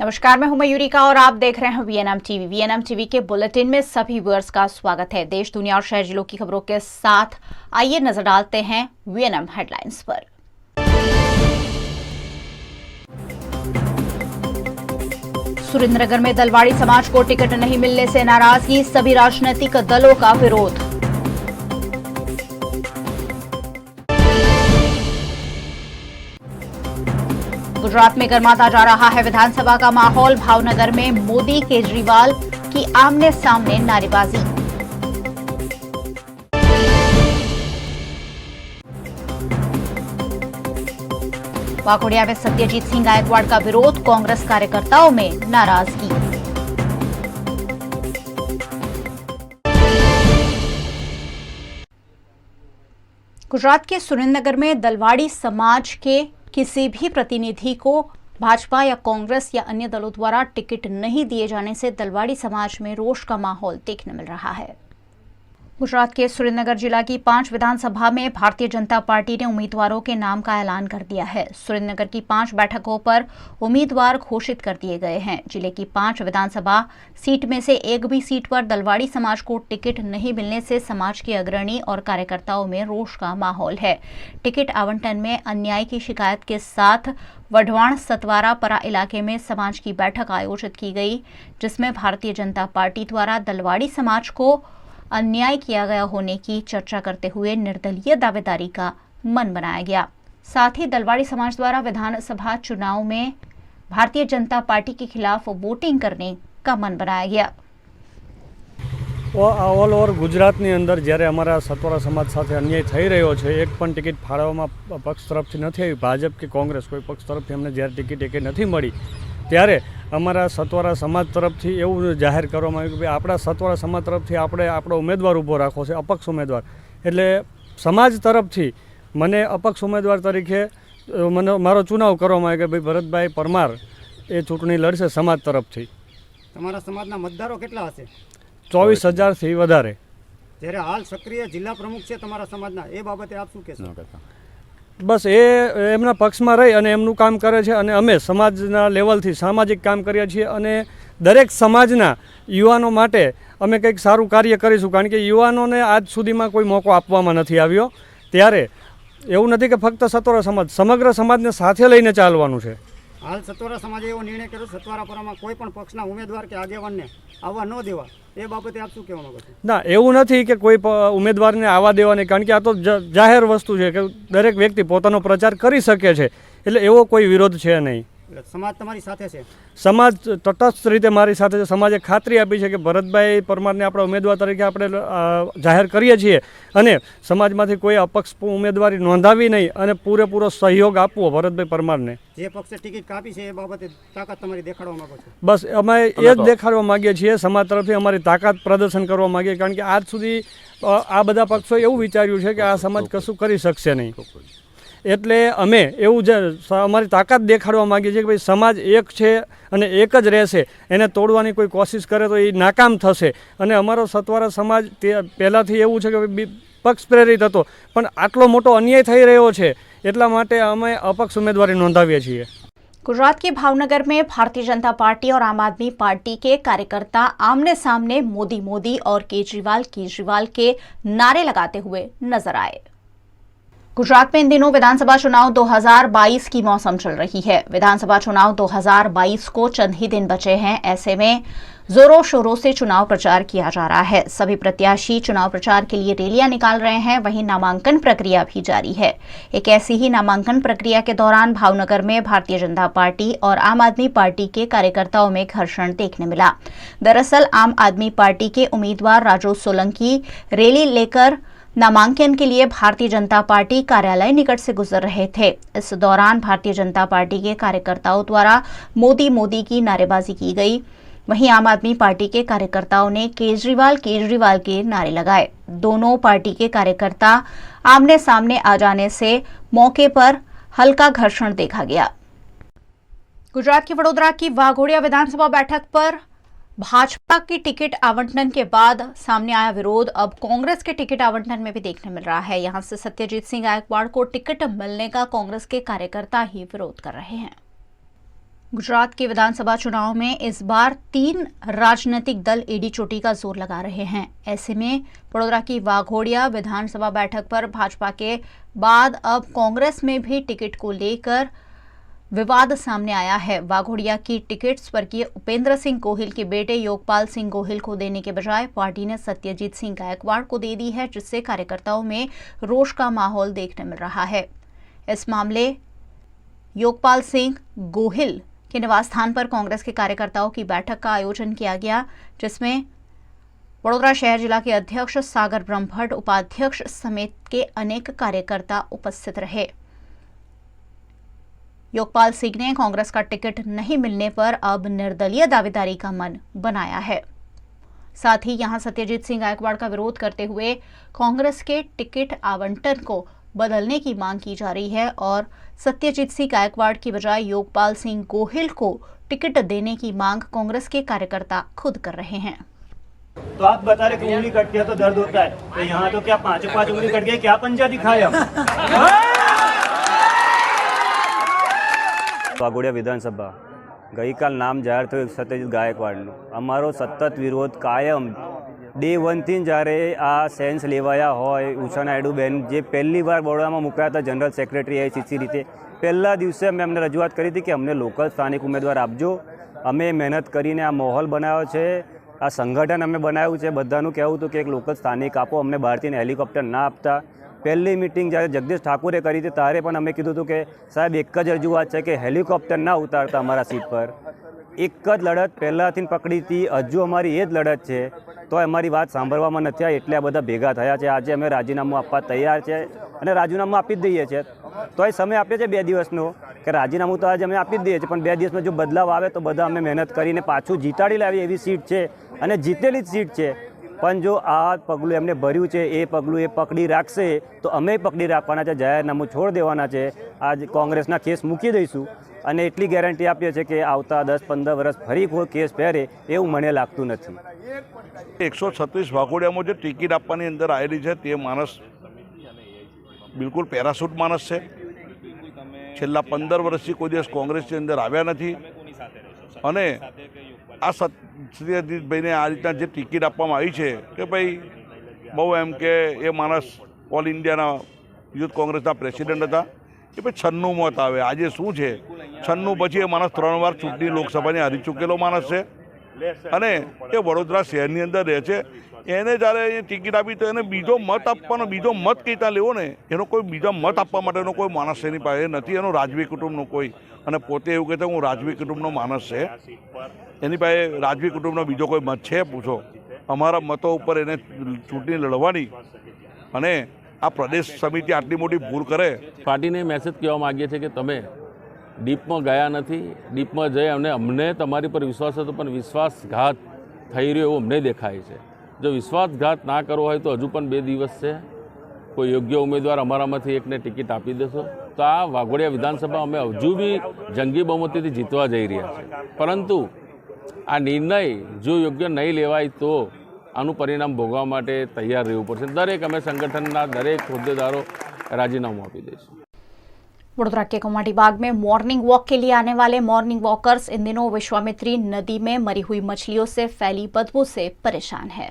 नमस्कार, मैं हूं मयूरी का और आप देख रहे हैं वीएनएम टीवी। वीएनएम टीवी के बुलेटिन में सभी व्यूअर्स का स्वागत है। देश, दुनिया और शहर जिलों की खबरों के साथ आइए नजर डालते हैं वीएनएम हेडलाइंस पर। सुरेंद्रनगर में दलवाड़ी समाज को टिकट नहीं मिलने से नाराजगी, सभी राजनीतिक दलों का विरोध। गुजरात में गर्माता जा रहा है विधानसभा का माहौल, भावनगर में मोदी केजरीवाल की आमने सामने नारेबाजी। वाघोडिया में सत्यजीत सिंह गायकवाड़ का विरोध, कांग्रेस कार्यकर्ताओं में नाराजगी। गुजरात के सुरेंद्रनगर में दलवाड़ी समाज के किसी भी प्रतिनिधि को भाजपा या कांग्रेस या अन्य दलों द्वारा टिकट नहीं दिए जाने से दलवाड़ी समाज में रोष का माहौल देखने मिल रहा है। गुजरात के सुरेंद्रनगर जिला की 5 विधानसभा में भारतीय जनता पार्टी ने उम्मीदवारों के नाम का ऐलान कर दिया है। सुरेंद्रनगर की 5 बैठकों पर उम्मीदवार घोषित कर दिए गए हैं। जिले की 5 विधानसभा सीट में से एक भी सीट पर दलवाड़ी समाज को टिकट नहीं मिलने से समाज के अग्रणी और कार्यकर्ताओं में रोष का माहौल है। टिकट आवंटन में अन्याय की शिकायत के साथ वढवाण सतवारा परा इलाके में समाज की बैठक आयोजित की गई, जिसमें भारतीय जनता पार्टी द्वारा दलवाड़ी समाज को अन्याय किया गया होने की चर्चा करते हुए निर्दलीय दावेदारी का मन बनाया गया। साथ ही दलवाड़ी समाज द्वारा विधानसभा चुनाव में भारतीय जनता पार्टी के खिलाफ वोटिंग करने का मन बनाया गया। ऑल ओवर गुजरातनी अंदर જ્યારે અમારા સત્વરા સમાજ સાથે અન્યાય થઈ રહ્યો છે, એક પણ ટિકિટ ફાળવવામાં પક્ષ તરફથી નથી આવી, ભાજપ કે કોંગ્રેસ કોઈ પક્ષ તરફથી અમને જ્યારે ટિકિટ એકે નથી મળી, ત્યારે અમારા સત્વરા સમાજ તરફથી એવું જાહેર કરવામાં આવ્યું કે ભાઈ આપણા સત્વરા સમાજ તરફથી આપણે આપણો ઉમેદવાર ઊભો રાખવો છે, અપક્ષ ઉમેદવાર। એટલે સમાજ તરફથી મને અપક્ષ ઉમેદવાર તરીકે મને મારો ચુનાવ કરવામાં આવ્યો કે ભાઈ ભરતભાઈ પરમાર એ ચૂંટણી લડશે સમાજ તરફથી। તમારા સમાજના મતદારો કેટલા હશે? 24,000થી વધારે। જ્યારે હાલ સક્રિય જિલ્લા પ્રમુખ છે તમારા સમાજના, એ બાબતે આપ શું કહેશો? બસ એ એમના પક્ષમાં રહી અને એમનું કામ કરે છે અને અમે સમાજના લેવલથી સામાજિક કામ કરીએ છીએ અને દરેક સમાજના યુવાનો માટે અમે કંઈક સારું કાર્ય કરીશું, કારણ કે યુવાનોને આજ સુધીમાં કોઈ મોકો આપવામાં નથી આવ્યો। ત્યારે એવું નથી કે ફક્ત સત્વરા સમાજ, સમગ્ર સમાજને સાથે લઈને ચાલવાનું છે। હાલ સત્વરા સમાજે એવો નિર્ણય કર્યો સત્વરાપરામાં કોઈ પણ પક્ષના ઉમેદવાર કે આગેવાનને આવવા ન દેવા, એ બાબતે આપ શું કહેવા માંગો છો? ના, એવું નથી કે કોઈ ઉમેદવારને આવવા દેવાની, કારણ કે આ તો જાહેર વસ્તુ છે કે દરેક વ્યક્તિ પોતાનો પ્રચાર કરી શકે છે, એટલે એવો કોઈ વિરોધ છે નહીં। સમાજ તમારી સાથે છે? સમાજ તટસ્થ રીતે મારી સાથે છે। સમાજે ખાતરી આપી છે કે ભરતભાઈ પરમારને આપણા ઉમેદવાર તરીકે આપણે જાહેર કરીએ છીએ અને સમાજમાંથી કોઈ અપક્ષ ઉમેદવારી નોંધાવી નહીં અને પૂરેપૂરો સહયોગ આપવો ભરતભાઈ પરમારને। જે પક્ષે ટિકિટ કાપી છે એ બાબતે તાકાત તમારી દેખાડવા માંગો છો? બસ અમે એ જ દેખાડવા માગીએ છીએ, સમાજ તરફથી અમારી તાકાત પ્રદર્શન કરવા માગીએ, કારણ કે આજ સુધી આ બધા પક્ષોએ એવું વિચાર્યું છે કે આ સમાજ કશું કરી શકશે નહીં, એટલે અમે એવું જ અમારી તાકાત દેખાડવા માગીએ છીએ કે ભાઈ સમાજ એક છે અને એક જ રહેશે, એને તોડવાની કોઈ કોશિશ કરે તો એ નાકામ થશે। અને અમારો સત્વરા સમાજ તે પહેલાંથી એવું છે કે પક્ષ પ્રેરિત હતો, પણ આટલો મોટો અન્યાય થઈ રહ્યો છે એટલા માટે અમે અપક્ષ ઉમેદવારી नोंधाવીએ છીએ। गुजरात के भावनगर में भारतीय जनता पार्टी और आम आदमी पार्टी के कार्यकर्ता आमने सामने मोदी मोदी और केजरीवाल केजरीवाल के नारे लगाते हुए नजर आए। गुजरात में इन दिनों विधानसभा चुनाव 2022 की मौसम चल रही है। विधानसभा चुनाव 2022 को चंद ही दिन बचे हैं। ऐसे में जोरों शोरों से चुनाव प्रचार किया जा रहा है। सभी प्रत्याशी चुनाव प्रचार के लिए रैलियां निकाल रहे हैं, वहीं नामांकन प्रक्रिया भी जारी है। एक ऐसी ही नामांकन प्रक्रिया के दौरान भावनगर में भारतीय जनता पार्टी और आम आदमी पार्टी के कार्यकर्ताओं में घर्षण देखने मिला। दरअसल आम आदमी पार्टी के उम्मीदवार राजू सोलंकी रैली लेकर नामांकन के लिए भारतीय जनता पार्टी कार्यालय निकट से गुजर रहे थे। इस दौरान भारतीय जनता पार्टी के कार्यकर्ताओं द्वारा मोदी मोदी की नारेबाजी की गई। वहीं आम आदमी पार्टी के कार्यकर्ताओं ने केजरीवाल केजरीवाल के नारे लगाए। दोनों पार्टी के कार्यकर्ता आमने सामने आ जाने से मौके पर हल्का घर्षण देखा गया। गुजरात के वडोदरा की वाघोडिया विधानसभा बैठक पर भाजपा की टिकट आवंटन के बाद सामने आया विरोध अब कांग्रेस के टिकट आवंटन में भी देखने मिल रहा है। यहां से सत्यजीत सिंह गायकवाड़ को टिकट मिलने का कांग्रेस के कार्यकर्ता ही विरोध कर रहे हैं। गुजरात के विधानसभा चुनाव में इस बार 3 राजनीतिक दल एडी चोटी का जोर लगा रहे हैं। ऐसे में वडोदरा की वाघोडिया विधानसभा बैठक पर भाजपा के बाद अब कांग्रेस में भी टिकट को लेकर विवाद सामने आया है। वाघोडिया की टिकट स्वर्गीय उपेंद्र सिंह गोहिल के बेटे योगपाल सिंह गोहिल को देने के बजाय पार्टी ने सत्यजीत सिंह गायकवाड़ को दे दी है, जिससे कार्यकर्ताओं में रोष का माहौल देखने मिल रहा है। इस मामले योगपाल सिंह गोहिल के निवास स्थान पर कांग्रेस के कार्यकर्ताओं की बैठक का आयोजन किया गया, जिसमें वडोदरा शहर जिला के अध्यक्ष सागर ब्रह्मभट्ट, उपाध्यक्ष समेत के अनेक कार्यकर्ता उपस्थित रहे। योगपाल सिंह ने कांग्रेस का टिकट नहीं मिलने पर अब निर्दलीय दावेदारी का मन बनाया है। साथ ही यहां सत्यजीत सिंह गायकवाड़ का विरोध करते हुए कांग्रेस के टिकट आवंटन को बदलने की मांग की जा रही है और सत्यजीत सिंह गायकवाड़ की बजाय योगपाल सिंह गोहिल को टिकट देने की मांग कांग्रेस के कार्यकर्ता खुद कर रहे हैं। तो आप बता रहे कि उंगली कट गया तो दर्द होता है, तो यहाँ तो क्या 5 उंगली कट गई, क्या पंजा दिखाए हम। વાઘોડિયા વિધાનસભા ગઈકાલ નામ જાહેર થયું સત્યજીત ગાયકવાડનું। અમારો સતત વિરોધ કાયમ ડે 1 થી જ્યારે આ સેન્સ લેવાયા હોય, ઉષા નાયડુબેન જે પહેલી વાર બરોડામાં મુકાયા હતા જનરલ સેક્રેટરી AICC રીતે, પહેલા દિવસે અમે એમને રજૂઆત કરી હતી કે અમને લોકલ સ્થાનિક ઉમેદવાર આપજો। અમે મહેનત કરીને આ માહોલ બનાવ્યો છે, આ સંગઠન અમે બનાવ્યું છે। બધાનું કહેવું હતું કે એક લોકલ સ્થાનિક આપો, અમને બહારથી હેલિકોપ્ટર ના આપતા। પહેલી મિટિંગ જ્યારે જગદીશ ઠાકોરે કરી હતી ત્યારે પણ અમે કીધું હતું કે સાહેબ એક જ રજૂઆત છે કે હેલિકોપ્ટર ના ઉતારતા અમારા સીટ પર। એક જ લડત પહેલાંથી પકડી હતી, હજુ અમારી એ જ લડત છે, તો અમારી વાત સાંભળવામાં નથી આવી, એટલે આ બધા ભેગા થયા છે। આજે અમે રાજીનામું આપવા તૈયાર છે અને રાજીનામું આપી જ દઈએ છીએ। તો એ સમય આપ્યો છે 2 દિવસનો કે રાજીનામું તો આજે અમે આપી જ દઈએ છીએ, પણ 2 દિવસમાં જો બદલાવ આવે તો બધા અમે મહેનત કરીને પાછું જીતાડી લાવીએ એવી સીટ છે અને જીતેલી જ સીટ છે। પણ જો આ પગલું એમને ભર્યું છે એ પગલું એ પકડી રાખશે તો અમે પકડી રાખવાના છે, જાહેરનામું છોડ દેવાના છે। આજ કોંગ્રેસના કેસ મૂકી દઈશું અને એટલી ગેરંટી આપીએ છીએ કે આવતા 10-15 વર્ષ ફરી કોઈ કેસ પહેરે એવું મને લાગતું નથી। 136 વાઘોડિયામાં જે ટિકિટ આપવાની અંદર આવેલી છે તે માણસ બિલકુલ પેરાશૂટ માણસ છે। છેલ્લા 15 વર્ષથી કોઈ દિવસ કોંગ્રેસની અંદર આવ્યા નથી અને આ સત્યજીતભાઈને આ રીતના જે ટિકિટ આપવામાં આવી છે કે ભાઈ બહુ એમ કે એ માણસ ઓલ ઇન્ડિયાના યુથ કોંગ્રેસના પ્રેસિડેન્ટ હતા કે ભાઈ 96 મત આવે। આજે શું છે 96 પછી એ માણસ 3 વાર ચૂંટણી લોકસભાની હારી ચૂકેલો માણસ છે અને એ વડોદરા શહેરની અંદર રહે છે। એને જ્યારે એ ટિકિટ આપી તો એને બીજો મત આપવાનો, બીજો મત કઈ રીતે લેવો ને, એનો કોઈ બીજા મત આપવા માટેનો કોઈ માણસ એની પાસે નથી, એનો રાજવી કુટુંબનો કોઈ, અને પોતે એવું કહેતા હું રાજવી કુટુંબનો માણસ છે, એની પાસે રાજવી કુટુંબનો બીજો કોઈ મત છે પૂછો। અમારા મતો ઉપર એને ચૂંટણી લડવાની અને આ પ્રદેશ સમિતિ આટલી મોટી ભૂલ કરે। પાર્ટીને મેસેજ કહેવા માગીએ છીએ કે તમે ડીપમાં ગયા નથી, ડીપમાં જઈ અને અમને તમારી પર વિશ્વાસ હતો પણ વિશ્વાસઘાત થઈ રહ્યો એવું અમને દેખાય છે। જો વિશ્વાસઘાત ના કરવો હોય તો હજુ પણ 2 દિવસ છે, કોઈ યોગ્ય ઉમેદવાર અમારામાંથી એકને ટિકિટ આપી દેશો તો આ વાઘોડિયા વિધાનસભા અમે હજુ બી જંગી બહુમતીથી જીતવા જઈ રહ્યા છીએ। પરંતુ આ નિર્ણય જો યોગ્ય નહીં લેવાય તો આનું પરિણામ ભોગવવા માટે તૈયાર રહેવું પડશે। દરેક અમે સંગઠનના દરેક હોદ્દેદારો રાજીનામું આપી દઈશું। वडोदरा के कमाटी बाग में मॉर्निंग वॉक के लिए आने वाले मॉर्निंग वॉकर्स इन दिनों विश्वामित्री नदी में मरी हुई मछलियों से फैली बदबू से परेशान है।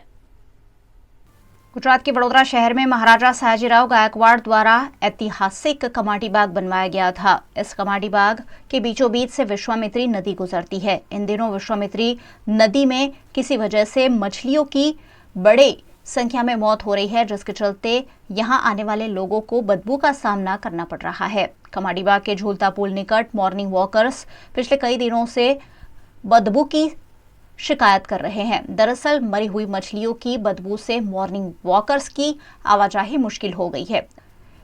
गुजरात के वडोदरा शहर में महाराजा सयाजीराव गायकवाड़ द्वारा ऐतिहासिक कमाटी बाग बनवाया गया था। इस कमाटी बाग के बीचों बीच से विश्वामित्री नदी गुजरती है। इन दिनों विश्वामित्री नदी में किसी वजह से मछलियों की बड़े संख्या में मौत हो रही है, जिसके चलते यहां आने वाले लोगों को बदबू का सामना करना पड़ रहा है। कमाटी बाग के झूलता पुल निकट मॉर्निंग वॉकर्स पिछले कई दिनों से बदबू की शिकायत कर रहे हैं। दरअसल मरी हुई मछलियों की बदबू से मॉर्निंग वॉकर्स की आवाजाही मुश्किल हो गई है।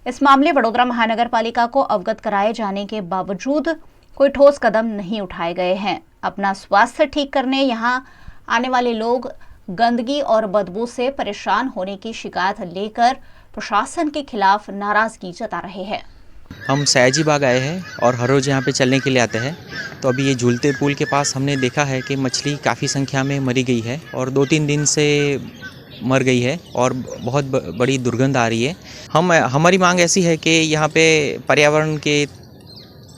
इस मामले वडोदरा महानगर पालिका को अवगत कराए जाने के बावजूद कोई ठोस कदम नहीं उठाए गए हैं। अपना स्वास्थ्य ठीक करने यहाँ आने वाले लोग गंदगी और बदबू से परेशान होने की शिकायत लेकर प्रशासन के खिलाफ नाराजगी जता रहे हैं। हम सयाजी बाग आए हैं और हर रोज़ यहाँ पे चलने के लिए आते हैं, तो अभी ये झूलते पुल के पास हमने देखा है कि मछली काफ़ी संख्या में मरी गई है और 2-3 दिन से मर गई है और बहुत बड़ी दुर्गंध आ रही है। हमारी मांग ऐसी है कि यहाँ पे पर्यावरण के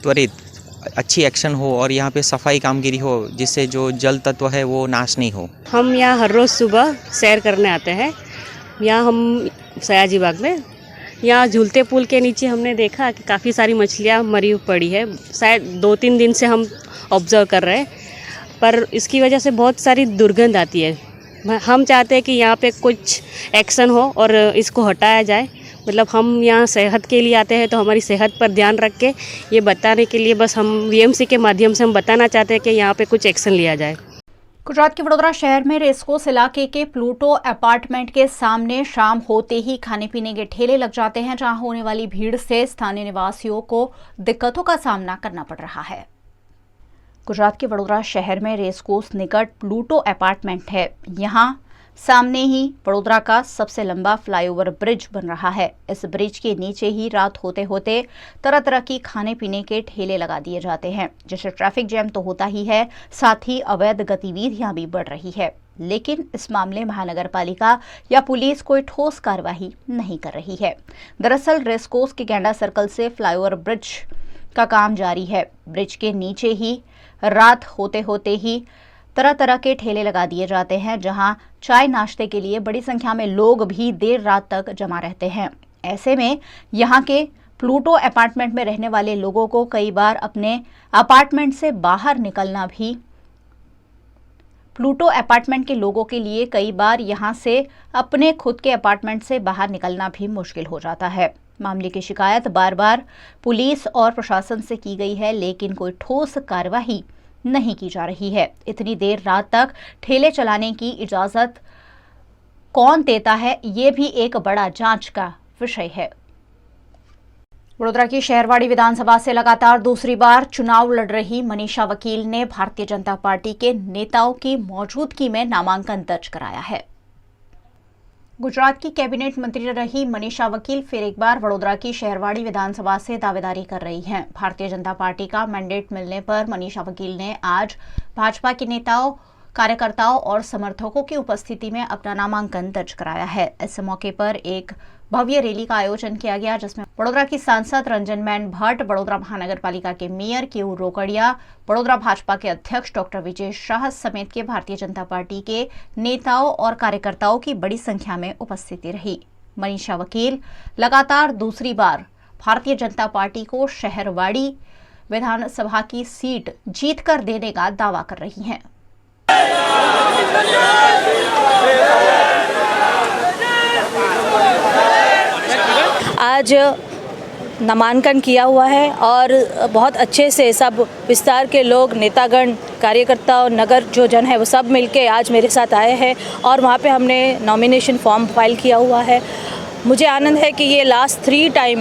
त्वरित अच्छी एक्शन हो और यहाँ पे सफाई कामगिरी हो, जिससे जो जल तत्व है वो नाश नहीं हो। हम यहाँ हर रोज़ सुबह सैर करने आते हैं। यहाँ हम सयाजी बाग में, यहाँ झूलते पुल के नीचे हमने देखा कि काफ़ी सारी मछलियाँ मरी पड़ी है। शायद 2-3 दिन से हम ऑब्ज़र्व कर रहे हैं, पर इसकी वजह से बहुत सारी दुर्गंध आती है। हम चाहते हैं कि यहाँ पे कुछ एक्शन हो और इसको हटाया जाए। मतलब हम यहाँ सेहत के लिए आते हैं, तो हमारी सेहत पर ध्यान रख के ये बताने के लिए बस हम वीएमसी के माध्यम से हम बताना चाहते हैं कि यहाँ पे कुछ एक्शन लिया जाए। गुजरात के वडोदरा शहर में रेसकोर्स इलाके के प्लूटो अपार्टमेंट के सामने शाम होते ही खाने पीने के ठेले लग जाते हैं, जहां होने वाली भीड़ से स्थानीय निवासियों को दिक्कतों का सामना करना पड़ रहा है। गुजरात के वडोदरा शहर में रेसकोर्स निकट प्लूटो अपार्टमेंट है। यहां सामने ही वडोदरा का सबसे लंबा फ्लाईओवर ब्रिज बन रहा है। इस ब्रिज के नीचे ही रात होते होते तरह तरह की खाने पीने के ठेले लगा दिए जाते हैं, जिससे ट्रैफिक जैम तो होता ही है, साथ ही अवैध गतिविधियां भी बढ़ रही है। लेकिन इस मामले महानगर पालिका या पुलिस कोई ठोस कार्यवाही नहीं कर रही है। दरअसल रेसकोर्स के गेंडा सर्कल से फ्लाईओवर ब्रिज का काम जारी है। ब्रिज के नीचे ही रात होते होते ही तरह तरह के ठेले लगा दिए जाते हैं, जहां चाय नाश्ते के लिए बड़ी संख्या में लोग भी देर रात तक जमा रहते हैं। ऐसे में यहां के प्लूटो अपार्टमेंट में रहने वाले लोगों को कई बार अपने अपार्टमेंट से बाहर निकलना भी प्लूटो अपार्टमेंट के लोगों के लिए कई बार यहां से अपने खुद के अपार्टमेंट से बाहर निकलना भी मुश्किल हो जाता है। मामले की शिकायत बार बार पुलिस और प्रशासन से की गई है, लेकिन कोई ठोस कार्यवाही नहीं की जा रही है। इतनी देर रात तक ठेले चलाने की इजाजत कौन देता है, ये भी एक बड़ा जांच का विषय है। वडोदरा की शहरवाड़ी विधानसभा से लगातार दूसरी बार चुनाव लड़ रही मनीषा वकील ने भारतीय जनता पार्टी के नेताओं की मौजूदगी में नामांकन दर्ज कराया है। गुजरात की कैबिनेट मंत्री रही मनीषा वकील फिर एक बार वडोदरा की शहरवाड़ी विधानसभा से दावेदारी कर रही हैं। भारतीय जनता पार्टी का मैंडेट मिलने पर मनीषा वकील ने आज भाजपा के नेताओं, कार्यकर्ताओं और समर्थकों की उपस्थिति में अपना नामांकन दर्ज कराया है। इस मौके पर एक भव्य रैली का आयोजन किया गया, जिसमें वडोदरा की सांसद रंजनबेन भट्ट, वडोदरा महानगर पालिका के मेयर केयू रोकड़िया, वडोदरा भाजपा के अध्यक्ष डॉक्टर विजय शाह समेत के भारतीय जनता पार्टी के नेताओं और कार्यकर्ताओं की बड़ी संख्या में उपस्थिति रही। मनीषा वकील लगातार दूसरी बार भारतीय जनता पार्टी को शहरवाड़ी विधानसभा की सीट जीतकर देने का दावा कर रही हैं। आज नामांकन किया हुआ है और बहुत अच्छे से सब विस्तार के लोग, नेतागण, कार्यकर्ता और नगर जो जन है वो सब मिलके आज मेरे साथ आए हैं और वहाँ पे हमने नॉमिनेशन फॉर्म फाइल किया हुआ है। मुझे आनंद है कि ये लास्ट 3 टाइम,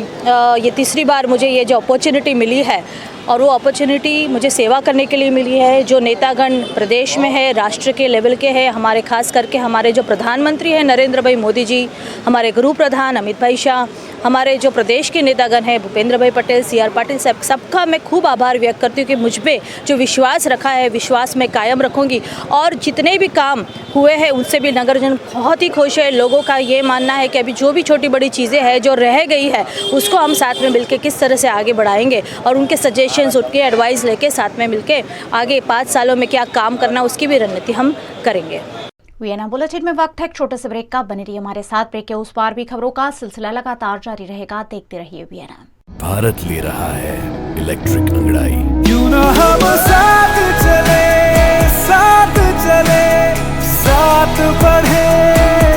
ये तीसरी बार मुझे ये जो अपॉर्चुनिटी मिली है और वो अपॉर्चुनिटी मुझे सेवा करने के लिए मिली है। जो नेतागण प्रदेश में है, राष्ट्र के लेवल के हैं, हमारे खास करके हमारे जो प्रधानमंत्री हैं नरेंद्र भाई मोदी जी, हमारे गृह प्रधान अमित भाई शाह, हमारे जो प्रदेश के नेतागण हैं भूपेंद्र भाई पटेल, CR पाटिल साहब, सबका मैं खूब आभार व्यक्त करती हूँ कि मुझ पे जो विश्वास रखा है, विश्वास मैं कायम रखूँगी। और जितने भी काम हुए हैं उनसे भी नगरजन बहुत ही खुश है। लोगों का ये मानना है कि अभी जो भी छोटी बड़ी चीज़ें हैं जो रह गई है उसको हम साथ में मिलकर किस तरह से आगे बढ़ाएंगे और उनके सजेशंस, उनके एडवाइस लेके साथ में मिलके आगे 5 सालों में क्या काम करना उसकी भी रणनीति हम करेंगे। वीएनए बुलेटिन में वक्त है एक छोटे से ब्रेक का। बने रहिए हमारे साथ। ब्रेक के उस पार भी खबरों का सिलसिला लगातार जारी रहेगा। देखते रहिए वीएनए। भारत ले रहा है इलेक्ट्रिक अंगड़ाई। क्यों ना हम साथ चले, साथ चले, साथ बढ़े,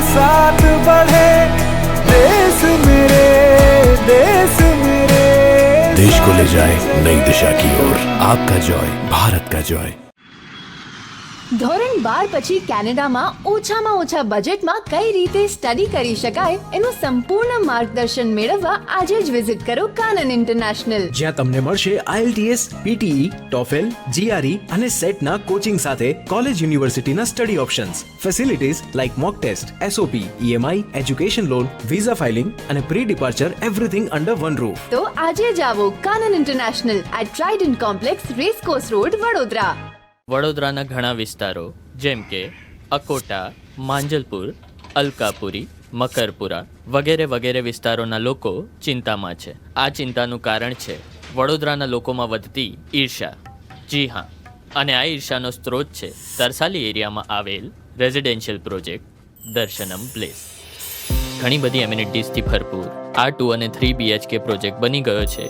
साथ बढ़े, देश मेरे, देश मेरे। देश को ले जाए नई दिशा की ओर। आपका जॉय, भारत का जॉय। ધોરણ 12 પછી કેનેડામાં ઓછામાં ઓછા બજેટમાં કઈ રીતે સ્ટડી કરી શકાય એનું સંપૂર્ણ માર્ગદર્શન મેળવવા આજે જ વિઝિટ કરો કાનન ઇન્ટરનેશનલ, જ્યાં તમને મળશે IELTS, PTE, TOEFL, GRE અને સેટના કોચિંગ સાથે કોલેજ યુનિવર્સિટીના study options, facilities like mock test, SOP, EMI, education loan, visa filing અને pre departure everything under one roof. તો આજે જ આવો Kanan international at Trident complex, racecourse road, Vadodara. વડોદરાના ઘણા વિસ્તારો જેમ કે અકોટા, માંજલપુર, અલકાપુરી, મકરપુરા વગેરે વગેરે વિસ્તારોના લોકો ચિંતામાં છે. આ ચિંતાનું કારણ છે વડોદરાના લોકોમાં વધતી ઈર્ષા. જી હા, અને આ ઈર્ષાનો સ્ત્રોત છે તરસાલી એરિયામાં આવેલ રેઝિડેન્શિયલ પ્રોજેક્ટ દર્શનમ પ્લેસ. ઘણી બધી એમ્યુનિટીઝથી ભરપૂર આ 2 અને 3 BHK પ્રોજેક્ટ બની ગયો છે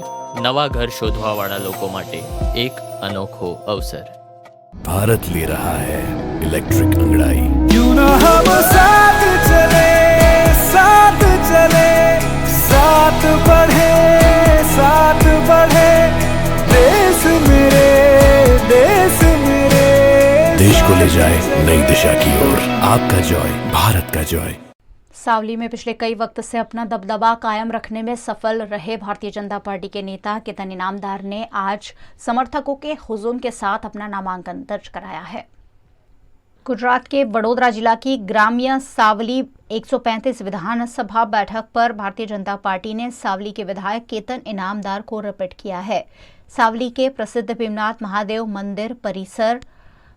નવા ઘર શોધવાવાળા લોકો માટે એક અનોખો અવસર. भारत ले रहा है इलेक्ट्रिक अंगड़ाई. क्यों ना हम साथ चले, साथ चले, साथ बढ़े, साथ बढ़े. देश मेरे, देश मेरे. देश को ले जाए नई दिशा की ओर. आपका जॉय, भारत का जॉय. सावली में पिछले कई वक्त से अपना दबदबा कायम रखने में सफल रहे भारतीय जनता पार्टी के नेता केतन इनामदार ने आज समर्थकों के हुजूम के साथ अपना नामांकन दर्ज कराया है. गुजरात के वडोदरा जिला की ग्राम्य सावली 135 विधानसभा बैठक पर भारतीय जनता पार्टी ने सावली के विधायक केतन इनामदार को रिपीट किया है. सावली के प्रसिद्ध भीमनाथ महादेव मंदिर परिसर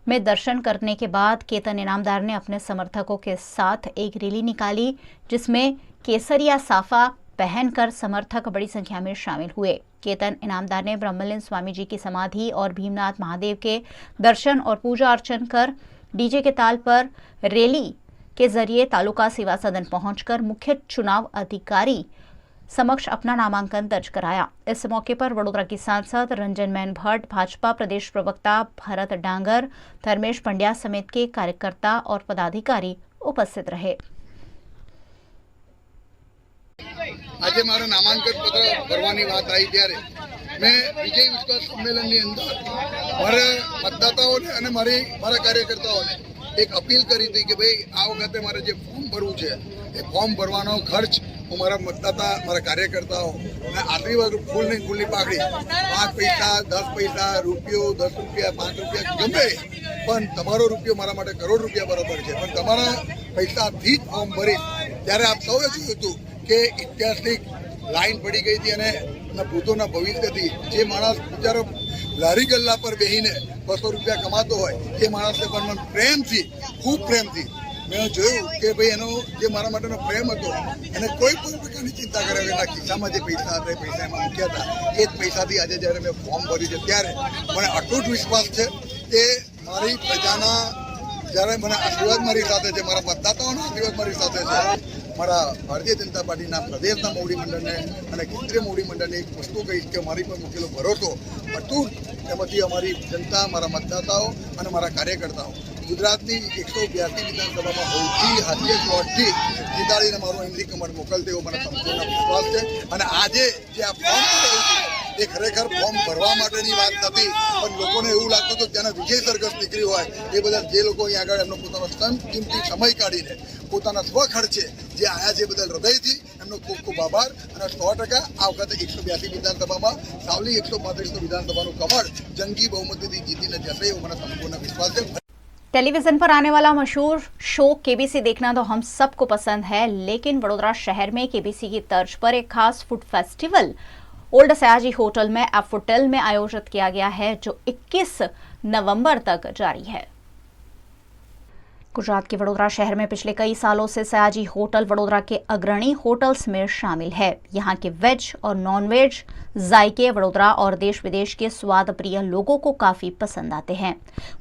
में दर्शन करने के बाद केतन इनामदार ने अपने समर्थकों के साथ एक रैली निकाली, जिसमें केसरिया साफा पहनकर समर्थक बड़ी संख्या में शामिल हुए. केतन इनामदार ने ब्रह्मलीन स्वामी जी की समाधि और भीमनाथ महादेव के दर्शन और पूजा अर्चन कर डीजे के ताल पर रैली के जरिए तालुका सेवा सदन पहुंचकर मुख्य चुनाव अधिकारी समक्ष अपना नामांकन दर्ज कराया. इस मौके पर वडोदरा की सांसद रंजन मैन भट्ट, भाजपा प्रदेश प्रवक्ता भरत डांगर, धर्मेश पंड्या समेत के कार्यकर्ता और पदाधिकारी उपस्थित रहे. आज मारा नामांकन पत्र भरवानी बात आई त्यारे मैं विजय विश्वास सम्मेलन ની અંદર મારા મતદાતાઓને અને મારા કાર્યકર્તાઓને એક અપીલ કરી હતી કે ભાઈ આ વખતે મારે જે ફોર્મ ભરવું છે એ ફોર્મ ભરવાનો ખર્ચ હું મારા મતદાતા મારા કાર્યકર્તાઓ અને આશીર્વાદ ફૂલની પાકડી 5 પૈસા 10 પૈસા રૂપિયો 10 રૂપિયા 5 રૂપિયા ગમે પણ તમારો રૂપિયો મારા માટે કરોડ રૂપિયા બરાબર છે પણ તમારા પૈસાથી જ ફોર્મ ભરી ત્યારે આપ સૌએ જોયું હતું કે ઐતિહાસિક લાઈન પડી ગઈ હતી અને ભૂતોના ભવિષ્યથી જે માણસ બિચારો લારી ગલ્લા પર બેહીને 200 રૂપિયા કમાતો હોય એ માણસને પણ મને પ્રેમથી ખૂબ પ્રેમથી મેં જોયું કે ભાઈ એનો જે મારા માટેનો પ્રેમ હતો એને કોઈ પણ પ્રકારની ચિંતા કર્યા વગર ખિસ્સામાં જે પૈસા હતા એ પૈસા એમાં મૂક્યા હતા એ જ પૈસાથી આજે જ્યારે મેં ફોર્મ ભર્યું છે ત્યારે મને અટૂટ વિશ્વાસ છે કે મારી પ્રજાના જ્યારે મને આશીર્વાદ મારી સાથે છે મારા મતદાતાઓનો આશીર્વાદ મારી સાથે છે મારા ભારતીય જનતા પાર્ટીના પ્રદેશના મોવડી મંડળને અને કેન્દ્રીય મોવડી મંડળને એક વસ્તુ કહીશ કે મારી પર મૂકેલો ભરોસો અટૂટ એમાંથી અમારી જનતા મારા મતદાતાઓ અને મારા કાર્યકર્તાઓ ગુજરાતની 182 વિધાનસભામાં સૌથી હાઈએસ્ટ વોટથી જીતાડીને મારું એમડી કમળ મોકલશે એવો મને સંપૂર્ણ વિશ્વાસ છે. અને આજે જે આ ફોર્મ ભરાયું છે એ ખરેખર ફોર્મ ભરવા માટેની વાત નથી પણ લોકોને એવું લાગતું હતું ત્યાંના વિજય સરઘસ નીકળી હોય એ બધા જે લોકો અહીં આગળ એમનો પોતાનો कीमती समय काढ़ीने પોતાના સ્વખર્ચે જે આયા છે બદલ હૃદયથી એમનો ખૂબ ખૂબ આભાર અને 100% આ વખતે 182 વિધાનસભામાં સાવલી 135 વિધાનસભાનું કમળ જંગી બહુમતીથી જીતીને જશે એવો મને સંપૂર્ણ વિશ્વાસ છે. टेलीविजन पर आने वाला मशहूर शो केबीसी देखना तो हम सबको पसंद है, लेकिन वडोदरा शहर में केबीसी की तर्ज पर एक खास food festival old Sayaji hotel में एफोटेल में आयोजित किया गया है, जो 21 नवंबर तक जारी है. गुजरात के वडोदरा शहर में पिछले कई सालों से सयाजी होटल वडोदरा के अग्रणी होटल्स में शामिल है. यहाँ के वेज और नॉन वेज जायके वडोदरा और देश विदेश के स्वाद प्रिय लोगों को काफ़ी पसंद आते हैं.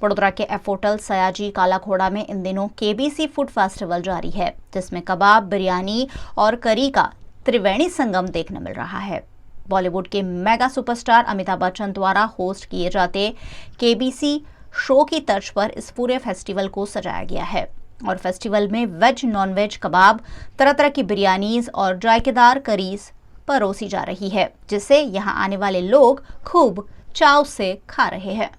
वडोदरा के एफ होटल सयाजी काला घोड़ा में इन दिनों केबीसी फूड फेस्टिवल जारी है, जिसमें कबाब, बिरयानी और करी का त्रिवेणी संगम देखने मिल रहा है. बॉलीवुड के मेगा सुपरस्टार अमिताभ बच्चन द्वारा होस्ट किए जाते केबीसी शो की तर्ज पर इस पूरे फेस्टिवल को सजाया गया है और फेस्टिवल में वेज नॉन वेज कबाब, तरह तरह की बिरयानीज और जायकेदार करीज परोसी जा रही है, जिसे यहाँ आने वाले लोग खूब चाव से खा रहे हैं.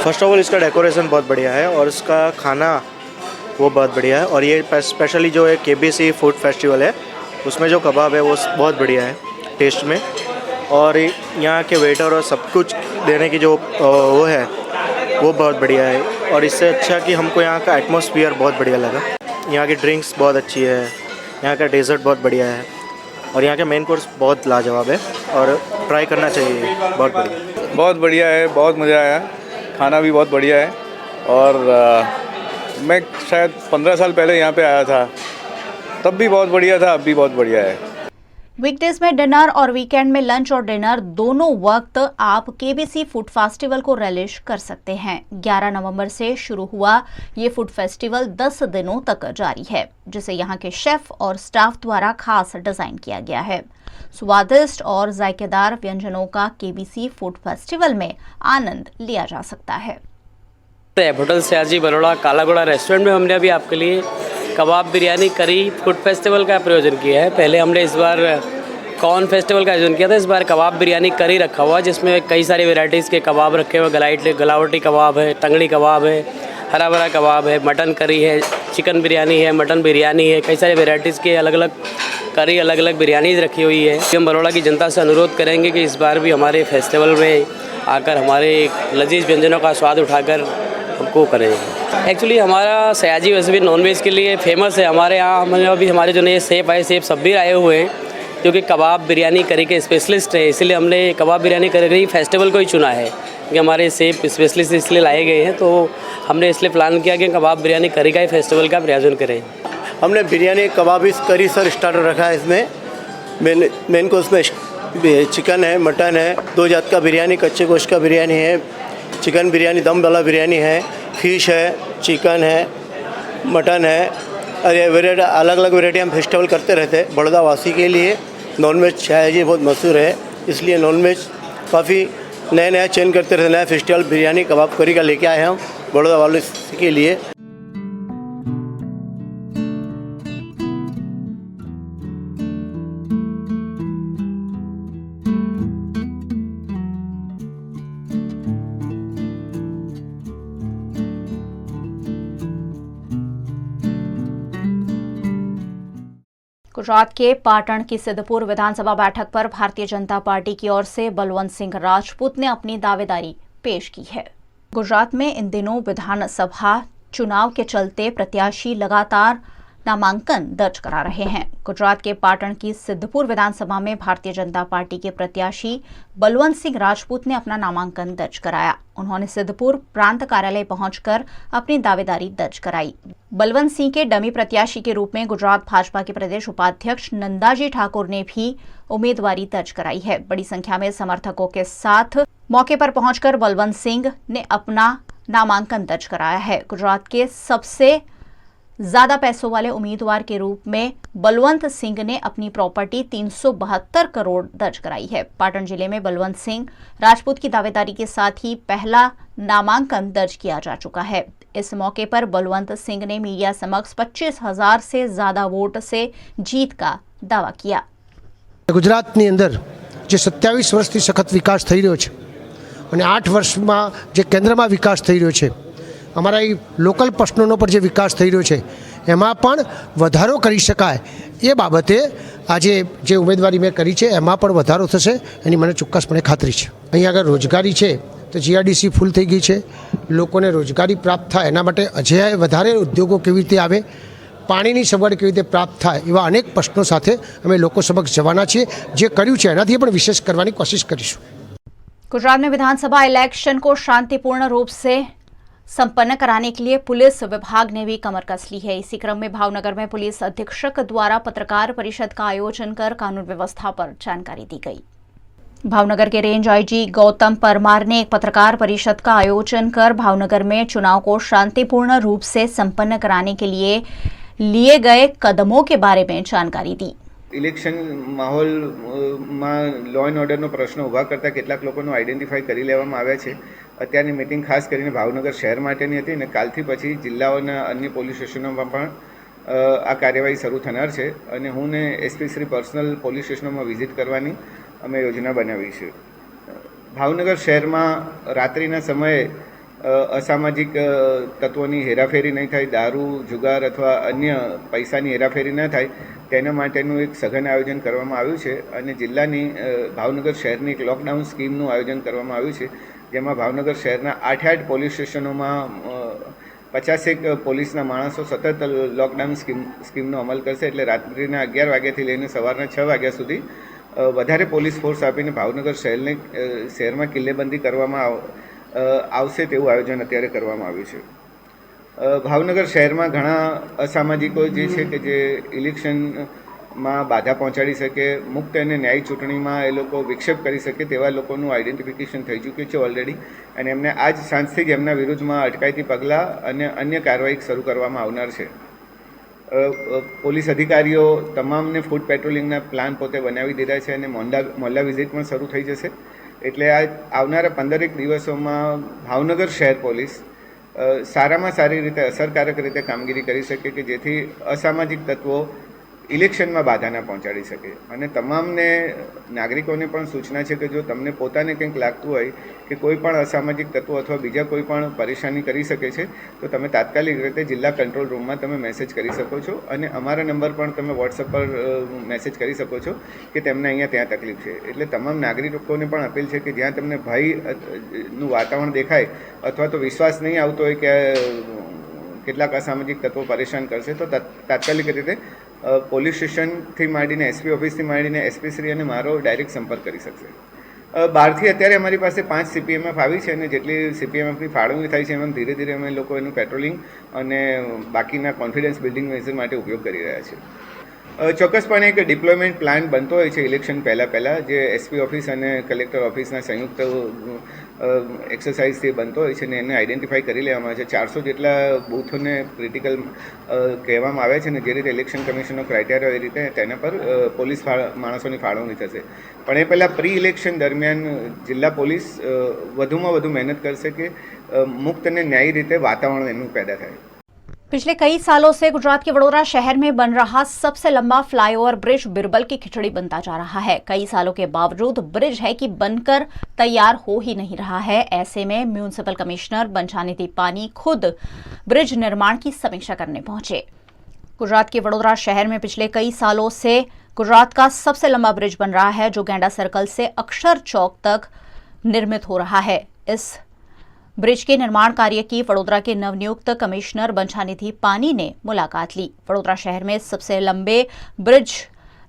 फर्स्ट ऑफ ऑल इसका डेकोरेशन बहुत बढ़िया है और इसका खाना वो बहुत बढ़िया है और ये स्पेशली जो है केबीसी फूड फेस्टिवल है उसमें जो कबाब है वो बहुत बढ़िया है टेस्ट में और यहाँ के वेटर और सब कुछ देने की जो वो है वो बहुत बढ़िया है. और इससे अच्छा कि हमको यहाँ का एटमॉस्फेयर बहुत बढ़िया लगा। यहाँ की ड्रिंक्स बहुत अच्छी है, यहाँ का डेजर्ट बहुत बढ़िया है और यहाँ के मेन कोर्स बहुत लाजवाब है और ट्राई करना चाहिए, बहुत बढ़िया। बहुत बढ़िया है, बहुत मज़ा आया, खाना भी बहुत बढ़िया है और मैं शायद 15 साल पहले यहाँ पे आया था, तब भी बहुत बढ़िया था, अब भी बहुत बढ़िया है। वीकडेज में डिनर और वीकेंड में लंच और डिनर दोनों वक्त आप केबीसी फूड फेस्टिवल को रिलीज कर सकते हैं। 11 नवंबर से शुरू हुआ ये फूड फेस्टिवल 10 दिनों तक जारी है, जिसे यहाँ के शेफ और स्टाफ द्वारा खास डिजाइन किया गया है। स्वादिष्ट और जायकेदार व्यंजनों का केबीसी फूड फेस्टिवल में आनंद लिया जा सकता है। होटल सयाजी बरोड़ा कालागोड़ा रेस्टोरेंट में हमने अभी आपके लिए कबाब बिरयानी करी फूड फेस्टिवल का प्रयोजन किया है। पहले हमने इस बार कॉर्न फेस्टिवल का आयोजन किया था, इस बार कबाब बिरयानी करी रखा हुआ, जिसमें कई सारी वैरायटीज़ के कबाब रखे हुए, गलावटी कबाब है, टंगड़ी कबाब है, हरा भरा कबाब है, मटन करी है, चिकन बिरयानी है, मटन बिरयानी है, कई सारे वैरायटीज़ के अलग अलग करी, अलग अलग बिरयानीज रखी हुई है। हम बरोड़ा की जनता से अनुरोध करेंगे कि इस बार भी हमारे फेस्टिवल में आकर हमारे लजीज व्यंजनों का स्वाद उठाकर हमको करें। एक्चुअली हमारा सयाजी वैसे भी नॉनवेज के लिए फेमस है। हमारे यहाँ हमने अभी हमारे जो नए शेफ आए, शेफ सब्बीर आए हुए हैं, जो कि कबाब बिरयानी करी के स्पेशलिस्ट है, इसलिए हमने कबाब बिरयानी करी फेस्टिवल को ही चुना है कि हमारे शेफ स्पेशलिस्ट इसलिए लाए गए हैं, तो हमने इसलिए प्लान किया कि कबाब बिरयानी करी का ही फेस्टिवल का आयोजन करें। हमने बिरयानी कबाब करी सर स्टार्टर रखा है। इसमें मेन कोर्स में चिकन है, मटन है, 2 जात का बिरयानी, कच्चे गोश्त का बिरयानी है, चिकन बिरयानी दम वाला बिरयानी है, फिश है, चिकन है, मटन है और ये वेराइटी अलग अलग वेराइटी हम फेस्टिवल करते रहते हैं। बड़ौदा वासी के लिए नॉनवेज सयाजी बहुत मशहूर है, इसलिए नॉनवेज काफ़ी नया चेंज करते रहते। नया फेस्टिवल बिरयानी कबाब करी का लेके आए हम बड़ौदा वासी के लिए। गुजरात के पाटण की सिद्धपुर विधानसभा बैठक पर भारतीय जनता पार्टी की ओर से बलवंत सिंह राजपूत ने अपनी दावेदारी पेश की है। गुजरात में इन दिनों विधानसभा चुनाव के चलते प्रत्याशी लगातार नामांकन दर्ज करा रहे हैं। गुजरात के पाटण की सिद्धपुर विधानसभा में भारतीय जनता पार्टी के प्रत्याशी बलवंत सिंह राजपूत ने अपना नामांकन दर्ज कराया। उन्होंने सिद्धपुर प्रांत कार्यालय पहुंचकर अपनी दावेदारी दर्ज कराई। बलवंत सिंह के डमी प्रत्याशी के रूप में गुजरात भाजपा के प्रदेश उपाध्यक्ष नंदाजी ठाकुर ने भी उम्मीदवारी दर्ज कराई है। बड़ी संख्या में समर्थकों के साथ मौके पर पहुंचकर बलवंत सिंह ने अपना नामांकन दर्ज कराया है। गुजरात के सबसे ज्यादा पैसों वाले उम्मीदवार के रूप में बलवंत सिंह ने अपनी प्रॉपर्टी 372 करोड़ दर्ज कराई है। पाटन जिले में बलवंत सिंह राजपूत की दावेदारी के साथ ही पहला नामांकन दर्ज किया जा चुका है। इस मौके पर बलवंत सिंह ने मीडिया समक्ष 25,000 से ज्यादा वोट से जीत का दावा किया। गुजरातની અંદર જે 27 વર્ષથી સખત વિકાસ થઈ રહ્યો છે અને 8 વર્ષમાં જે કેન્દ્રમાં વિકાસ થઈ રહ્યો છે, અમારા એ લોકલ પ્રશ્નોનો પર જે વિકાસ થઈ રહ્યો છે એમાં પણ વધારો કરી શકાય એ બાબતે આજે જે ઉમેદવારી મેં કરી છે એમાં પણ વધારો થશે એની મને ચોક્કસપણે ખાતરી છે। અહીં આગળ રોજગારી છે તો જીઆરડીસી ફૂલ થઈ ગઈ છે, લોકોને રોજગારી પ્રાપ્ત થાય એના માટે હજી વધારે ઉદ્યોગો કેવી રીતે આવે, પાણીની સગવડ કેવી રીતે પ્રાપ્ત થાય, એવા અનેક પ્રશ્નો સાથે અમે લોકો સમક્ષ જવાના છીએ। જે કર્યું છે એનાથી પણ વિશેષ કરવાની કોશિશ કરીશું। गुजरात में विधानसभा इलेक्शन को शांतिपूर्ण रूप से संपन्न कराने के लिए पुलिस विभाग ने भी कमर कस ली है। इसी क्रम में भावनगर में पुलिस अधीक्षक द्वारा पत्रकार परिषद का आयोजन कर कानून व्यवस्था पर जानकारी दी गई। भावनगर के रेंज आईजी गौतम परमार ने एक पत्रकार परिषद का आयोजन कर भावनगर में चुनाव को शांतिपूर्ण रूप से संपन्न कराने के लिए गए कदमों के बारे में जानकारी दी। ઇલેક્શન માહોલમાં લો એન્ડ ઓર્ડરનો પ્રશ્ન ઊભા કરતા કેટલાક લોકોનો આઈડેન્ટિફાઈ કરી લેવામાં આવ્યા છે। અત્યારની મિટિંગ ખાસ કરીને ભાવનગર શહેર માટેની હતી અને કાલથી પછી જિલ્લાઓના અન્ય પોલીસ સ્ટેશનોમાં પણ આ કાર્યવાહી શરૂ થનાર છે અને હું ને એસપી શ્રી પર્સનલ પોલીસ સ્ટેશનોમાં વિઝિટ કરવાની અમે યોજના બનાવી છે। ભાવનગર શહેરમાં રાત્રિના સમયે અસામાજિક તત્વોની હેરાફેરી નહીં થાય, દારૂ જુગાર અથવા અન્ય પૈસાની હેરાફેરી ન થાય તેના માટેનું એક સઘન આયોજન કરવામાં આવ્યું છે અને જિલ્લાની ભાવનગર શહેરની એક લોકડાઉન સ્કીમનું આયોજન કરવામાં આવ્યું છે જેમાં ભાવનગર શહેરના 8 પોલીસ સ્ટેશનોમાં 50 પોલીસના માણસો સતત લોકડાઉન સ્કીમનો અમલ કરશે. એટલે રાત્રિના 11 વાગ્યાથી લઈને સવારના 6 વાગ્યા સુધી વધારે પોલીસ ફોર્સ આપીને ભાવનગર શહેરમાં કિલ્લેબંધી કરવામાં આવશે તેવું આયોજન અત્યારે કરવામાં આવ્યું છે. ભાવનગર શહેરમાં ઘણા અસામાજિકો જે છે કે જે ઇલેક્શનમાં બાધા પહોંચાડી શકે, મુક્ત અને ન્યાયી ચૂંટણીમાં એ લોકો વિક્ષેપ કરી શકે તેવા લોકોનું આઈડેન્ટિફિકેશન થઈ ચૂક્યું છે ઓલરેડી, અને એમને આજ સાંજથી જ એમના વિરુદ્ધમાં અટકાયતી પગલાં અને અન્ય કાર્યવાહી શરૂ કરવામાં આવનાર છે. પોલીસ અધિકારીઓ તમામને ફૂડ પેટ્રોલિંગના પ્લાન પોતે બનાવી દીધા છે અને મોહલ્લા વિઝિટ પણ શરૂ થઈ જશે. એટલે આ આવનારા 15 દિવસોમાં ભાવનગર શહેર પોલીસ સારામાં સારી રીતે અસરકારક રીતે કામગીરી કરી શકે કે જેથી અસામાજિક તત્વો ઇલેક્શનમાં બાધા ના પહોંચાડી શકે. અને તમામને નાગરિકોને પણ સૂચના છે કે જો તમને પોતાને કંઈક લાગતું હોય કે કોઈ પણ અસામાજિક તત્વો અથવા બીજા કોઈ પણ પરેશાની કરી શકે છે તો તમે તાત્કાલિક રીતે જિલ્લા કંટ્રોલ રૂમમાં તમે મેસેજ કરી શકો છો, અને અમારા નંબર પણ તમે વોટ્સઅપ પર મેસેજ કરી શકો છો કે તેમને અહીંયા ત્યાં તકલીફ છે. એટલે તમામ નાગરિકોને પણ અપીલ છે કે જ્યાં તમને ભયનું વાતાવરણ દેખાય અથવા તો વિશ્વાસ નહીં આવતો હોય કે કેટલાક અસામાજિક તત્વો પરેશાન કરશે તો તાત્કાલિક રીતે પોલીસ સ્ટેશનથી માંડીને એસપી ઓફિસથી માંડીને એસપી શ્રી અને મારો ડાયરેક્ટ સંપર્ક કરી શકશે. બહારથી અત્યારે અમારી પાસે 5 CPMF આવી છે અને જેટલી CPMFની ફાળવણી થાય છે એમ ધીરે ધીરે અમે લોકો એનું પેટ્રોલિંગ અને બાકીના કોન્ફિડન્સ બિલ્ડિંગ મેઝર માટે ઉપયોગ કરી રહ્યા છીએ. ચોક્કસપણે એક ડિપ્લોયમેન્ટ પ્લાન બનતો હોય છે ઇલેક્શન પહેલાં જે એસપી ઓફિસ અને કલેક્ટર ઓફિસના સંયુક્ત એક્સરસાઇઝથી બનતો હોય છે, અને એને આઈડેન્ટિફાઈ કરી લેવામાં આવે છે. 400 જેટલા બૂથોને ક્રિટિકલ કહેવામાં આવે છે, અને જે રીતે ઇલેક્શન કમિશનનો ક્રાઇટેરિયા એ રીતે તેના પર પોલીસ માણસોની ફાળવણી થશે. પણ એ પહેલાં પ્રી ઇલેક્શન દરમિયાન જિલ્લા પોલીસ વધુમાં વધુ મહેનત કરશે કે મુક્ત અને ન્યાયી રીતે वातावरण एनु पैदा થાય। पिछले कई सालों से गुजरात के वडोदरा शहर में बन रहा सबसे लंबा फ्लाईओवर ब्रिज बिरबल की खिचड़ी बनता जा रहा है। कई सालों के बावजूद ब्रिज है कि बनकर तैयार हो ही नहीं रहा है। ऐसे में म्यूनिसिपल कमिश्नर बंछानिधि पानी खुद ब्रिज निर्माण की समीक्षा करने पहुंचे। गुजरात के वडोदरा शहर में पिछले कई सालों से गुजरात का सबसे लंबा ब्रिज बन रहा है, जो गैंडा सर्कल से अक्षर चौक तक निर्मित हो रहा है। इस ब्रिज के निर्माण कार्य की वडोदरा के नवनियुक्त कमिश्नर बंछानिधि पानी ने मुलाकात ली। वडोदरा शहर में सबसे लंबे ब्रिज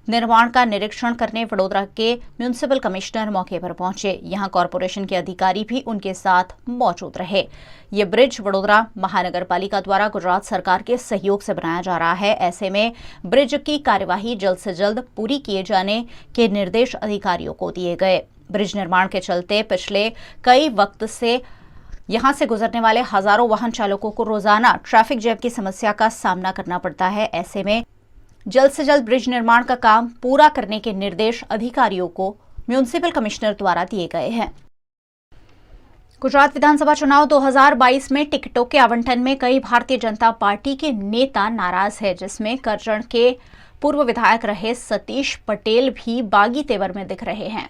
निर्माण का निरीक्षण करने वडोदरा के म्यूनिसिपल कमिश्नर मौके पर पहुंचे। यहां कॉरपोरेशन के अधिकारी भी उनके साथ मौजूद रहे। ये ब्रिज वडोदरा महानगर पालिका द्वारा गुजरात सरकार के सहयोग से बनाया जा रहा है। ऐसे में ब्रिज की कार्यवाही जल्द से जल्द पूरी किए जाने के निर्देश अधिकारियों को दिए गए। ब्रिज निर्माण के चलते पिछले कई वक्त से यहां से गुजरने वाले हजारों वाहन चालकों को रोजाना ट्रैफिक जैम की समस्या का सामना करना पड़ता है। ऐसे में जल्द से जल्द ब्रिज निर्माण का काम पूरा करने के निर्देश अधिकारियों को म्यूनिसिपल कमिश्नर द्वारा दिए गए हैं। गुजरात विधानसभा चुनाव 2022 में टिकटों के आवंटन में कई भारतीय जनता पार्टी के नेता नाराज है, जिसमें करजण के पूर्व विधायक रहे सतीश पटेल भी बागी तेवर में दिख रहे हैं।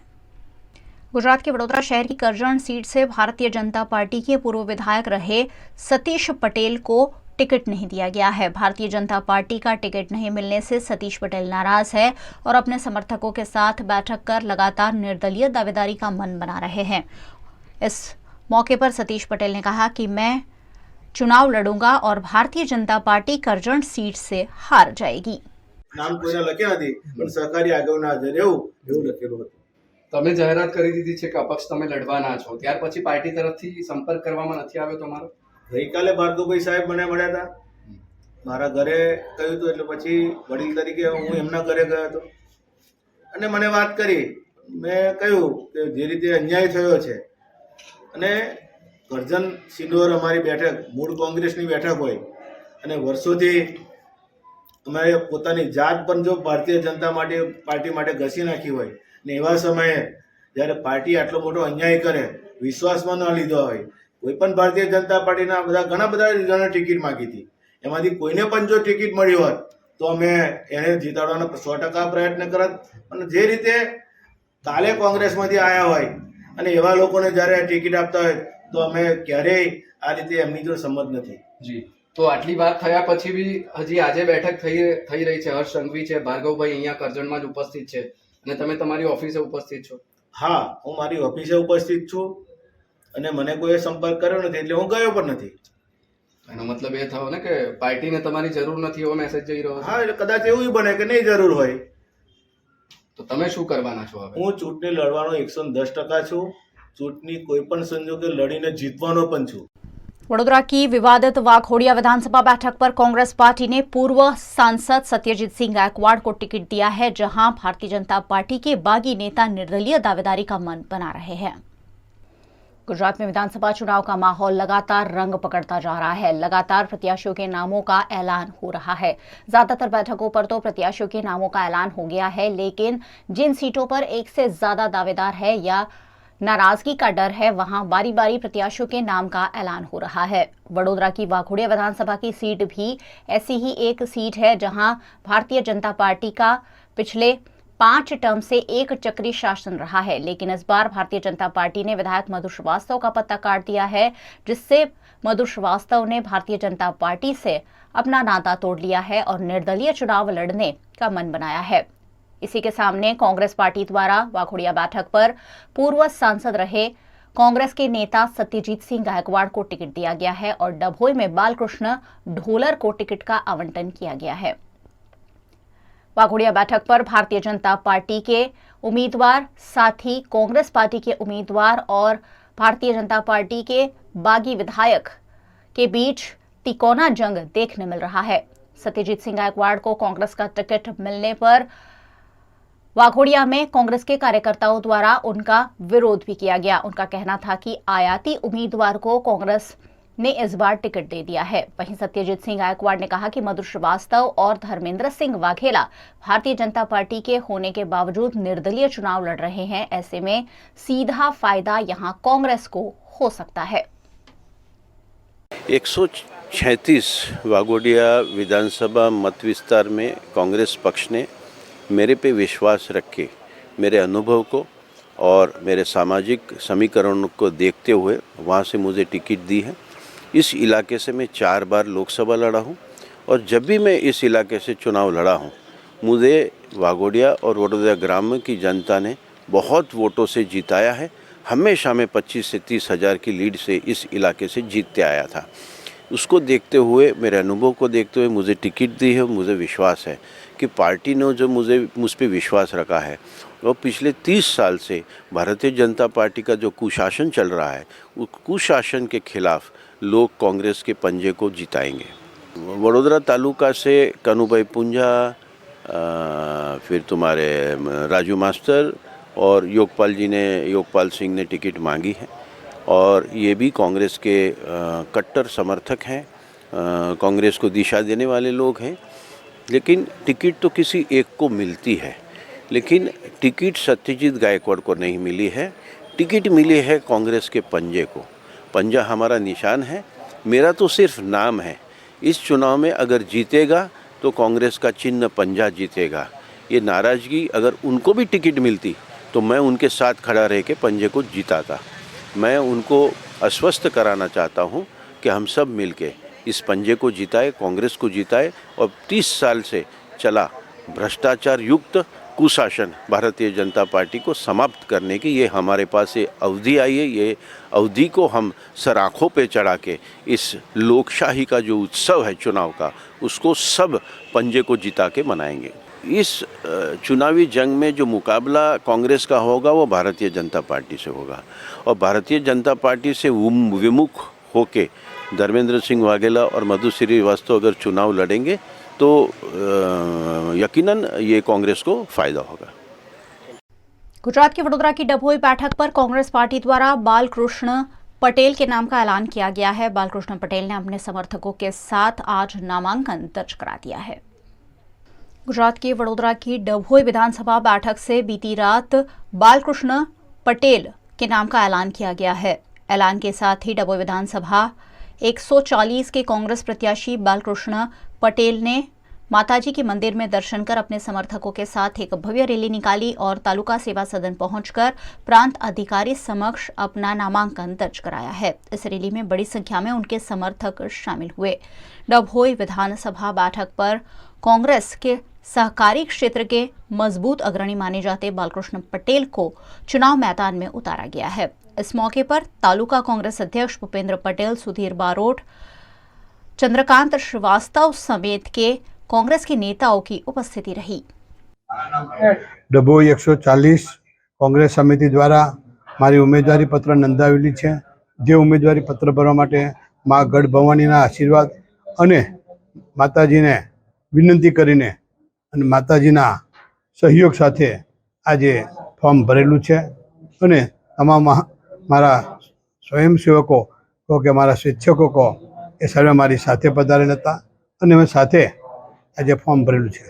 गुजरात के वडोदरा शहर की करजण सीट से भारतीय जनता पार्टी के पूर्व विधायक रहे सतीश पटेल को टिकट नहीं दिया गया है। भारतीय जनता पार्टी का टिकट नहीं मिलने से सतीश पटेल नाराज है और अपने समर्थकों के साथ बैठक कर लगातार निर्दलीय दावेदारी का मन बना रहे हैं। इस मौके पर सतीश पटेल ने कहा कि मैं चुनाव लड़ूंगा और भारतीय जनता पार्टी करजण सीट से हार जाएगी। नाम कोईना लख्या नथी पण सहकारी આગેવાન હાજર એવું લખેલું હતું। તમે જાહેરાત કરી દીધી છે કે અપક્ષ તમે લડવાના છો, ત્યાર પછી પાર્ટી તરફથી સંપર્ક કરવામાં નથી આવ્યો તમારો? ગઈકાલે ભાર્ગવભાઈ સાહેબ મને મળ્યા હતા, મારા ઘરે કહ્યું હતું, એટલે પછી વડીલ તરીકે હું એમના ઘરે ગયો હતો અને મને વાત કરી। મેં કહ્યું કે જે રીતે અન્યાય થયો છે અને કરજણ સિનોર અમારી બેઠક મૂળ કોંગ્રેસની બેઠક હોય અને વર્ષોથી અમારે પોતાની જાત પણ જો ભારતીય જનતા પાર્ટી માટે ઘસી નાખી હોય ને એવા સમયે જ્યારે પાર્ટી આટલો મોટો અન્યાય કરે, વિશ્વાસમાં ન લીધો હોય, કોઈ પણ ભારતીય જનતા પાર્ટીના ઘણા બધા જણે ટિકિટ માગી હતી, એમાંથી કોઈને પણ જો ટિકિટ મળી હોત તો અમે એને જીતાડવાનો 100% પ્રયત્ન કરત। અને જે રીતે કાલે કોંગ્રેસમાંથી આવ્યા હોય અને એવા લોકોને જ્યારે ટિકિટ આપતા હોય તો અમે ક્યારેય આ રીતે એમની જોડે સંમત નથી। જી, તો આટલી વાત થયા પછી બી હજી આજે બેઠક થઈ રહી છે। હર્ષ સંઘવી છે, ભાર્ગવભાઈ અહીંયા કરજણમાં જ ઉપસ્થિત છે અને તમે તમારી ઓફિસે ઉપસ્થિત છો? હા, હું મારી ઓફિસે ઉપસ્થિત છું અને મને કોઈ સંપર્ક કર્યો નથી એટલે હું ગયો પણ નથી. એનો મતલબ એ થયો ને કે પાર્ટીને તમારી જરૂર નથી એવો મેસેજ જઈ રહ્યો છે. હા, એટલે કદાચ એવું બને કે નહીં જરૂર હોય. તો તમે શું કરવાના છો હવે? હું ચૂંટણી લડવાનો 110% છું. ચૂંટણી કોઈ પણ સંજોગે લડીને જીતવાનો પણ છું. वडोदरा की विवादित वाघोड़िया विधानसभा बैठक पर कांग्रेस पार्टी ने पूर्व सांसद सत्यजीत सिंह गायकवाड़ को टिकट दिया है, जहां भारतीय जनता पार्टी के बागी नेता निर्दलीय दावेदारी का मन बना रहे हैं। गुजरात में विधानसभा चुनाव का माहौल लगातार रंग पकड़ता जा रहा है। लगातार प्रत्याशियों के नामों का ऐलान हो रहा है। ज्यादातर बैठकों पर तो प्रत्याशियों के नामों का ऐलान हो गया है, लेकिन जिन सीटों पर एक से ज्यादा दावेदार है या नाराजगी का डर है, वहां बारी बारी प्रत्याशियों के नाम का ऐलान हो रहा है। वडोदरा की वाघोड़िया विधानसभा की सीट भी ऐसी ही एक सीट है, जहां भारतीय जनता पार्टी का पिछले 5 टर्म से एक चक्री शासन रहा है, लेकिन इस बार भारतीय जनता पार्टी ने विधायक मधु श्रीवास्तव का पत्ता काट दिया है, जिससे मधु श्रीवास्तव ने भारतीय जनता पार्टी से अपना नाता तोड़ लिया है और निर्दलीय चुनाव लड़ने का मन बनाया है। इसी के सामने कांग्रेस पार्टी द्वारा वाघोड़िया बैठक पर पूर्व सांसद रहे कांग्रेस के नेता सत्यजीत सिंह गायकवाड़ को टिकट दिया गया है और डभोई में बालकृष्ण ढोलर को टिकट का आवंटन किया गया है। वाघोड़िया बैठक पर भारतीय जनता पार्टी के उम्मीदवार, साथ ही कांग्रेस पार्टी के उम्मीदवार और भारतीय जनता पार्टी के बागी विधायक के बीच तिकोना जंग देखने मिल रहा है। सत्यजीत सिंह गायकवाड़ को कांग्रेस का टिकट मिलने पर वाघोड़िया में कांग्रेस के कार्यकर्ताओं द्वारा उनका विरोध भी किया गया। उनका कहना था कि आयाती उम्मीदवार को कांग्रेस ने इस बार टिकट दे दिया है। वहीं सत्यजीत सिंह गायकवाड़ ने कहा कि मधु श्रीवास्तव और धर्मेंद्र सिंह वाघेला भारतीय जनता पार्टी के होने के बावजूद निर्दलीय चुनाव लड़ रहे हैं। ऐसे में सीधा फायदा यहां कांग्रेस को हो सकता है। 136 वाघोड़िया विधानसभा मत विस्तार में कांग्रेस पक्ष ने मेरे पे विश्वास रख के मेरे अनुभव को और मेरे सामाजिक समीकरणों को देखते हुए वहाँ से मुझे टिकट दी है। इस इलाके से मैं 4 बार लोकसभा लड़ा हूँ और जब भी मैं इस इलाके से चुनाव लड़ा हूँ, मुझे वाघोड़िया और वडोदरा ग्राम की जनता ने बहुत वोटों से जिताया है। हमेशा मैं 25 से 30 हज़ार की लीड से इस इलाके से जीतते आया था। उसको देखते हुए, मेरे अनुभव को देखते हुए मुझे टिकट दी है। मुझे विश्वास है कि पार्टी ने जो मुझ पे विश्वास रखा है, वो पिछले 30 साल से भारतीय जनता पार्टी का जो कुशासन चल रहा है, उस कुशासन के खिलाफ लोग कांग्रेस के पंजे को जिताएंगे। वडोदरा तालुका से कनुभाई पुंजा, फिर तुम्हारे राजू मास्टर और योगपाल सिंह ने टिकट मांगी है और ये भी कांग्रेस के कट्टर समर्थक हैं, कांग्रेस को दिशा देने वाले लोग हैं। लेकिन टिकट तो किसी एक को मिलती है, लेकिन टिकट सत्यजीत गायकवाड़ को नहीं मिली है। टिकट मिली है कांग्रेस के पंजे को। पंजा हमारा निशान है, मेरा तो सिर्फ नाम है। इस चुनाव में अगर जीतेगा तो कांग्रेस का चिन्ह पंजा जीतेगा। ये नाराज़गी अगर उनको भी टिकट मिलती तो मैं उनके साथ खड़ा रह के पंजे को जिताता। मैं उनको आश्वस्त कराना चाहता हूँ कि हम सब मिलके इस पंजे को जिताए, कांग्रेस को जिताए और 30 साल से चला भ्रष्टाचार युक्त कुशासन भारतीय जनता पार्टी को समाप्त करने की ये हमारे पास ये अवधि आई है। ये अवधि को हम सर आँखों पे चढ़ा के इस लोकशाही का जो उत्सव है चुनाव का, उसको सब पंजे को जिता के मनाएंगे। इस चुनावी जंग में जो मुकाबला कांग्रेस का होगा वो भारतीय जनता पार्टी से होगा और भारतीय जनता पार्टी से विमुख होके धर्मेंद्र सिंह वाघेला और मधु श्रीवास्तव अगर चुनाव लड़ेंगे तो यकीनन ये कांग्रेस को फायदा होगा। गुजरात के वडोदरा की डभोई बैठक पर कांग्रेस पार्टी द्वारा बालकृष्ण पटेल के नाम का ऐलान किया गया है। बालकृष्ण पटेल ने अपने समर्थकों के साथ आज नामांकन दर्ज करा दिया है। गुजरात के वडोदरा की डभोई विधानसभा बैठक से बीती रात बालकृष्ण पटेल के नाम का ऐलान किया गया है। ऐलान के साथ ही डभोई विधानसभा 140 के कांग्रेस प्रत्याशी बालकृष्ण पटेल ने माताजी के मंदिर में दर्शन कर अपने समर्थकों के साथ एक भव्य रैली निकाली और तालुका सेवा सदन पहुंचकर प्रांत अधिकारी समक्ष अपना नामांकन दर्ज कराया है। इस रैली में बड़ी संख्या में उनके समर्थक शामिल हुए। डभोई विधानसभा बैठक पर कांग्रेस के सहकारी क्षेत्र के मजबूत अग्रणी माने जाते बालकृष्ण पटेल को चुनाव मैदान में उतारा गया है। इस मौके पर तालुका कांग्रेस अध्यक्ष भूपेंद्र पटेल, सुधीर बारोट, चंद्रकांत श्रीवास्तव समेत के कांग्रेस के नेताओं की उपस्थिति रही। ડભોઈ 140 કોંગ્રેસ સમિતિ દ્વારા મારી ઉમેદવારી પત્ર નોંધાવેલી છે। જે ઉમેદવારી પત્ર ભરવા માટે મા ગઢ ભવાનીના આશીર્વાદ અને માતાજીને વિનંતી કરીને અને માતાજીના સહયોગ સાથે આજે ફોર્મ ભરેલું છે અને તમામ મારા સ્વયંસેવકો કહો કે મારા સ્વેચ્છકો કહો એ સર્વે મારી સાથે પધારેલા હતા અને મેં સાથે આજે ફોર્મ ભરેલું છે।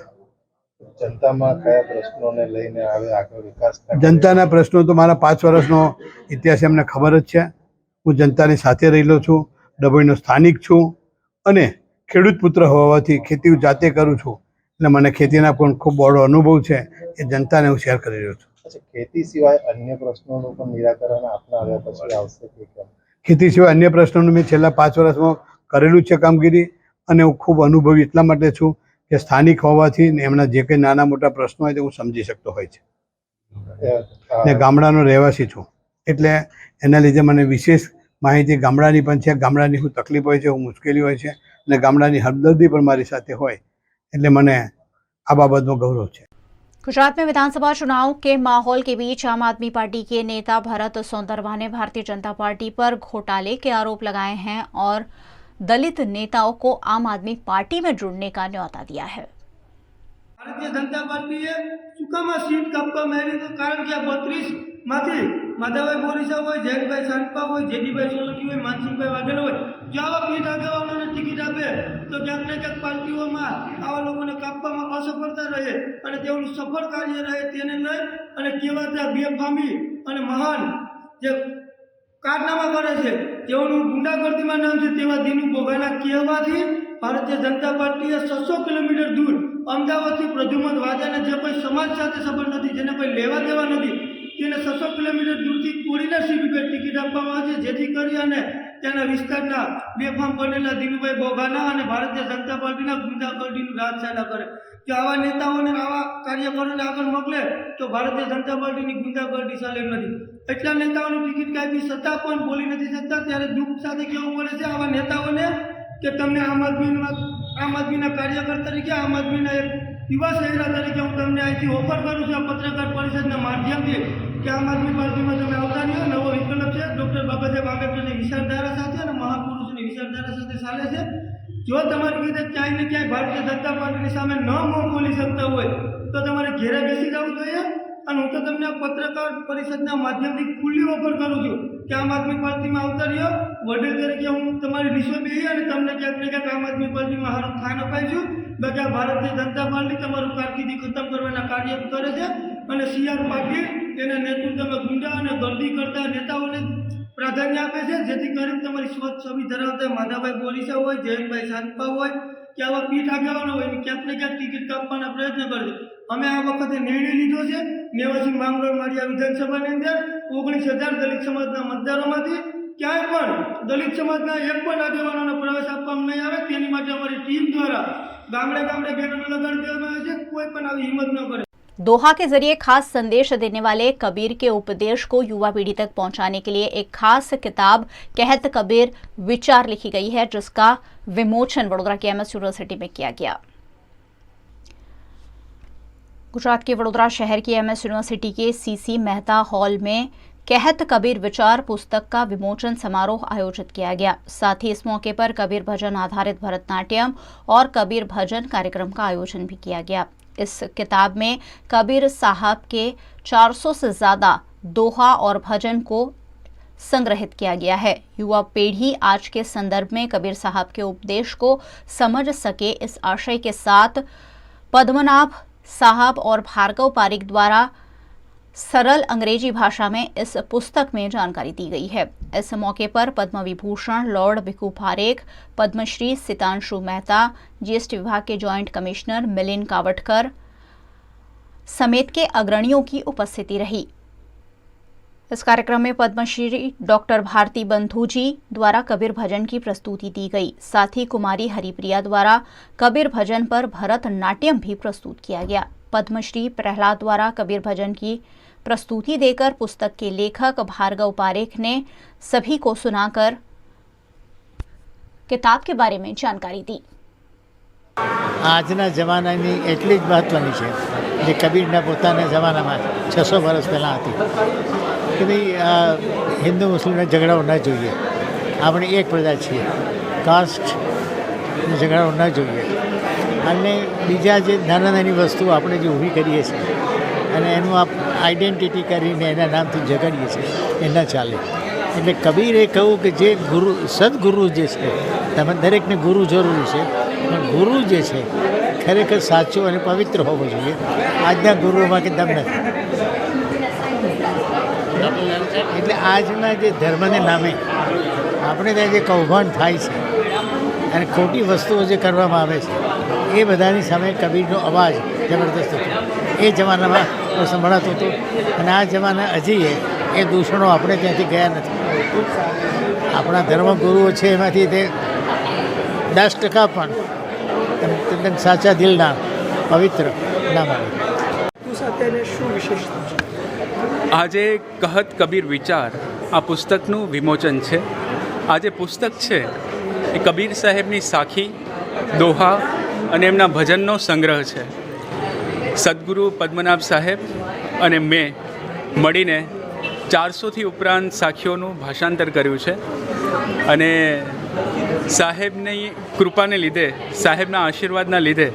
જનતામાં કયા પ્રશ્નોને લઈને આવે આગળ વિકાસ? જનતાના પ્રશ્નો તો મારા 5 વર્ષનો ઇતિહાસ એમને ખબર જ છે। હું જનતાની સાથે રહેલો છું, ડભોઈનો સ્થાનિક છું અને ખેડૂત પુત્ર હોવાથી ખેતી જાતે કરું છું એટલે મને ખેતીના પણ ખૂબ બહોળો અનુભવ છે। એ જનતાને હું શેર કરી રહ્યો છું। ખેતી સિવાય અન્ય પ્રશ્નોનું પણ નિરાકરણ આપના આવ્યા પછી આવશે કે કેમ? ખેતી સિવાય અન્ય પ્રશ્નોનું મેં છેલ્લા 5 વર્ષમાં કરેલું છે કામગીરી અને હું ખૂબ અનુભવી એટલા માટે છું કે સ્થાનિક હોવાથી ને એમના જે કંઈ નાના મોટા પ્રશ્નો હોય તે હું સમજી શકતો હોય છે ને ગામડાનો રહેવાસી છું એટલે એના લીધે મને વિશેષ માહિતી ગામડાની પણ છે। ગામડાની શું તકલીફ હોય છે, શું મુશ્કેલી હોય છે અને ગામડાની હમદર્દી પણ મારી સાથે હોય એટલે મને આ બાબતનો गौरव છે। गुजरात में विधानसभा चुनाव के माहौल के बीच आम आदमी पार्टी के नेता भरत सोंदरवा ने भारतीय जनता पार्टी पर घोटाले के आरोप लगाए हैं और दलित नेताओं को आम आदमी पार्टी में जुड़ने का न्योता दिया है। भारतीय जनता पार्टी सुकामा सीट कापवा માંડી તો કારણ કે 32 માંથી માધવભાઈ બોરીસા હોય, જયંતભાઈ સાંતપા હોય, જેડીભાઈ સોલંકી હોય, માનસિંહભાઈ વાઘેલા હોય, જો આવા પીઠ આગેવાનોને ટિકિટ આપે તો ક્યાંક ને ક્યાંક પાર્ટીઓમાં આવા લોકોને કાપવામાં અસફળતા રહે અને તેઓનું સફળ કાર્ય રહે તેને લઈ અને કેવા ત્યાં બેફામી અને મહાન જે કારનામા કરે છે તેઓનું ગુંડાગર્દીમાં નામ છે તેવા દિનુ બોગાના કહેવાથી ભારતીય जनता પાર્ટીએ 600 કિલોમીટર દૂર અમદાવાદથી પ્રદ્યુમન વાજાને જે કોઈ સમાજ સાથે સંબંધ નથી, જેને કોઈ લેવા દેવા નથી, તેને 600 કિલોમીટર દૂરથી કોડીના સીટ ઉપર ટિકિટ આપવામાં આવે છે જેથી કરી અને તેના વિસ્તારના બેફામ બનેલા દિનુભાઈ બોગાના અને ભારતીય जनता પાર્ટીના ગુંડાગર્દીનું રાજ ચાલ્યા કરે। જો આવા નેતાઓને આવા કાર્યકરોને આગળ મોકલે તો ભારતીય जनता પાર્ટીની ગુંડાગર્દી ચાલે નથી। એટલા નેતાઓની ટિકિટ કાપી છતાં પણ બોલી નથી શકતા ત્યારે દુઃખ સાથે કહેવું પડે છે આવા નેતાઓને કે તમને આમ આદમીના કાર્યકર તરીકે, આમ આદમીના એક યુવા ચહેરા તરીકે હું તમને અહીંથી ઓફર કરું છું આ પત્રકાર પરિષદના માધ્યમથી કે આમ આદમી પાર્ટીમાં તમે આવતા રહ્યો। નવો વિકલ્પ છે, ડૉક્ટર બાબા સાહેબ આંબેડકરની વિચારધારા સાથે અને મહાપુરુષની વિચારધારા સાથે ચાલે છે। જો તમારી રીતે ક્યાંય ને ક્યાંય ભારતીય जनता પાર્ટીની સામે ન મોં ખોલી શકતા હોય તો તમારે ઘેરે બેસી જવું જોઈએ અને હું તો તમને આ પત્રકાર પરિષદના માધ્યમથી ખુલ્લી ઓફર કરું છું કે આમ આદમી પાર્ટીમાં આવતા રહ્યો। વડીલ તરીકે હું તમારી રીસો બેસી અને તમને ક્યાંક ને ક્યાંક આમ આદમી પાર્ટીમાં સારું સ્થાન અપાઈશું। બાકી આ ભારતીય जनता પાર્ટી તમારું કારકિર્દી ખતમ કરવાના કાર્ય કરે છે અને CR પાટીલ તેના નેતૃત્વમાં ગુંડા અને ગર્દી કરતા नेताओं प्राधान्य आपे छे जेथी करीने तमारी स्वच्छ छवि धरावता माधवभाई बोरीसा होय, जयंतभाई सानपा होय के आवा पीठ આગેવાનો હોય ક્યાંક ને ક્યાંક ટિકિટ કાપવાના પ્રયત્ન કરે છે। અમે આ વખતે નિર્ણય લીધો છે નેવાસી માંગરોળ માળિયા વિધાનસભાની અંદર 19,000 દલિત સમાજના मतदारोમાંથી ક્યાંય પણ દલિત સમાજના એક પણ આગેવાનોને પ્રવેશ આપવામાં નહીં આવે તેની માટે અમારી ટીમ દ્વારા ગામડે ગામડે બેનરો લગાડી દેવામાં આવે છે। કોઈ પણ આવી હિંમત ન કરે। दोहा के जरिए खास संदेश देने वाले कबीर के उपदेश को युवा पीढ़ी तक पहुंचाने के लिए एक खास किताब कहत कबीर विचार लिखी गई है जिसका विमोचन वडोदरा की एमएस यूनिवर्सिटी में किया गया। गुजरात के वडोदरा शहर की एमएस यूनिवर्सिटी के सीसी मेहता हॉल में कहत कबीर विचार पुस्तक का विमोचन समारोह आयोजित किया गया। साथ ही इस मौके पर कबीर भजन आधारित भरतनाट्यम और कबीर भजन कार्यक्रम का आयोजन भी किया गया। इस किताब में कबीर साहब के 400 से ज्यादा दोहा और भजन को संग्रहित किया गया है। युवा पीढ़ी आज के संदर्भ में कबीर साहब के उपदेश को समझ सके इस आशय के साथ पद्मनाभ साहब और भार्गव पारिक द्वारा सरल अंग्रेजी भाषा में इस पुस्तक में जानकारी दी गई है। इस मौके पर पद्म विभूषण लॉर्ड भिखू पारेख, पद्मश्री सितांशु मेहता, जीएसटी विभाग के जॉइंट कमिश्नर मिलिंद कावटकर समेत के अग्रणियों की उपस्थिति रही। इस कार्यक्रम में पद्मश्री डॉक्टर भारती बंधु जी द्वारा कबीर भजन की प्रस्तुति दी गई। साथ ही कुमारी हरिप्रिया द्वारा कबीर भजन पर भरतनाट्यम भी प्रस्तुत किया गया। पद्मश्री प्रहलाद द्वारा कबीर भजन की प्रस्तुति देकर पुस्तक के लेखक भार्गव पारेख ने सभी को सुनाकर किताब के बारे में जानकारी दी। આજના જમાનાની એટલી જ મહત્ત્વની છે જે કબીરના પોતાના જમાનામાં 600 વર્ષ પહેલાં હતી કે ભાઈ હિન્દુ મુસ્લિમનો ઝઘડાઓ ન જોઈએ, આપણે એક પ્રજા છીએ, કાસ્ટનો ઝઘડાઓ ન જોઈએ અને બીજા જે નાના નાની વસ્તુઓ આપણે જે ઊભી કરીએ છીએ અને એનું આઈડેન્ટિટી કરીને એના નામથી ઝઘડીએ છીએ એ ન ચાલે। એટલે કબીરે કહ્યું કે જે ગુરુ સદગુરુ જે છે, તમે દરેકને ગુરુ જરૂરી છે, પણ ગુરુ જે છે ખરેખર સાચો અને પવિત્ર હોવો જોઈએ। આજના ગુરુઓમાં કે દમ નથી। એટલે આજના જે ધર્મને નામે આપણે ત્યાં જે કૌભાંડ થાય છે અને ખોટી વસ્તુઓ જે કરવામાં આવે છે એ બધાની સામે કબીરનો અવાજ જબરદસ્ત હતો। એ જમાનામાં સંભળાતો હતો અને આ જમાના હજી એ દૂષણો આપણે ત્યાંથી ગયા નથી। આપણા ધર્મગુરુઓ છે એમાંથી તે 10% પણ તદ્દન સાચા દિલના પવિત્ર ના મળે। આજે કહત કબીર વિચાર આ પુસ્તકનું વિમોચન છે। આ જે પુસ્તક છે એ કબીર સાહેબની સાખી, દોહા અને એમના ભજનનો સંગ્રહ છે। સદગુરુ પદ્મનાભ સાહેબ અને મેં મળીને 400થી ઉપરાંત સાખીઓનું ભાષાંતર કર્યું છે અને સાહેબની કૃપાને લીધે, સાહેબના આશીર્વાદના લીધે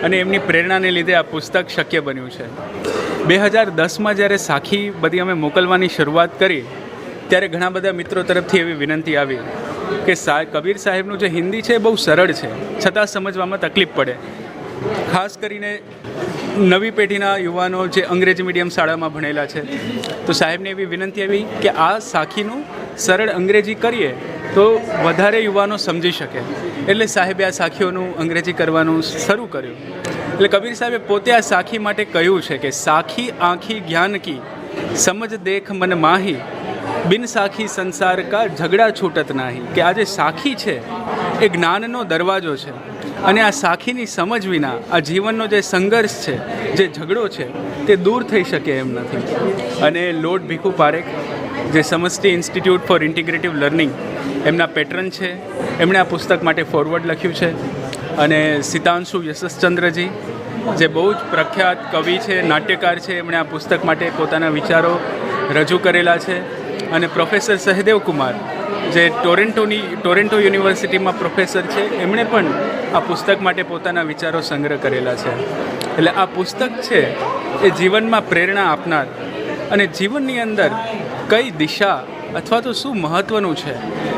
અને એમની પ્રેરણાને લીધે આ પુસ્તક શક્ય બન્યું છે। 2010માં જ્યારે સાખી બધી અમે મોકલવાની શરૂઆત કરી ત્યારે ઘણા બધા મિત્રો તરફથી એવી વિનંતી આવી કે કબીર સાહેબનું જે હિન્દી છે એ બહુ સરળ છે, છતાં સમજવામાં તકલીફ પડે। ખાસ કરીને નવી પેઢીના યુવાનો જે અંગ્રેજી મીડિયમ શાળામાં ભણેલા છે, તો સાહેબને એવી વિનંતી આવી કે આ સાખીનું સરળ અંગ્રેજી કરીએ તો વધારે યુવાનો સમજી શકે। એટલે સાહેબે આ સાખીઓનું અંગ્રેજી કરવાનું શરૂ કર્યું। એટલે કબીર સાહેબે પોતે આ સાખી માટે કહ્યું છે કે સાખી આંખી જ્ઞાન કી સમજ દેખ મન માહી, બિન સાખી સંસાર કા ઝઘડા છૂટત નાહી। કે આ જે સાખી છે એ જ્ઞાનનો દરવાજો છે અને આ સાખીની સમજ વિના આ જીવનનો જે સંઘર્ષ છે, જે ઝઘડો છે તે દૂર થઈ શકે એમ નથી। અને લોર્ડ ભીખુ પારેખ જે સમષ્ટિ ઇન્સ્ટિટ્યૂટ ફોર ઇન્ટિગ્રેટિવ લર્નિંગ એમના પેટ્રન છે, એમણે આ પુસ્તક માટે ફોરવર્ડ લખ્યું છે। અને સિતાંશુ યશસ્ચંદ્રજી જે બહુ જ પ્રખ્યાત કવિ છે, નાટ્યકાર છે, એમણે આ પુસ્તક માટે પોતાના વિચારો રજૂ કરેલા છે। અને પ્રોફેસર સહદેવ કુમાર જે ટોરેન્ટો યુનિવર્સિટીમાં પ્રોફેસર છે, એમણે પણ આ પુસ્તક માટે પોતાના વિચારો સંગ્રહ કરેલા છે। એટલે આ પુસ્તક છે એ જીવનમાં પ્રેરણા આપનાર અને જીવનની અંદર કઈ દિશા અથવા તો શું મહત્ત્વનું છે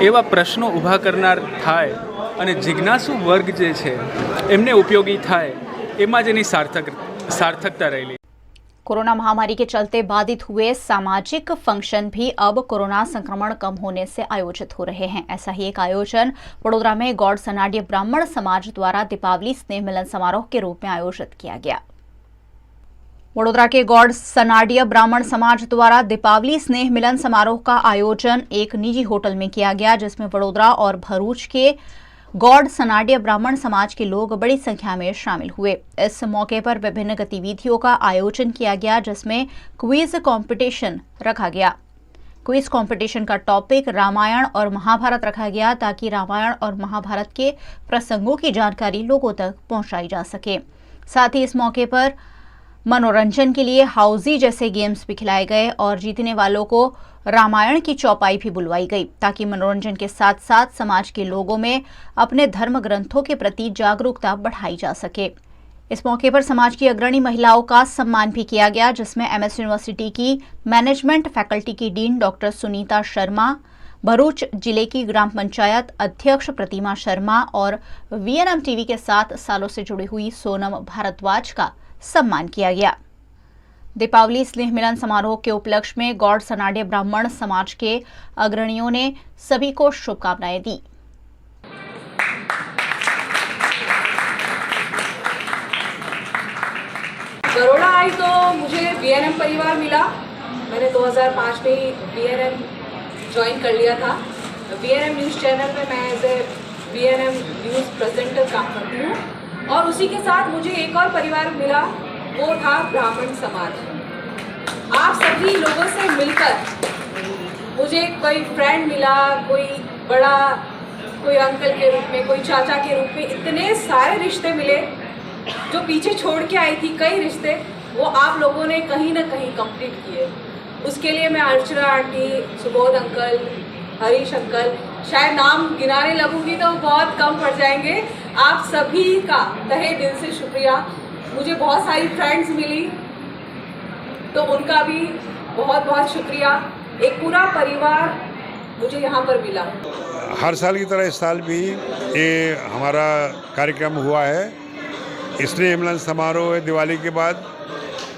એવા પ્રશ્નો ઊભા કરનાર થાય અને જિજ્ઞાસુ વર્ગ જે છે એમને ઉપયોગી થાય, એમાં જ એની સાर्थकता रहेली। कोरोना महामारी के चलते बाधित हुए सामाजिक फंक्शन भी अब कोरोना संक्रमण कम होने से आयोजित हो रहे हैं। ऐसा ही एक आयोजन वडोदरा में गौड़ सनाड्य ब्राह्मण समाज द्वारा दीपावली स्नेह मिलन समारोह के रूप में आयोजित किया गया। वडोदरा के गौड़ सनाड्य ब्राह्मण समाज द्वारा दीपावली स्नेह मिलन समारोह का आयोजन एक निजी होटल में किया गया, जिसमें वडोदरा और भरूच के गौड़ सनाड्य ब्राह्मण समाज के लोग बड़ी संख्या में शामिल हुए। इस मौके पर विभिन्न गतिविधियों का आयोजन किया गया, जिसमें क्विज कंपटीशन रखा गया। क्विज कंपटीशन का टॉपिक रामायण और महाभारत रखा गया, ताकि रामायण और महाभारत के प्रसंगों की जानकारी लोगों तक पहुंचाई जा सके। साथ ही इस मौके पर मनोरंजन के लिए हाउजी जैसे गेम्स भी खिलाए गए और जीतने वालों को रामायण की चौपाई भी बुलवाई गई, ताकि मनोरंजन के साथ साथ समाज के लोगों में अपने धर्म ग्रंथों के प्रति जागरूकता बढ़ाई जा सके। इस मौके पर समाज की अग्रणी महिलाओं का सम्मान भी किया गया, जिसमें एमएस यूनिवर्सिटी की मैनेजमेंट फैकल्टी की डीन डॉक्टर सुनीता शर्मा, भरूच जिले की ग्राम पंचायत अध्यक्ष प्रतिमा शर्मा और वीएनएम टीवी के साथ सालों से जुड़ी हुई सोनम भारद्वाज का सम्मान किया गया। दीपावली स्नेह मिलन समारोह के उपलक्ष्य में गौड़ सनाड्य ब्राह्मण समाज के अग्रणियों ने सभी को शुभकामनाएं दी। बड़ौदा आई तो मुझे वीएनएम परिवार मिला। मैंने 2005 में ही वीएनएम ज्वाइन कर लिया था। वीएनएम न्यूज़ चैनल में मैं as a VNM news presenter काम करती हूँ। और उसी के साथ मुझे एक और परिवार मिला, वो था ब्राह्मण समाज। आप सभी लोगों से मिलकर मुझे कोई फ्रेंड मिला, कोई बड़ा, कोई अंकल के रूप में, कोई चाचा के रूप में, इतने सारे रिश्ते मिले जो पीछे छोड़ के आई थी कई रिश्ते, वो आप लोगों ने कहीं ना कहीं कंप्लीट किए। उसके लिए मैं Archana aunty, Subodh uncle, Harish uncle, शायद नाम गिनाने लगूंगी तो बहुत कम पड़ जाएंगे। आप सभी का तहे दिल से शुक्रिया। मुझे बहुत सारी फ्रेंड्स मिली तो उनका भी बहुत बहुत शुक्रिया। एक पूरा परिवार मुझे यहाँ पर मिला। हर साल की तरह इस साल भी ये हमारा कार्यक्रम हुआ है। स्नेह मिलन समारोह है दिवाली के बाद।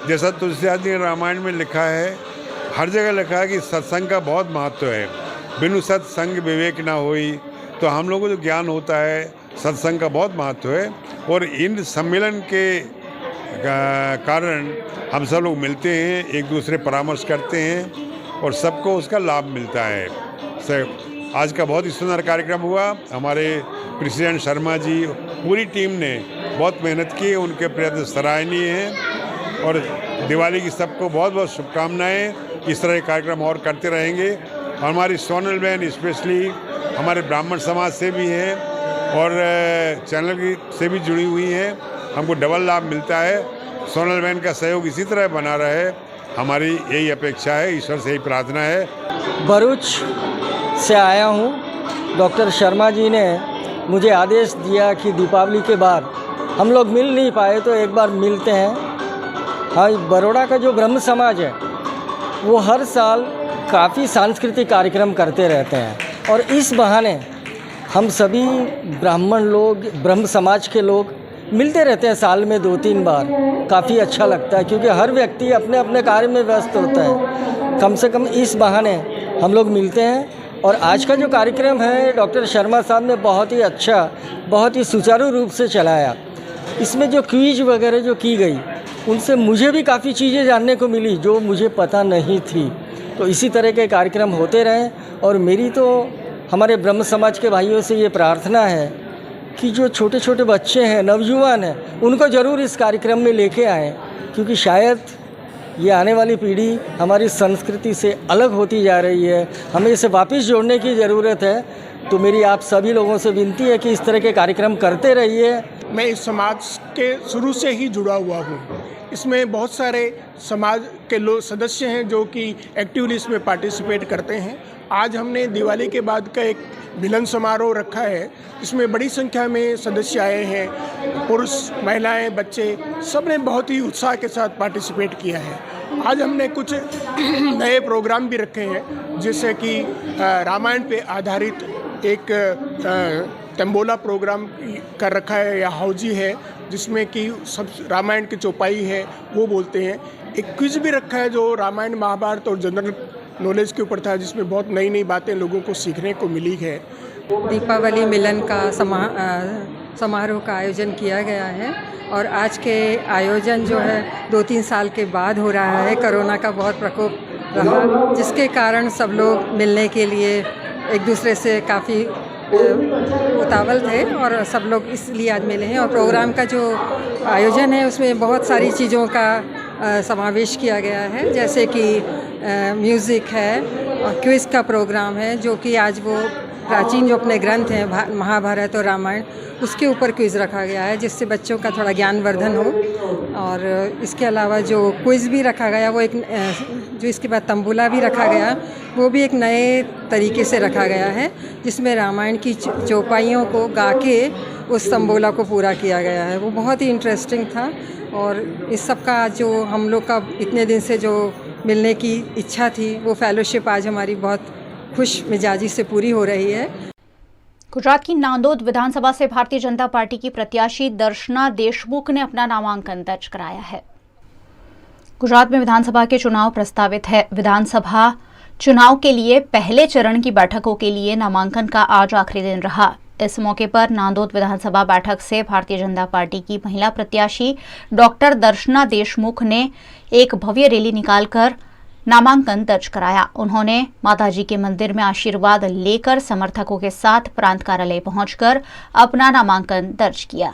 जैसा तुलसीदास जी ने रामायण में लिखा है, हर जगह लिखा है कि सत्संग का बहुत महत्व है। बिनु सत्संग विवेक ना होई। तो हम लोगों को जो ज्ञान होता है, सत्संग का बहुत महत्व है। और इन सम्मेलन के कारण हम सब लोग मिलते हैं, एक दूसरे परामर्श करते हैं और सबको उसका लाभ मिलता है। आज का बहुत ही सुंदर कार्यक्रम हुआ। हमारे प्रेसिडेंट शर्मा जी, पूरी टीम ने बहुत मेहनत की, उनके प्रयत्न सराहनीय हैं। और दिवाली की सबको बहुत बहुत शुभकामनाएं। इस तरह के कार्यक्रम और करते रहेंगे। हमारी सोनल बहन स्पेशली हमारे ब्राह्मण समाज से भी है और चैनल की से भी जुड़ी हुई हैं। हमको डबल लाभ मिलता है। सोनल बहन का सहयोग इसी तरह बना रहे, हमारी यही अपेक्षा है, ईश्वर से यही प्रार्थना है। भरूच से आया हूँ। डॉक्टर शर्मा जी ने मुझे आदेश दिया कि दीपावली के बाद हम लोग मिल नहीं पाए तो एक बार मिलते हैं। हाँ, बड़ौदा का जो ब्रह्म समाज है वो हर साल काफ़ी सांस्कृतिक कार्यक्रम करते रहते हैं और इस बहाने हम सभी ब्राह्मण लोग, ब्रह्म समाज के लोग मिलते रहते हैं साल में 2-3 बार। काफ़ी अच्छा लगता है क्योंकि हर व्यक्ति अपने अपने कार्य में व्यस्त होता है। कम से कम इस बहाने हम लोग मिलते हैं। और आज का जो कार्यक्रम है डॉक्टर शर्मा साहब ने बहुत ही अच्छा, बहुत ही सुचारू रूप से चलाया। इसमें जो क्विज वगैरह जो की गई, उनसे मुझे भी काफ़ी चीज़ें जानने को मिली जो मुझे पता नहीं थी। तो इसी तरह के कार्यक्रम होते रहें। और मेरी तो हमारे ब्रह्म समाज के भाइयों से ये प्रार्थना है कि जो छोटे छोटे बच्चे हैं, नवयुवान हैं, उनको ज़रूर इस कार्यक्रम में लेके आएँ, क्योंकि शायद ये आने वाली पीढ़ी हमारी संस्कृति से अलग होती जा रही है। हमें इसे वापस जोड़ने की ज़रूरत है। तो मेरी आप सभी लोगों से विनती है कि इस तरह के कार्यक्रम करते रहिए। मैं इस समाज के शुरू से ही जुड़ा हुआ हूँ। इसमें बहुत सारे समाज के लोग सदस्य हैं जो कि एक्टिवली इसमें पार्टिसिपेट करते हैं। आज हमने दिवाली के बाद का एक मिलन समारोह रखा है, इसमें बड़ी संख्या में सदस्य आए हैं। पुरुष, महिलाएं, बच्चे, सब ने बहुत ही उत्साह के साथ पार्टिसिपेट किया है। आज हमने कुछ नए प्रोग्राम भी रखे हैं, जैसे कि रामायण पे आधारित एक तंबोला प्रोग्राम कर रखा है या हौजी है, जिसमें कि सब रामायण की चौपाई है वो बोलते हैं। एक क्विज भी रखा है जो रामायण, महाभारत और जनरल नॉलेज के ऊपर था, जिसमें बहुत नई नई बातें लोगों को सीखने को मिली है। दीपावली मिलन का समारोह का आयोजन किया गया है और आज के आयोजन जो है 2-3 साल के बाद हो रहा है। कोरोना का बहुत प्रकोप रहा, जिसके कारण सब लोग मिलने के लिए एक दूसरे से काफ़ी उतावल थे और सब लोग इसलिए आज मिले हैं। और प्रोग्राम का जो आयोजन है उसमें बहुत सारी चीज़ों का समावेश किया गया है, जैसे कि म्यूज़िक है और क्विज़ का प्रोग्राम है, जो कि आज वो प्राचीन जो अपने ग्रंथ हैं महाभारत और रामायण, उसके ऊपर क्विज़ रखा गया है, जिससे बच्चों का थोड़ा ज्ञानवर्धन हो। और इसके अलावा जो क्विज़ भी रखा गया वो एक जो इसके बाद तंबोला भी रखा गया, वो भी एक नए तरीके से रखा गया है, जिसमें रामायण की चौपाइयों को गा के उस तंबोला को पूरा किया गया है। वो बहुत ही इंटरेस्टिंग था। और इस सब का जो हम लोग का इतने दिन से जो मिलने की इच्छा थी, वो फेलोशिप आज हमारी बहुत खुश मिजाजी से पूरी हो रही है। गुजरात की नांदोद विधानसभा से भारतीय जनता पार्टी की प्रत्याशी दर्शना देशमुख ने अपना नामांकन दर्ज कराया है। गुजरात में विधानसभा के चुनाव प्रस्तावित है। विधानसभा चुनाव के लिए पहले चरण की बैठकों के लिए नामांकन का आज आखिरी दिन रहा। इस मौके पर नांदोद विधानसभा बैठक से भारतीय जनता पार्टी की महिला प्रत्याशी डॉक्टर दर्शना देशमुख ने एक भव्य रैली निकालकर नामांकन दर्ज कराया। उन्होंने माताजी के मंदिर में आशीर्वाद लेकर समर्थकों के साथ प्रांत कार्यालय पहुंचकर अपना नामांकन दर्ज किया।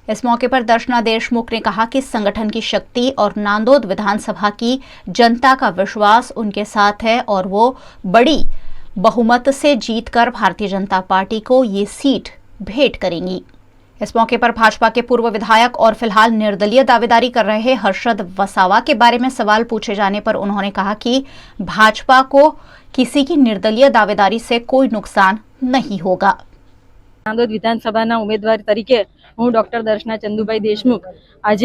इस मौके पर दर्शना देशमुख ने कहा कि संगठन की शक्ति और नांदोद विधानसभा की जनता का विश्वास उनके साथ है और वो बड़ी बहुमत से जीतकर भारतीय जनता पार्टी को ये सीट भेंट करेंगी। इस मौके पर भाजपा के पूर्व विधायक और फिलहाल निर्दलीय दावेदारी कर रहे हर्षद वसावा के बारे में सवाल पूछे जाने पर उन्होंने कहा कि भाजपा को किसी की निर्दलीय दावेदारी से कोई नुकसान नहीं होगा। नांदोद विधानसभा उम्मीदवार तरीके हूँ डॉक्टर दर्शना चंदुभाई देशमुख आज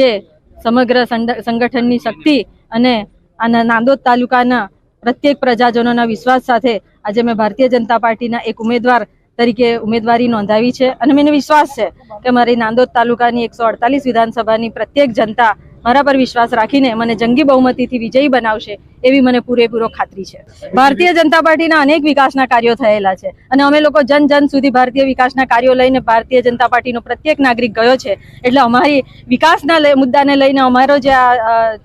समग्र संगठन की शक्ति अने नांदोद तालुकाना प्रत्येक प्रजाजनोना विश्वास साथे आज मैं भारतीय जनता पार्टी एक उम्मीदवार तरीके उम्मीदवारी नोंधावी छे अने मैंने विश्वास है कि मारी नांदोद तालुकानी 148 विधानसभानी प्रत्येक जनता मारा पर विश्वास राखीने मने जंगी बहुमतीथी विजयी बनावशे एवी मने पूरेपूरो खातरी छे। भारतीय जनता पार्टीना अनेक विकासना कार्यो थयेला छे अने अमे लोको जन जन सुधी भारतीय विकासना कार्यो लईने भारतीय जनता पार्टीनो प्रत्येक नागरिक गयो छे एटले अमारी विकासना मुद्दाने लईने अमारो जे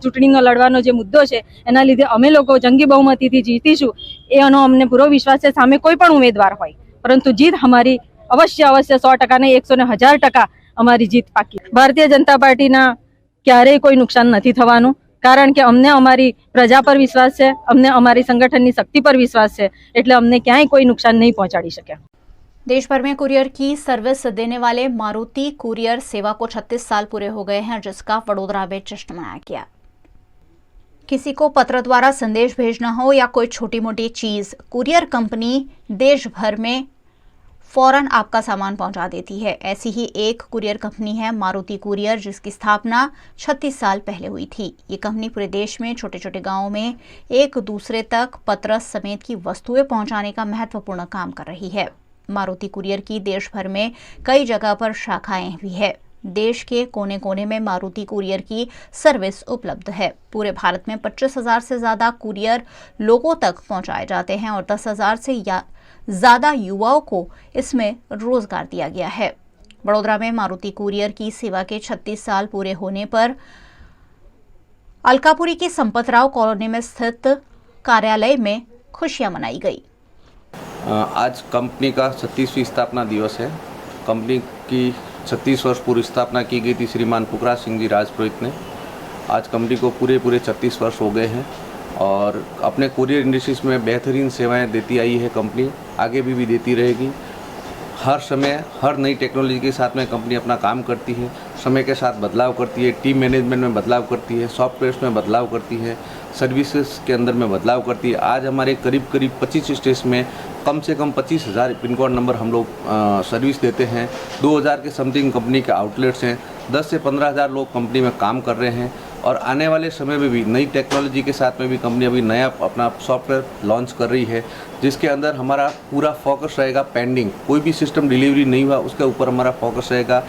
चूंटणीनो लड़वानो जे मुद्दो छे एना लीधे अमे लोको जंगी बहुमतीथी जीतीशुं एनो अमने पूरो विश्वास छे। सामे कोई पण उम्मीदवार होय परंतु जीत हमारी अवश्य 100% नहीं 110,000% अमारी जीत पाकी। भारतीय जनता पार्टीना क्यारेय कोई नुकसान नहीं थवानुं कारण के अमने अमारी प्रजा पर विश्वास है, अमने अमारी संगठननी शक्ति पर विश्वास है एटले अमने क्यांय कोई नुकसान नहीं पहुंचाड़ी शक्या। देश भर में कुरियर की सर्विस देने वाले मारुति कुरियर सेवा को 36 साल पूरे हो गए हैं, जिसका वडोदरा में जश्न मनाया गया। किसी को पत्र द्वारा संदेश भेजना हो या कोई छोटी मोटी चीज, कुरियर कंपनी देश भर में फौरन आपका सामान पहुंचा देती है। ऐसी ही एक कुरियर कंपनी है मारुति कुरियर, जिसकी स्थापना 36 साल पहले हुई थी। ये कंपनी पूरे देश में छोटे छोटे गांवों में एक दूसरे तक पत्र समेत की वस्तुएं पहुंचाने का महत्वपूर्ण काम कर रही है। मारुति कुरियर की देश भर में कई जगह पर शाखाएं भी है। देश के कोने कोने में मारुति कुरियर की सर्विस उपलब्ध है। पूरे भारत में 25,000 से ज्यादा कुरियर लोगों तक पहुंचाए जाते हैं और 10,000 से ज्यादा युवाओं को इसमें रोजगार दिया गया है। वडोदरा में मारुति कुरियर की सेवा के 36 साल पूरे होने पर अलकापुरी की संपतराव कॉलोनी में स्थित कार्यालय में खुशियां मनाई गई। आज कंपनी का 36वीं स्थापना दिवस है। कंपनी की 36 वर्ष पूर्व स्थापना की गई थी श्रीमान पुखराज सिंह जी राजपुरोहित ने। आज कंपनी को पूरे 36 वर्ष हो गए हैं और अपने कुरियर इंडस्ट्रीज में बेहतरीन सेवाएं देती आई है। कंपनी आगे भी देती रहेगी। हर समय हर नई टेक्नोलॉजी के साथ में कंपनी अपना काम करती है, समय के साथ बदलाव करती है, टीम मैनेजमेंट में बदलाव करती है, सॉफ्टवेयर्स में बदलाव करती है, सर्विसेज के अंदर में बदलाव करती है। आज हमारे करीब 25 स्टेट्स में कम से कम 25,000 पिन कोड नंबर हम लोग सर्विस देते हैं। 2,000 के समथिंग कंपनी के आउटलेट्स हैं। 10 से 15,000 लोग कंपनी में काम कर रहे हैं और आने वाले समय में भी नई टेक्नोलॉजी के साथ में भी कंपनी अभी नया अपना सॉफ्टवेयर लॉन्च कर रही है, जिसके अंदर हमारा पूरा फोकस रहेगा पेंडिंग। कोई भी सिस्टम डिलीवरी नहीं हुआ उसके ऊपर हमारा फोकस रहेगा।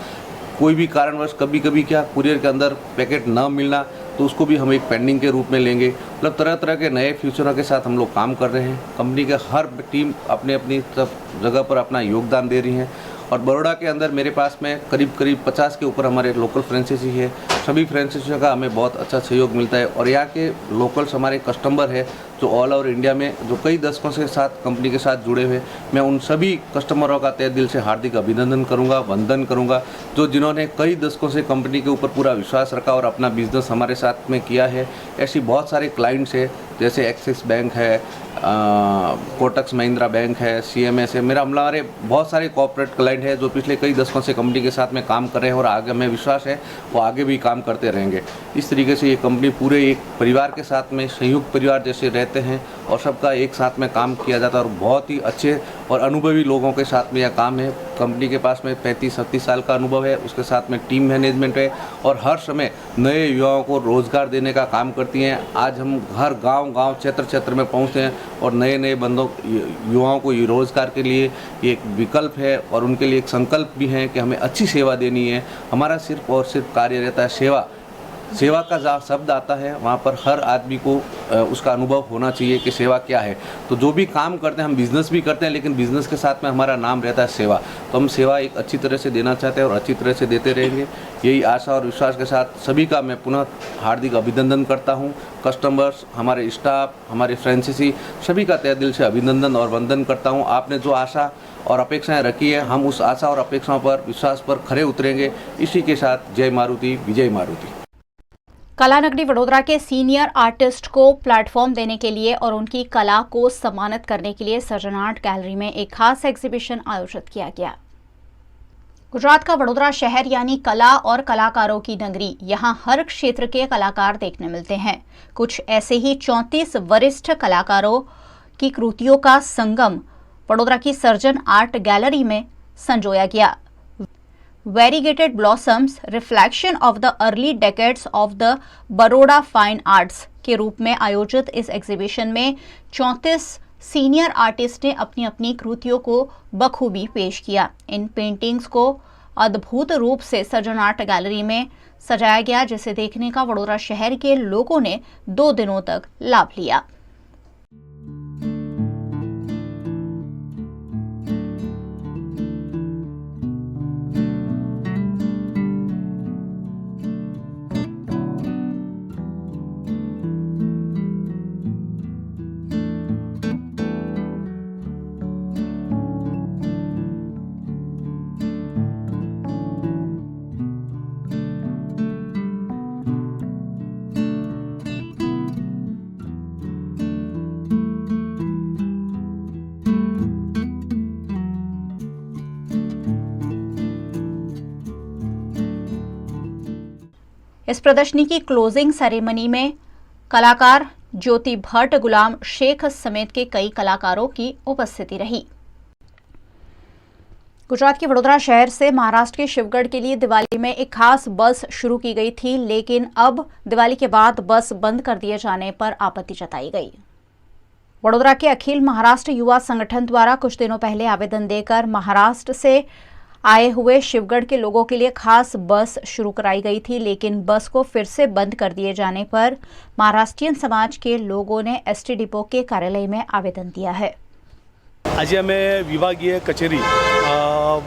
कोई भी कारणवश कभी क्या कुरियर के अंदर पैकेट ना मिलना तो उसको भी हम एक पेंडिंग के रूप में लेंगे। मतलब तरह तरह के नए फ्यूचरों के साथ हम लोग काम कर रहे हैं। कंपनी के हर टीम अपनी जगह पर अपना योगदान दे रही है और बड़ौदा के अंदर मेरे पास में करीब 50 के ऊपर हमारे लोकल फ्रेंचाइजी है। सभी फ्रेंचाइजियों का हमें बहुत अच्छा सहयोग मिलता है और यहाँ के लोकल्स हमारे कस्टमर है जो ऑल ओवर इंडिया में जो कई दशकों से साथ कंपनी के साथ जुड़े हुए। मैं उन सभी कस्टमरों का तहे दिल से हार्दिक अभिनंदन करूँगा, वंदन करूँगा, जो जिन्होंने कई दशकों से कंपनी के ऊपर पूरा विश्वास रखा और अपना बिजनेस हमारे साथ में किया है। ऐसी बहुत सारे क्लाइंट्स है जैसे एक्सिस बैंक है, कोटक महिंद्रा बैंक है, CMS है। हमारे बहुत सारे कॉर्पोरेट क्लाइंट है जो पिछले कई दशकों से कंपनी के साथ में काम कर रहे हैं और आगे हमें विश्वास है वो आगे भी काम करते रहेंगे। इस तरीके से ये कंपनी पूरे एक परिवार के साथ में संयुक्त परिवार जैसे रहते हैं और सबका एक साथ में काम किया जाता है और बहुत ही अच्छे और अनुभवी लोगों के साथ में यह काम है। कंपनी के पास में 35-37 साल का अनुभव है, उसके साथ में टीम मैनेजमेंट है और हर समय नए युवाओं को रोज़गार देने का काम करती हैं। आज हम हर गांव क्षेत्र में पहुंचते हैं और नए बंदों युवाओं को ये रोज़गार के लिए ये एक विकल्प है और उनके लिए एक संकल्प भी है कि हमें अच्छी सेवा देनी है। हमारा सिर्फ और सिर्फ कार्य रहता है सेवा सेवा का जहाँ शब्द आता है वहाँ पर हर आदमी को उसका अनुभव होना चाहिए कि सेवा क्या है। तो जो भी काम करते हैं, हम बिज़नेस भी करते हैं लेकिन बिज़नेस के साथ में हमारा नाम रहता है सेवा। तो हम सेवा एक अच्छी तरह से देना चाहते हैं और अच्छी तरह से देते रहेंगे। यही आशा और विश्वास के साथ सभी का मैं पुनः हार्दिक अभिनंदन करता हूँ। कस्टमर्स, हमारे स्टाफ, हमारे फ्रेंचाइजी सभी का तहे दिल से अभिनंदन और वंदन करता हूँ। आपने जो आशा और अपेक्षाएं रखी है, हम उस आशा और अपेक्षाओं पर, विश्वास पर खरे उतरेंगे। इसी के साथ जय मारुति, विजय मारुति। कलानगरी वडोदरा के सीनियर आर्टिस्ट को प्लेटफॉर्म देने के लिए और उनकी कला को सम्मानित करने के लिए सर्जन आर्ट गैलरी में एक खास एग्जीबिशन आयोजित किया गया। गुजरात का वडोदरा शहर यानी कला और कलाकारों की नगरी, यहाँ हर क्षेत्र के कलाकार देखने मिलते हैं। कुछ ऐसे ही 34 वरिष्ठ कलाकारों की कृतियों का संगम वडोदरा की सर्जन आर्ट गैलरी में संजोया गया। Variegated blossoms, reflection of the early decades of the Baroda fine arts के रूप में आयोजित इस एग्जीबिशन में 34 सीनियर आर्टिस्ट ने अपनी अपनी कृतियों को बखूबी पेश किया। इन पेंटिंग्स को अद्भुत रूप से सर्जन आर्ट गैलरी में सजाया गया, जिसे देखने का वडोदरा शहर के लोगों ने 2 दिनों तक लाभ लिया। इस प्रदर्शनी की क्लोजिंग सेरेमनी में कलाकार ज्योति भट्ट, गुलाम शेख समेत के कई कलाकारों की उपस्थिति रही। गुजरात के वडोदरा शहर से महाराष्ट्र के शिवगढ़ के लिए दिवाली में एक खास बस शुरू की गई थी, लेकिन अब दिवाली के बाद बस बंद कर दिए जाने पर आपत्ति जताई गई। वडोदरा के अखिल महाराष्ट्र युवा संगठन द्वारा कुछ दिनों पहले आवेदन देकर महाराष्ट्र से आए हुए शिवगढ़ के लोगों के लिए खास बस शुरू कराई गई थी, लेकिन बस को फिर से बंद कर दिए जाने पर महाराष्ट्रीयन समाज के लोगों ने एसटी डिपो के कार्यालय में आवेदन दिया है। आज अमे विभागीय कचेरी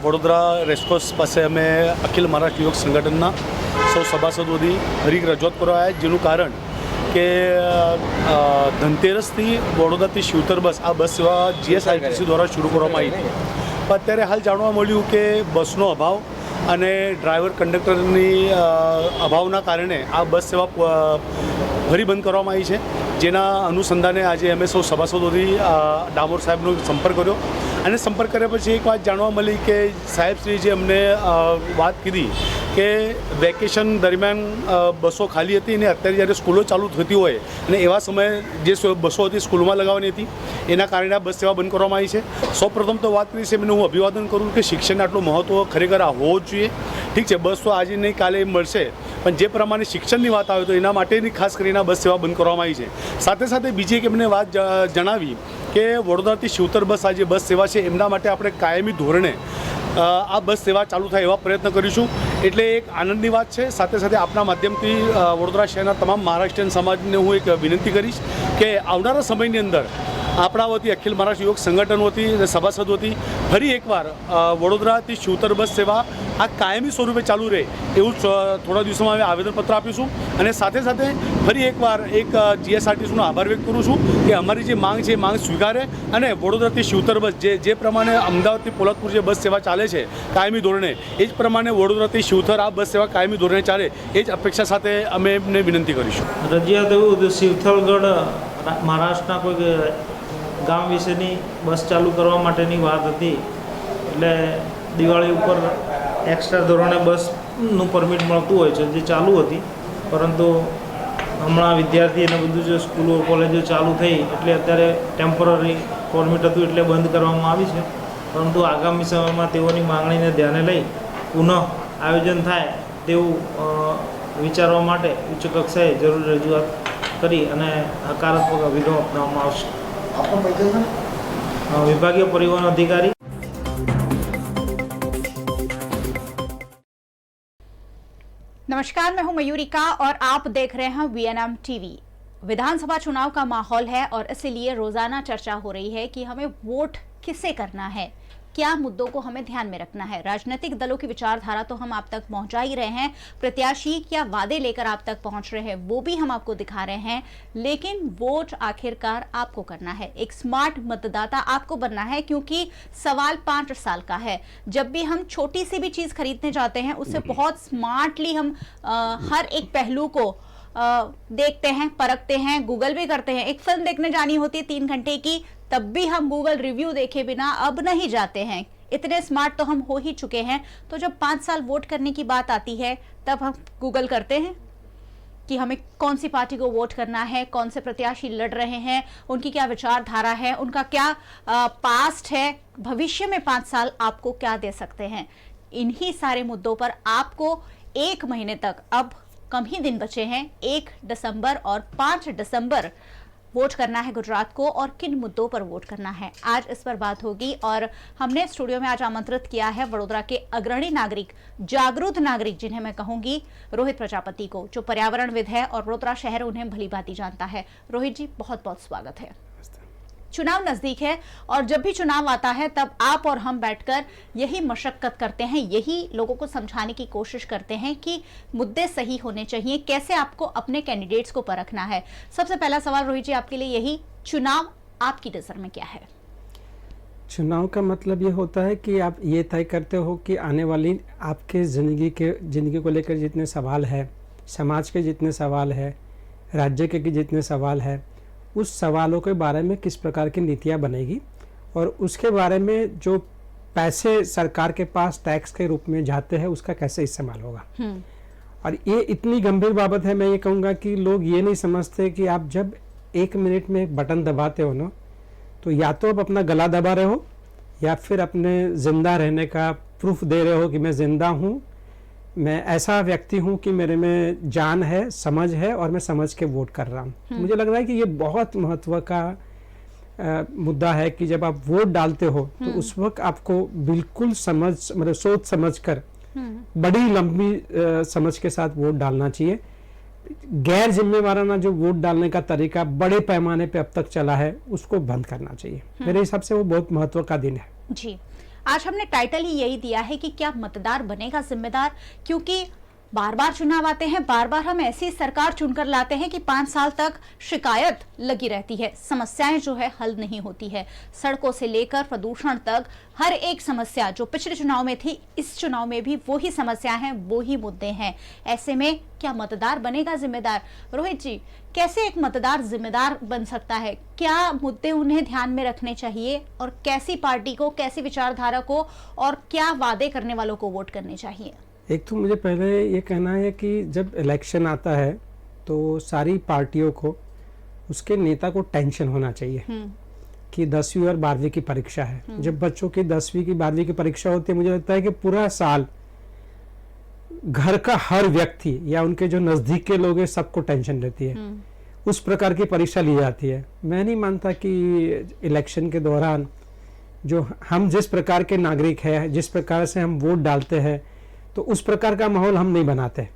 वडोदरा रेसकोर्स पास अमे अखिल महाराष्ट्र युवक संगठन सौ सभासदों फरी रजूआत करवा है, जेनु कारण के धनतेरस थी वडोदरा थी शिवतर बस आ बस सेवा GSRTC द्वारा शुरू करवामां आई थी। पण अत्यारे हाल जाणवा मळ्युं के बसनो अभाव अने ड्राइवर कंडक्टरनी अभावना कारणे आ बस सेवा फरी बंद करवामां आई छे, जेना अनुसंधाने आज अमे सौ सभासदोथी डामोर साहेबनो संपर्क कर्यो અને સંપર્ક કર્યા પછી એક વાત જાણવા મળી કે સાહેબશ્રીએ અમને વાત કીધી કે વેકેશન દરમિયાન બસો ખાલી હતી અને અત્યારે જ્યારે સ્કૂલો ચાલુ થતી હોય અને એવા સમયે જે બસો હતી સ્કૂલમાં લગાવવાની હતી એના કારણે આ બસ સેવા બંધ કરવામાં આવી છે। સૌપ્રથમ તો વાત કરીશ એમને હું અભિવાદન કરું કે શિક્ષણ આટલું મહત્ત્વ ખરેખર હોવો જ જોઈએ। ઠીક છે, બસ તો આજે નહીં કાલે મળશે, પણ જે પ્રમાણે શિક્ષણની વાત આવે તો એના માટેની ખાસ કરીને બસ સેવા બંધ કરવામાં આવી છે। સાથે સાથે બીજી એક એમને વાત જણાવી કે વડોદરાથી શિવતર બસ આ જે બસ સેવા છે એમના માટે આપણે કાયમી ધોરણે આ બસ સેવા ચાલુ થાય એવા પ્રયત્ન કરીશું, એટલે એક આનંદની વાત છે। સાથે સાથે આપના માધ્યમથી વડોદરા શહેરના તમામ મહારાષ્ટ્રીયન સમાજને હું એક વિનંતી કરીશ કે આવનારા સમયની અંદર આપણા વતી અખિલ મહારાષ્ટ્ર યુવક સંગઠન વતી અને સભાસદ વતી ફરી એકવાર વડોદરાથી શિવતર બસ સેવા આ કાયમી સ્વરૂપે ચાલુ રહે એવું થોડા દિવસોમાં અમે આવેદનપત્ર આપીશું। અને સાથે સાથે ફરી એકવાર એક GSRTCનો આભાર વ્યક્ત કરું છું કે અમારી જે માંગ છે એ માંગ સ્વીકારે અને વડોદરાથી શિવતર બસ જે પ્રમાણે અમદાવાદથી પોલાદપુર જે બસ સેવા ચાલે છે કાયમી ધોરણે એ જ પ્રમાણે વડોદરાથી શિવતર આ બસ સેવા કાયમી ધોરણે ચાલે એ જ અપેક્ષા સાથે અમે એમને વિનંતી કરીશું। રજિયાત એવું શિવથરગઢ મહારાષ્ટ્રના કોઈ ગામ વિશેની બસ ચાલુ કરવા માટેની વાત હતી, એટલે દિવાળી ઉપર એક્સ્ટ્રા ધોરણે બસનું પરમિટ મળતું હોય છે જે ચાલુ હતી, પરંતુ હમણાં વિદ્યાર્થી અને બધું જે સ્કૂલો કોલેજો ચાલુ થઈ એટલે અત્યારે ટેમ્પરરી પરમિટ હતું એટલે બંધ કરવામાં આવી છે। પરંતુ આગામી સમયમાં તેઓની માંગણીને ધ્યાને લઈ પુનઃ આયોજન થાય તેવું વિચારવા માટે ઉચ્ચ કક્ષાએ જરૂર રજૂઆત કરી અને હકારાત્મક અભિગમ અપનાવવામાં આવશે। વિભાગીય પરિવહન અધિકારી नमस्कार, मैं हूं मयूरिका और आप देख रहे हैं VNM टीवी। विधानसभा चुनाव का माहौल है और इसलिए रोजाना चर्चा हो रही है कि हमें वोट किसे करना है, क्या मुद्दों को हमें ध्यान में रखना है। राजनीतिक दलों की विचारधारा तो हम आप तक पहुंचा ही रहे हैं, प्रत्याशी क्या वादे लेकर आप तक पहुंच रहे हैं वो भी हम आपको दिखा रहे हैं, लेकिन वोट आखिरकार आपको करना है। एक स्मार्ट मतदाता आपको बनना है, क्योंकि सवाल 5 साल का है। जब भी हम छोटी सी भी चीज खरीदने जाते हैं उससे बहुत स्मार्टली हम हर एक पहलू को देखते हैं, परखते हैं, गूगल भी करते हैं। एक फिल्म देखने जानी होती है 3 घंटे की, तब भी हम गूगल रिव्यू देखे बिना अब नहीं जाते हैं। इतने स्मार्ट तो हम हो ही चुके हैं। तो जब 5 साल वोट करने की बात आती है तब हम गूगल करते हैं कि हमें कौन सी पार्टी को वोट करना है, कौन से प्रत्याशी लड़ रहे हैं, उनकी क्या विचारधारा है, उनका क्या पास्ट है, भविष्य में 5 साल आपको क्या दे सकते हैं। इन्हीं सारे मुद्दों पर आपको 1 महीने तक, अब कम ही दिन बचे हैं, 1 दिसंबर और 5 दिसंबर वोट करना है गुजरात को, और किन मुद्दों पर वोट करना है आज इस पर बात होगी। और हमने स्टूडियो में आज आमंत्रित किया है वडोदरा के अग्रणी नागरिक, जागरूक नागरिक जिन्हें मैं कहूंगी, रोहित प्रजापति को, जो पर्यावरणविद है और वडोदरा शहर उन्हें भली भांति जानता है। रोहित जी, बहुत बहुत स्वागत है। चुनाव नजदीक है और जब भी चुनाव आता है तब आप और हम बैठकर यही मशक्कत करते हैं, यही लोगों को समझाने की कोशिश करते हैं कि मुद्दे सही होने चाहिए, कैसे आपको अपने कैंडिडेट्स को परखना है। सबसे पहला सवाल रोहित जी आपके लिए यही, चुनाव आपकी नजर में क्या है? चुनाव का मतलब ये होता है कि आप ये तय करते हो कि आने वाली आपके ज़िंदगी को लेकर जितने सवाल है, समाज के जितने सवाल है, राज्य के जितने सवाल है, उस सवालों के बारे में किस प्रकार की नीतियाँ बनेगी, और उसके बारे में जो पैसे सरकार के पास टैक्स के रूप में जाते हैं उसका कैसे इस्तेमाल होगा। और ये इतनी गंभीर बाबत है, मैं ये कहूँगा कि लोग ये नहीं समझते कि आप जब 1 मिनट में एक बटन दबाते हो ना, तो या तो आप अपना गला दबा रहे हो या फिर अपने ज़िंदा रहने का प्रूफ दे रहे हो कि मैं ज़िंदा हूँ, मैं ऐसा व्यक्ति हूँ कि मेरे में जान है, समझ है और मैं समझ के वोट कर रहा हूँ। तो मुझे लग रहा है कि ये बहुत महत्व का मुद्दा है कि जब आप वोट डालते हो तो उस वक्त आपको बिल्कुल मतलब सोच समझ कर, बड़ी लंबी समझ के साथ वोट डालना चाहिए। गैर जिम्मेवाराना जो वोट डालने का तरीका बड़े पैमाने पे अब तक चला है उसको बंद करना चाहिए। मेरे हिसाब से वो बहुत महत्व का दिन है। जी, आज हमने टाइटल ही यही दिया है कि क्या मतदार बनेगा जिम्मेदार, क्योंकि बार बार चुनाव आते हैं, बार बार हम ऐसी सरकार चुनकर लाते हैं कि 5 साल तक शिकायत लगी रहती है, समस्याएं जो है हल नहीं होती है। सड़कों से लेकर प्रदूषण तक हर एक समस्या जो पिछले चुनाव में थी, इस चुनाव में भी वही समस्या हैं, वही मुद्दे हैं। ऐसे में क्या मतदार बनेगा जिम्मेदार? रोहित जी, कैसे एक मतदार जिम्मेदार बन सकता है? क्या मुद्दे उन्हें ध्यान में रखने चाहिए और कैसी पार्टी को, कैसी विचारधारा को और क्या वादे करने वालों को वोट करने चाहिए? एक तो मुझे पहले ये कहना है कि जब इलेक्शन आता है तो सारी पार्टियों को, उसके नेता को टेंशन होना चाहिए कि 10वीं और 12वीं की परीक्षा है। जब बच्चों की 10वीं की 12वीं की परीक्षा होती है, मुझे लगता है कि पूरा साल घर का हर व्यक्ति या उनके जो नज़दीक के लोग हैं सबको टेंशन रहती है। उस प्रकार की परीक्षा ली जाती है। मैं नहीं मानता कि इलेक्शन के दौरान जो हम जिस प्रकार के नागरिक हैं, जिस प्रकार से हम वोट डालते हैं, तो उस प्रकार का माहौल हम नहीं बनाते।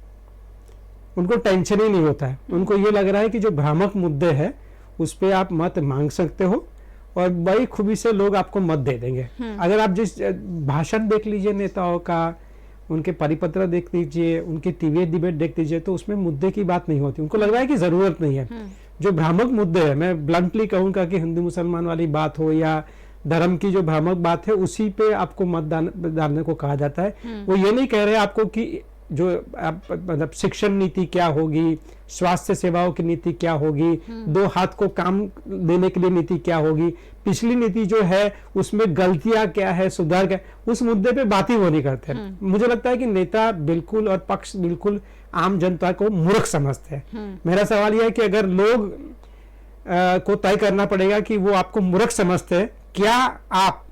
उनको टेंशन ही नहीं होता है। उनको ये लग रहा है कि जो भ्रामक मुद्दे हैं उस पर आप मत मांग सकते हो और बड़ी खूबी से लोग आपको मत दे देंगे। अगर आप जिस भाषण देख लीजिए नेताओं का, उनके परिपत्र देख लीजिए, उनकी टीवी डिबेट देख लीजिए, तो उसमें मुद्दे की बात नहीं होती। उनको लग रहा है कि जरूरत नहीं है। जो भ्रामक मुद्दे है, मैं ब्लंटली कहूँगा कि हिंदू मुसलमान वाली बात हो या धर्म की जो भ्रामक बात है, उसी पे आपको मत डालने को कहा जाता है। वो ये नहीं कह रहे आपको कि जो मतलब शिक्षण नीति क्या होगी, स्वास्थ्य सेवाओं की नीति क्या होगी, 2 हाथ को काम देने के लिए नीति क्या होगी, पिछली नीति जो है उसमें गलतियां क्या है, सुधार क्या, उस मुद्दे पे बात ही वो नहीं करते। मुझे लगता है कि नेता बिल्कुल और पक्ष बिल्कुल आम जनता को मूर्ख समझते हैं। मेरा सवाल यह है कि अगर लोग को तय करना पड़ेगा कि वो आपको मूर्ख समझते हैं, क्या आप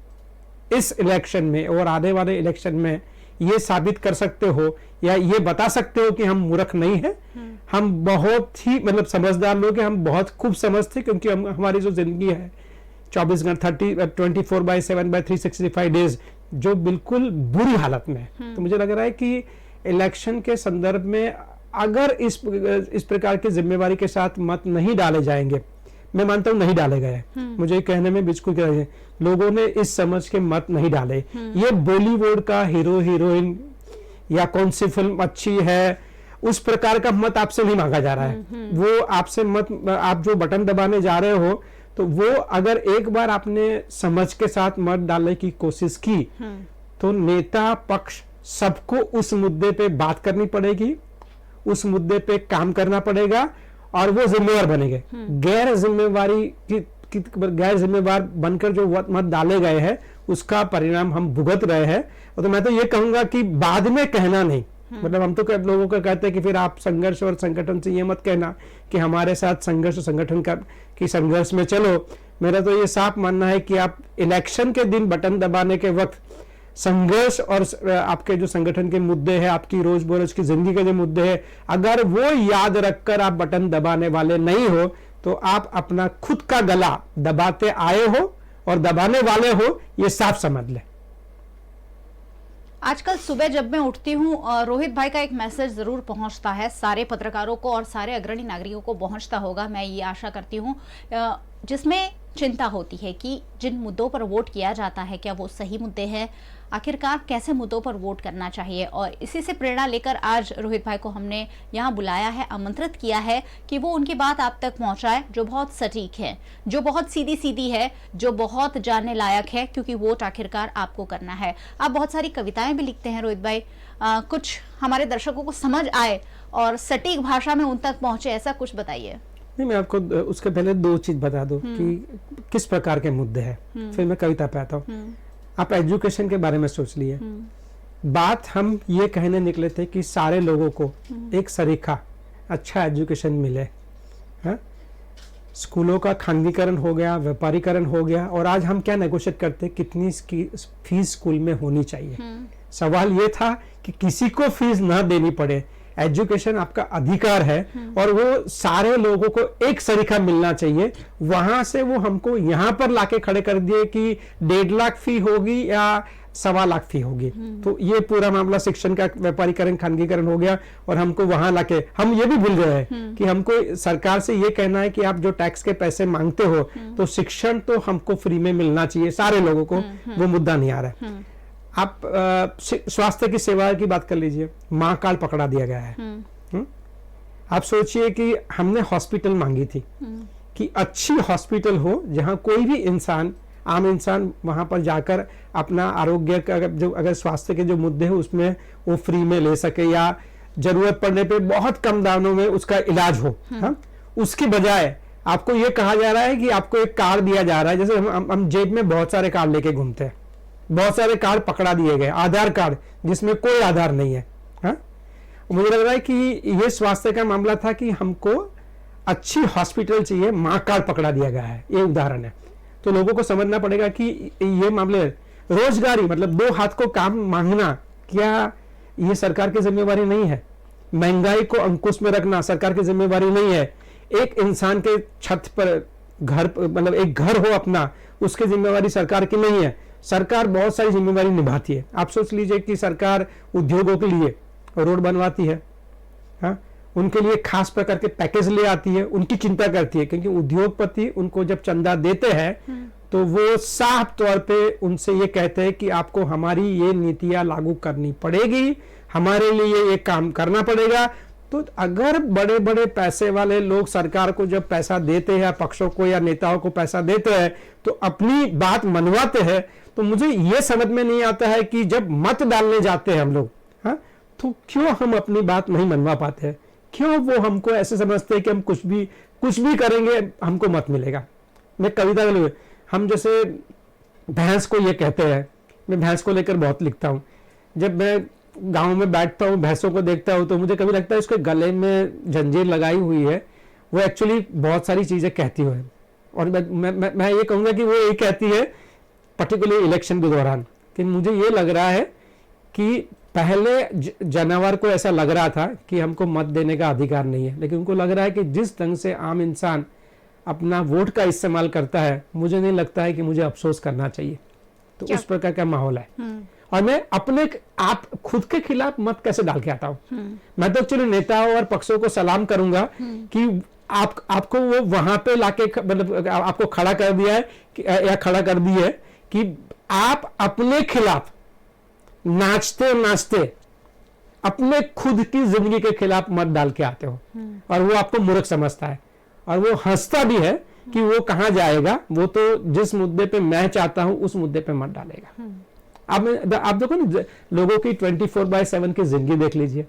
इस इलेक्शन में और आने वाले इलेक्शन में ये साबित कर सकते हो या ये बता सकते हो कि हम मूर्ख नहीं हैं? हम बहुत ही मतलब समझदार लोग हैं, हम बहुत खूब समझते, क्योंकि हमारी जो जिंदगी है 24 घंटे 24/7/365 डेज जो बिल्कुल बुरी हालत में है। तो मुझे लग रहा है कि इलेक्शन के संदर्भ में अगर इस प्रकार की जिम्मेवारी के साथ मत नहीं डाले जाएंगे, मैं मानता हूं नहीं डाले गए, मुझे कहने में बिल्कुल क्या है, लोगों ने इस समझ के मत नहीं डाले। ये बॉलीवुड का हीरो हीरोइन या कौन सी फिल्म अच्छी है उस प्रकार का मत आपसे नहीं मांगा जा रहा है। वो आपसे मत, आप जो बटन दबाने जा रहे हो तो वो अगर एक बार आपने समझ के साथ मत डालने की कोशिश की तो नेता पक्ष सबको उस मुद्दे पे बात करनी पड़ेगी, उस मुद्दे पे काम करना पड़ेगा और वो जिम्मेवार बनेंगे। गैर जिम्मेवार बनकर जो मत डाले गए हैं उसका परिणाम हम भुगत रहे हैं। तो मैं तो ये कहूंगा कि बाद में कहना नहीं, मतलब हम तो लोगों को कहते हैं कि फिर आप संघर्ष और संगठन से ये मत कहना कि हमारे साथ संघर्ष संगठन का की संघर्ष में चलो। मेरा तो ये साफ मानना है कि आप इलेक्शन के दिन बटन दबाने के वक्त संघर्ष और आपके जो संगठन के मुद्दे हैं, आपकी रोज बरोज की जिंदगी के जो मुद्दे हैं, अगर वो याद रखकर आप बटन दबाने वाले नहीं हो तो आप अपना खुद का गला दबाते आए हो और दबाने वाले हो, ये साफ समझ लें। आजकल सुबह जब मैं उठती हूँ रोहित भाई का एक मैसेज जरूर पहुंचता है, सारे पत्रकारों को और सारे अग्रणी नागरिकों को पहुंचता होगा, मैं ये आशा करती हूँ, जिसमें चिंता होती है कि जिन मुद्दों पर वोट किया जाता है क्या वो सही मुद्दे हैं, आखिरकार कैसे मुद्दों पर वोट करना चाहिए। और इसी से प्रेरणा लेकर आज रोहित भाई को हमने यहाँ बुलाया है, आमंत्रित किया है कि वो उनकी बात आप तक पहुँचाए जो बहुत सटीक है, जो बहुत सीधी सीधी है, जो बहुत जानने लायक है, क्योंकि वोट आखिरकार आपको करना है। आप बहुत सारी कविताएं भी लिखते हैं रोहित भाई, कुछ हमारे दर्शकों को समझ आए और सटीक भाषा में उन तक पहुंचे, ऐसा कुछ बताइए। नहीं, मैं आपको उसके पहले दो चीज बता दूं कि किस प्रकार के मुद्दे हैं, फिर मैं कविता पे आता हूँ। आप एजुकेशन के बारे में सोच लिए, बात हम ये कहने निकले थे कि सारे लोगों को एक सरीखा अच्छा एजुकेशन मिले। हाँ? स्कूलों का खानगीकरण हो गया, व्यापारीकरण हो गया, और आज हम क्या नेगोशिएट करते, कितनी फीस स्कूल में होनी चाहिए। सवाल ये था कि किसी को फीस ना देनी पड़े, एजुकेशन आपका अधिकार है और वो सारे लोगों को एक सरीखा मिलना चाहिए। वहां से वो हमको यहाँ पर लाके खड़े कर दिए कि 1.5 लाख फी होगी या 1.25 लाख फी होगी। तो ये पूरा मामला शिक्षण का व्यापारीकरण खानगीकरण हो गया और हमको वहां लाके हम ये भी भूल गए हैं कि हमको सरकार से ये कहना है कि आप जो टैक्स के पैसे मांगते हो तो शिक्षण तो हमको फ्री में मिलना चाहिए सारे लोगों को, वो मुद्दा नहीं आ रहा है। आप स्वास्थ्य की सेवा की बात कर लीजिए, माँ कार्ड पकड़ा दिया गया है। आप सोचिए कि हमने हॉस्पिटल मांगी थी कि अच्छी हॉस्पिटल हो जहां कोई भी इंसान, आम इंसान वहां पर जाकर अपना आरोग्य का जो अगर स्वास्थ्य के जो मुद्दे हैं उसमें वो फ्री में ले सके या जरूरत पड़ने पे बहुत कम दामों में उसका इलाज हो। उसकी बजाय आपको ये कहा जा रहा है कि आपको एक कार्ड दिया जा रहा है, जैसे हम जेब में बहुत सारे कार्ड लेके घूमते हैं, बहुत सारे कार्ड पकड़ा दिए गए, आधार कार्ड जिसमें कोई आधार नहीं है। हाँ? मुझे लग रहा है कि ये स्वास्थ्य का मामला था कि हमको अच्छी हॉस्पिटल चाहिए, माँ कार्ड पकड़ा दिया गया है, ये उदाहरण है। तो लोगों को समझना पड़ेगा कि ये मामले, रोजगारी मतलब 2 हाथ को काम मांगना, क्या ये सरकार की जिम्मेवारी नहीं है? महंगाई को अंकुश में रखना सरकार की जिम्मेवारी नहीं है? एक इंसान के छत पर घर, मतलब एक घर हो अपना, उसकी जिम्मेवारी सरकार की नहीं है? सरकार बहुत सारी जिम्मेवारी निभाती है। आप सोच लीजिए कि सरकार उद्योगों के लिए रोड बनवाती है, हाँ? उनके लिए खास प्रकार के पैकेज ले आती है, उनकी चिंता करती है, क्योंकि उद्योगपति उनको जब चंदा देते हैं तो वो साफ तौर पे उनसे ये कहते हैं कि आपको हमारी ये नीतियां लागू करनी पड़ेगी, हमारे लिए ये काम करना पड़ेगा। तो अगर बड़े बड़े पैसे वाले लोग सरकार को जब पैसा देते हैं, पक्षों को या नेताओं को पैसा देते हैं, तो अपनी बात मनवाते हैं, तो मुझे ये समझ में नहीं आता है कि जब मत डालने जाते हैं हम लोग, हाँ, तो क्यों हम अपनी बात नहीं मनवा पाते हैं? क्यों वो हमको ऐसे समझते हैं कि हम कुछ भी करेंगे हमको मत मिलेगा? मैं कविता के, हम जैसे भैंस को ये कहते हैं, मैं भैंस को लेकर बहुत लिखता हूँ। जब मैं गांव में बैठता हूँ, भैंसों को देखता हूँ, तो मुझे कभी लगता है उसके गले में जंजीर लगाई हुई है, वो एक्चुअली बहुत सारी चीजें कहती हुई है। और मैं ये कहूँगा कि वो ये कहती है पर्टिकुलरली इलेक्शन के दौरान कि मुझे ये लग रहा है कि पहले जानवर को ऐसा लग रहा था कि हमको मत देने का अधिकार नहीं है, लेकिन उनको लग रहा है कि जिस ढंग से आम इंसान अपना वोट का इस्तेमाल करता है, मुझे नहीं लगता है कि मुझे अफसोस करना चाहिए। तो उस प्रकार का माहौल है। और मैं अपने आप खुद के खिलाफ मत कैसे डाल के आता हूँ। मैं तो एक्चुअली नेताओं और पक्षों को सलाम करूंगा कि आपको वो वहां पे लाके मतलब आपको खड़ा कर दिया है या खड़ा कर दी है कि आप अपने खिलाफ नाचते नाचते अपने खुद की जिंदगी के खिलाफ मत डाल के आते हो और वो आपको मूर्ख समझता है और वो हंसता भी है कि वो कहां जाएगा, वो तो जिस मुद्दे पे मैं चाहता हूं उस मुद्दे पे मत डालेगा। आप देखो ना, लोगों की 24/7 की जिंदगी देख लीजिए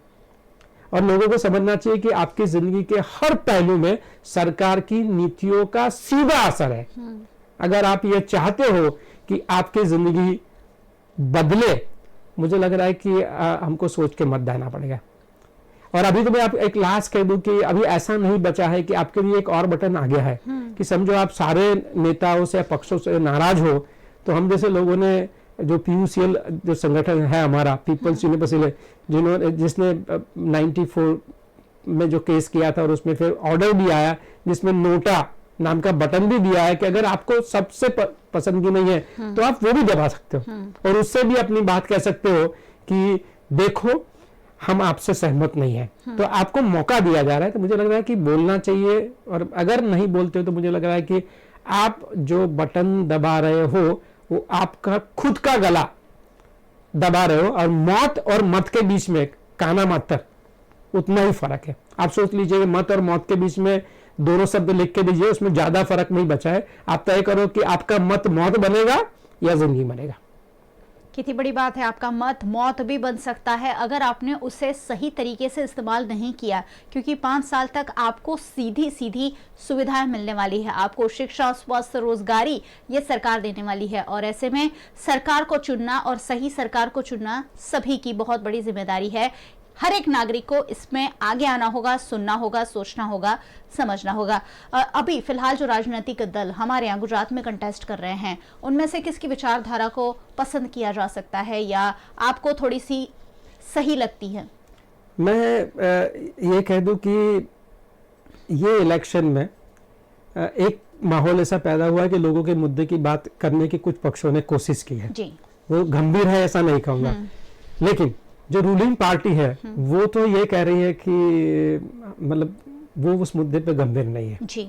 और लोगों को समझना चाहिए कि आपकी जिंदगी के हर पहलू में सरकार की नीतियों का सीधा असर है। अगर आप ये चाहते हो कि आपकी जिंदगी बदले, मुझे लग रहा है कि हमको सोच के मत देना पड़ेगा। और अभी तो मैं आप एक लास्ट कह दूं कि अभी ऐसा नहीं बचा है कि आपके लिए एक और बटन आ गया है कि समझो आप सारे नेताओं से पक्षों से नाराज हो, तो हम जैसे लोगों ने जो PUCL जो संगठन है हमारा, पीपल्स यूनिवर्सिटी, जिसने 94 में जो केस किया था और उसमें फिर ऑर्डर भी आया जिसमें नोटा नाम का बटन भी दिया है कि अगर आपको सबसे पसंद की नहीं है तो आप वो भी दबा सकते हो और उससे भी अपनी बात कह सकते हो कि देखो हम आपसे सहमत नहीं है। तो आपको मौका दिया जा रहा है, तो मुझे लग रहा है कि बोलना चाहिए। और अगर नहीं बोलते हो तो मुझे लग रहा है कि आप जो बटन दबा रहे हो वो आपका खुद का गला दबा रहे हो और मौत और मत के बीच में काना मात्र उतना ही फर्क है। आप सोच लीजिए मत और मौत के बीच में दोनों शब्द लिख के दीजिए, उसमें ज्यादा फर्क नहीं बचा है। आप तय करो कि आपका मत मौत बनेगा या जिंदगी बनेगा। कितनी बड़ी बात है, आपका मत मौत भी बन सकता है अगर आपने उसे सही तरीके से इस्तेमाल नहीं किया, क्योंकि 5 साल तक आपको सीधी सीधी सुविधाएं मिलने वाली है। आपको शिक्षा, स्वास्थ्य, रोजगारी ये सरकार देने वाली है और ऐसे में सरकार को चुनना और सही सरकार को चुनना सभी की बहुत बड़ी जिम्मेदारी है। हर एक नागरिक को इसमें आगे आना होगा, सुनना होगा, सोचना होगा, समझना होगा। अभी फिलहाल जो राजनीतिक दल हमारे यहाँ गुजरात में कंटेस्ट कर रहे हैं, उनमें से किसकी विचारधारा को पसंद किया जा सकता है या आपको थोड़ी सी सही लगती है? मैं ये कह दूं कि ये इलेक्शन में एक माहौल ऐसा पैदा हुआ है कि लोगों के मुद्दे की बात करने की कुछ पक्षों ने कोशिश की है जी। वो गंभीर है ऐसा नहीं कहूँगा, लेकिन जो रूलिंग पार्टी है वो तो ये कह रही है कि मतलब वो उस मुद्दे पे गंभीर नहीं है जी।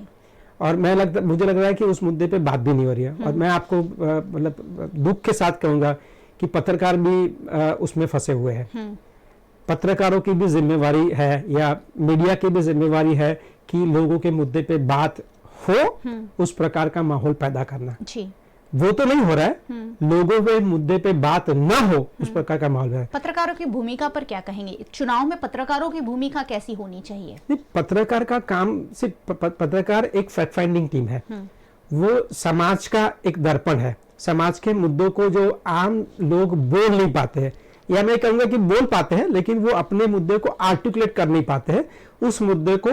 और मुझे लग रहा है कि उस मुद्दे पे बात भी नहीं हो रही है। और मैं आपको मतलब दुख के साथ कहूंगा कि पत्रकार भी उसमें फंसे हुए हैं। पत्रकारों की भी जिम्मेवारी है या मीडिया की भी जिम्मेवारी है कि लोगों के मुद्दे पे बात हो, उस प्रकार का माहौल पैदा करना जी। वो तो नहीं हो रहा है। लोगों के मुद्दे पे बात ना हो उस प्रकार का माहौल है। पत्रकारों की भूमिका पर क्या कहेंगे? चुनाव में पत्रकारों की भूमिका कैसी होनी चाहिए? पत्रकार का काम सिर्फ पत्रकार एक फैक्ट फाइंडिंग टीम है, वो समाज का एक दर्पण है। समाज के मुद्दों को जो आम लोग बोल नहीं पाते हैं या मैं कहूंगा कि बोल पाते हैं लेकिन वो अपने मुद्दे को आर्टिकुलेट कर नहीं पाते हैं, उस मुद्दे को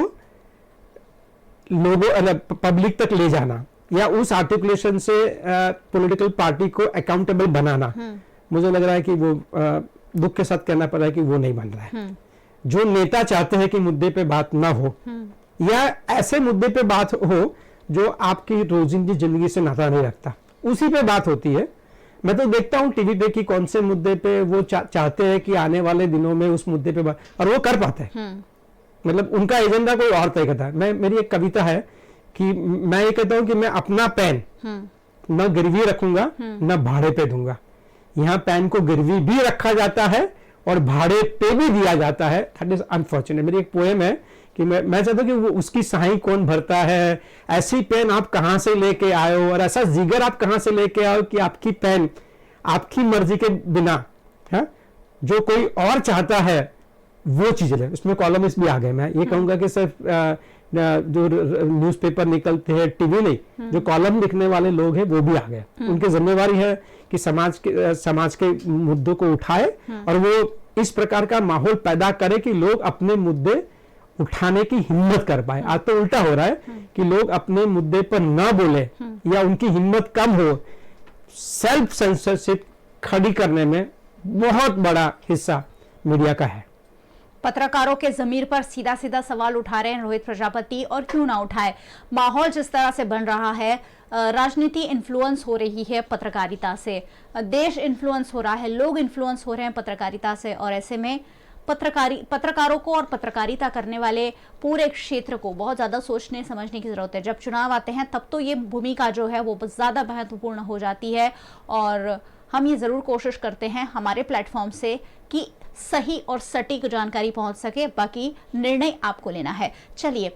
लोगों पब्लिक तक ले जाना या उस आर्टिकुलेशन से पॉलिटिकल पार्टी को अकाउंटेबल बनाना, मुझे लग रहा है कि वो दुख के साथ कहना पड़ रहा है कि वो नहीं बन रहा है। जो नेता चाहते हैं कि मुद्दे पे बात ना हो या ऐसे मुद्दे पे बात हो जो आपकी रोजिंदी जिंदगी से नाता नहीं रखता, उसी पे बात होती है। मैं तो देखता हूँ टीवी पे कि कौन से मुद्दे पे वो चाहते हैं कि आने वाले दिनों में उस मुद्दे पे बात, और वो कर पाते हैं। मतलब उनका एजेंडा कोई और तय करता है। मेरी एक कविता है कि मैं ये कहता हूं कि मैं अपना पेन न गिरवी रखूंगा न भाड़े पे दूंगा। यहाँ पेन को गिरवी भी रखा जाता है और भाड़े पे भी दिया जाता है। That is unfortunate. मेरी एक पोएम है कि मैं चाहता हूं कि वो उसकी सहाई कौन भरता है, ऐसी पेन आप कहां से लेके आए हो और ऐसा जिगर आप कहां से लेके आओ कि आपकी पेन आपकी मर्जी के बिना जो कोई और चाहता है वो चीज ले। उसमें कॉलमिस्ट भी आ गए। मैं ये कहूंगा कि सिर्फ जो न्यूज़पेपर निकलते हैं, टीवी नहीं, जो कॉलम लिखने वाले लोग हैं वो भी आ गए। उनकी जिम्मेवारी है कि समाज के मुद्दों को उठाए और वो इस प्रकार का माहौल पैदा करे कि लोग अपने मुद्दे उठाने की हिम्मत कर पाए। आज तो उल्टा हो रहा है कि लोग अपने मुद्दे पर ना बोले या उनकी हिम्मत कम हो। सेल्फ सेंसरशिप खड़ी करने में बहुत बड़ा हिस्सा मीडिया का है। पत्रकारों के ज़मीर पर सीधा सीधा सवाल उठा रहे हैं रोहित प्रजापति, और क्यों ना उठाए। माहौल जिस तरह से बन रहा है, राजनीति इन्फ्लुएंस हो रही है पत्रकारिता से, देश इन्फ्लुएंस हो रहा है, लोग इन्फ्लुएंस हो रहे हैं पत्रकारिता से, और ऐसे में पत्रकारों को और पत्रकारिता करने वाले पूरे क्षेत्र को बहुत ज़्यादा सोचने समझने की ज़रूरत है। जब चुनाव आते हैं तब तो ये भूमिका जो है वो ज़्यादा महत्वपूर्ण हो जाती है, और हम ये ज़रूर कोशिश करते हैं हमारे प्लेटफॉर्म से कि सही और सटीक जानकारी पहुंच सके, बाकी निर्णय आपको लेना है। चलिए,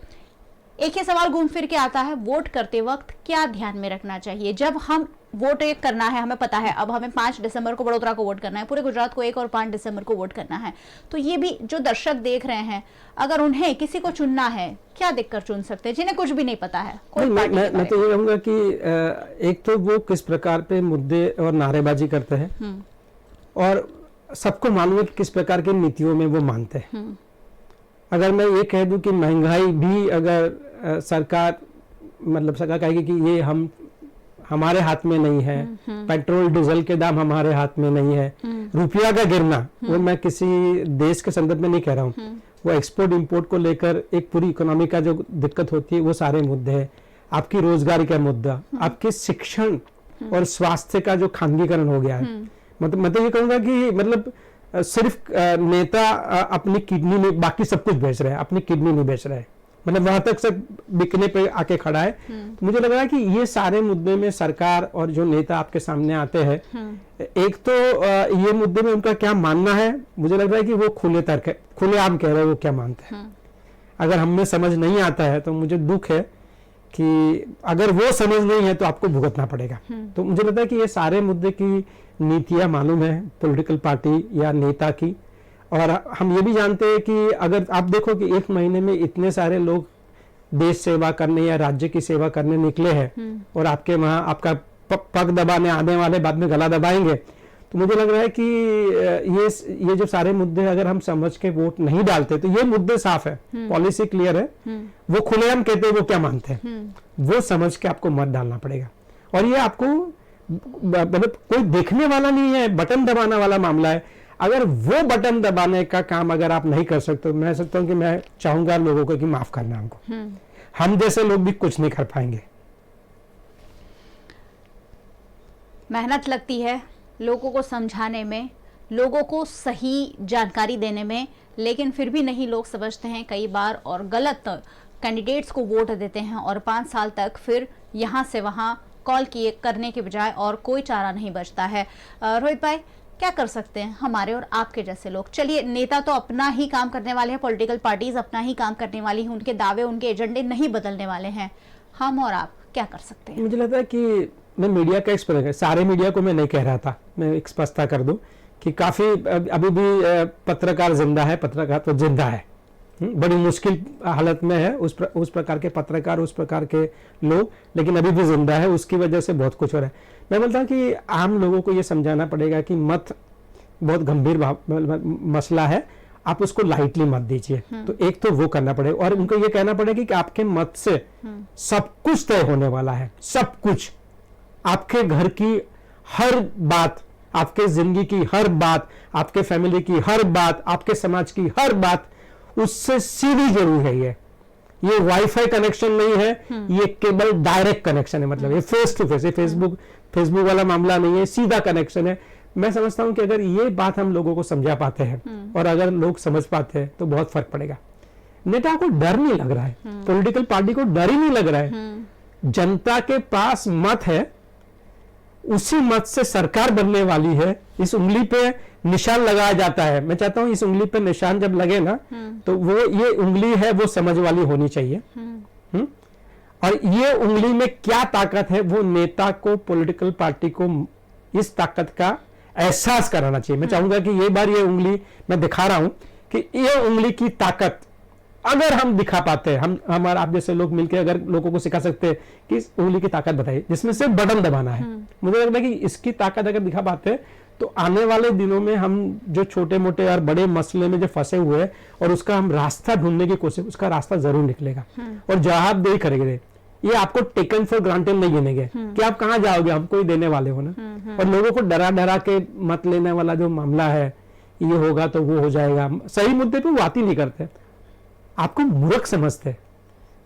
एक ही सवाल घूम फिर के आता है, वोट करते वक्त क्या ध्यान में रखना चाहिए? जब हम वोट एक करना है, हमें पता है अब हमें 5 दिसंबर को बड़ोदरा को वोट करना है, पूरे गुजरात को 1 और 5 दिसंबर को वोट करना है, तो ये भी जो दर्शक देख रहे हैं, अगर उन्हें किसी को चुनना है, क्या देखकर चुन सकते हैं जिन्हें कुछ भी नहीं पता है? मैं तो ये कहूँगा कि एक तो वो किस प्रकार पे मुद्दे और नारेबाजी करते हैं, और सबको मालूम है कि किस प्रकार की नीतियों में वो मानते हैं। अगर मैं ये कह दूं कि महंगाई भी अगर सरकार कहेगी कि ये हमारे हाथ में नहीं है, पेट्रोल डीजल के दाम हमारे हाथ में नहीं है, रुपया का गिरना, वो मैं किसी देश के संदर्भ में नहीं कह रहा हूँ, वो एक्सपोर्ट इंपोर्ट को लेकर एक पूरी इकोनॉमी का जो दिक्कत होती है, वो सारे मुद्दे हैं, आपकी रोजगारी का मुद्दा, आपके शिक्षण और स्वास्थ्य का जो खानगीकरण हो गया है। मैं तो ये कहूंगा कि सिर्फ नेता अपनी किडनी में बाकी सब कुछ बेच रहे हैं, अपनी किडनी नहीं बेच रहे हैं, वहां तक सब बिकने पे आके खड़ा है। तो मुझे लग रहा है कि ये सारे मुद्दे में सरकार और जो नेता आपके सामने आते हैं, एक तो ये मुद्दे में उनका क्या मानना है, मुझे लग रहा है कि वो खुलेआम कह रहे हैं वो क्या मानते हैं। अगर हमें समझ नहीं आता है तो मुझे दुख है कि अगर वो समझ नहीं है तो आपको भुगतना पड़ेगा। तो मुझे लगता है कि ये सारे मुद्दे की नीतियां मालूम है पॉलिटिकल पार्टी या नेता की, और हम ये भी जानते हैं कि अगर आप देखो कि 1 महीने में इतने सारे लोग देश सेवा करने या राज्य की सेवा करने निकले हैं, और आपके वहाँ आपका पग दबाने आने वाले बाद में गला दबाएंगे, तो मुझे लग रहा है कि ये जो सारे मुद्दे अगर हम समझ के वोट नहीं डालते तो ये मुद्दे साफ है, पॉलिसी क्लियर है, वो खुलेआम कहते हैं वो क्या मानते हैं, वो समझ के आपको मत डालना पड़ेगा। और ये आपको कोई देखने वाला नहीं है, बटन दबाना वाला मामला है। अगर वो बटन दबाने का काम अगर आप नहीं कर सकते, मैं सकता हूं कि मैं चाहूंगा लोगों को कि माफ करना हमको, हम जैसे लोग भी कुछ नहीं कर पाएंगे। मेहनत लगती है लोगों को समझाने में, लोगों को सही जानकारी देने में, लेकिन फिर भी नहीं लोग समझते हैं कई बार, और गलत कैंडिडेट्स को वोट देते हैं, और 5 साल तक फिर यहाँ से वहाँ कॉल करने के बजाय और कोई चारा नहीं बचता है। रोहित भाई, क्या कर सकते हैं हमारे और आपके जैसे लोग? चलिए, नेता तो अपना ही काम करने वाले हैं, पॉलिटिकल पार्टीज अपना ही काम करने वाली हैं, उनके दावे उनके एजेंडे नहीं बदलने वाले हैं, हम और आप क्या कर सकते हैं? मुझे लगता है कि मैं मीडिया का एक्सपर्ट है, सारे मीडिया को मैं नहीं कह रहा था, मैं एक स्पष्टता कर दूं कि काफी अभी भी पत्रकार जिंदा है, पत्रकार तो जिंदा है, बड़ी मुश्किल हालत में है उस प्रकार के पत्रकार, उस प्रकार के लोग, लेकिन अभी भी जिंदा है। उसकी वजह से बहुत कुछ हो रहा है। मैं बोलता हूँ कि आम लोगों को ये समझाना पड़ेगा कि मत बहुत गंभीर मसला है, आप उसको लाइटली मत दीजिए। तो एक तो वो करना पड़ेगा, और उनको ये कहना पड़ेगा कि आपके मत से सब कुछ तय होने वाला है, सब कुछ, आपके घर की हर बात, आपके जिंदगी की हर बात, आपके फैमिली की हर बात, आपके समाज की हर बात उससे सीधी जरूरी है। ये वाईफाई कनेक्शन नहीं है, ये केवल डायरेक्ट कनेक्शन है, मतलब ये फेस टू फेस, ये फेसबुक वाला मामला नहीं है, सीधा कनेक्शन है। मैं समझता हूं कि अगर ये बात हम लोगों को समझा पाते हैं और अगर लोग समझ पाते हैं तो बहुत फर्क पड़ेगा। नेता को डर नहीं लग रहा है, पॉलिटिकल पार्टी को डर ही नहीं लग रहा है, जनता के पास मत है, उसी मत से सरकार बनने वाली है। इस उंगली पे निशान लगाया जाता है, मैं चाहता हूं इस उंगली पे निशान जब लगे ना तो वो ये उंगली है वो समझ वाली होनी चाहिए। और ये उंगली में क्या ताकत है वो नेता को, पॉलिटिकल पार्टी को इस ताकत का एहसास कराना चाहिए। मैं चाहूंगा कि ये बार ये उंगली मैं दिखा रहा हूं कि ये उंगली की ताकत अगर हम दिखा पाते हैं, हम और आप जैसे लोग मिलकर अगर लोगों को सिखा सकते हैं कि इस उंगली की ताकत बताइए जिसमें से बटन दबाना है, मुझे लगता है कि इसकी ताकत अगर दिखा पाते हैं तो आने वाले दिनों में हम जो छोटे मोटे और बड़े मसले में जो फंसे हुए हैं और उसका हम रास्ता ढूंढने की कोशिश, उसका रास्ता जरूर निकलेगा और जवाबदेही करेंगे। ये आपको टेकन फॉर ग्रांटेड नहीं गिनेंगे कि आप कहां जाओगे, हमको ही देने वाले हो ना। और लोगों को डरा डरा के मत लेने वाला जो मामला है, ये होगा तो वो हो जाएगा, सही मुद्दे पे वो बात ही नहीं करते, आपको मूर्ख समझते हैं।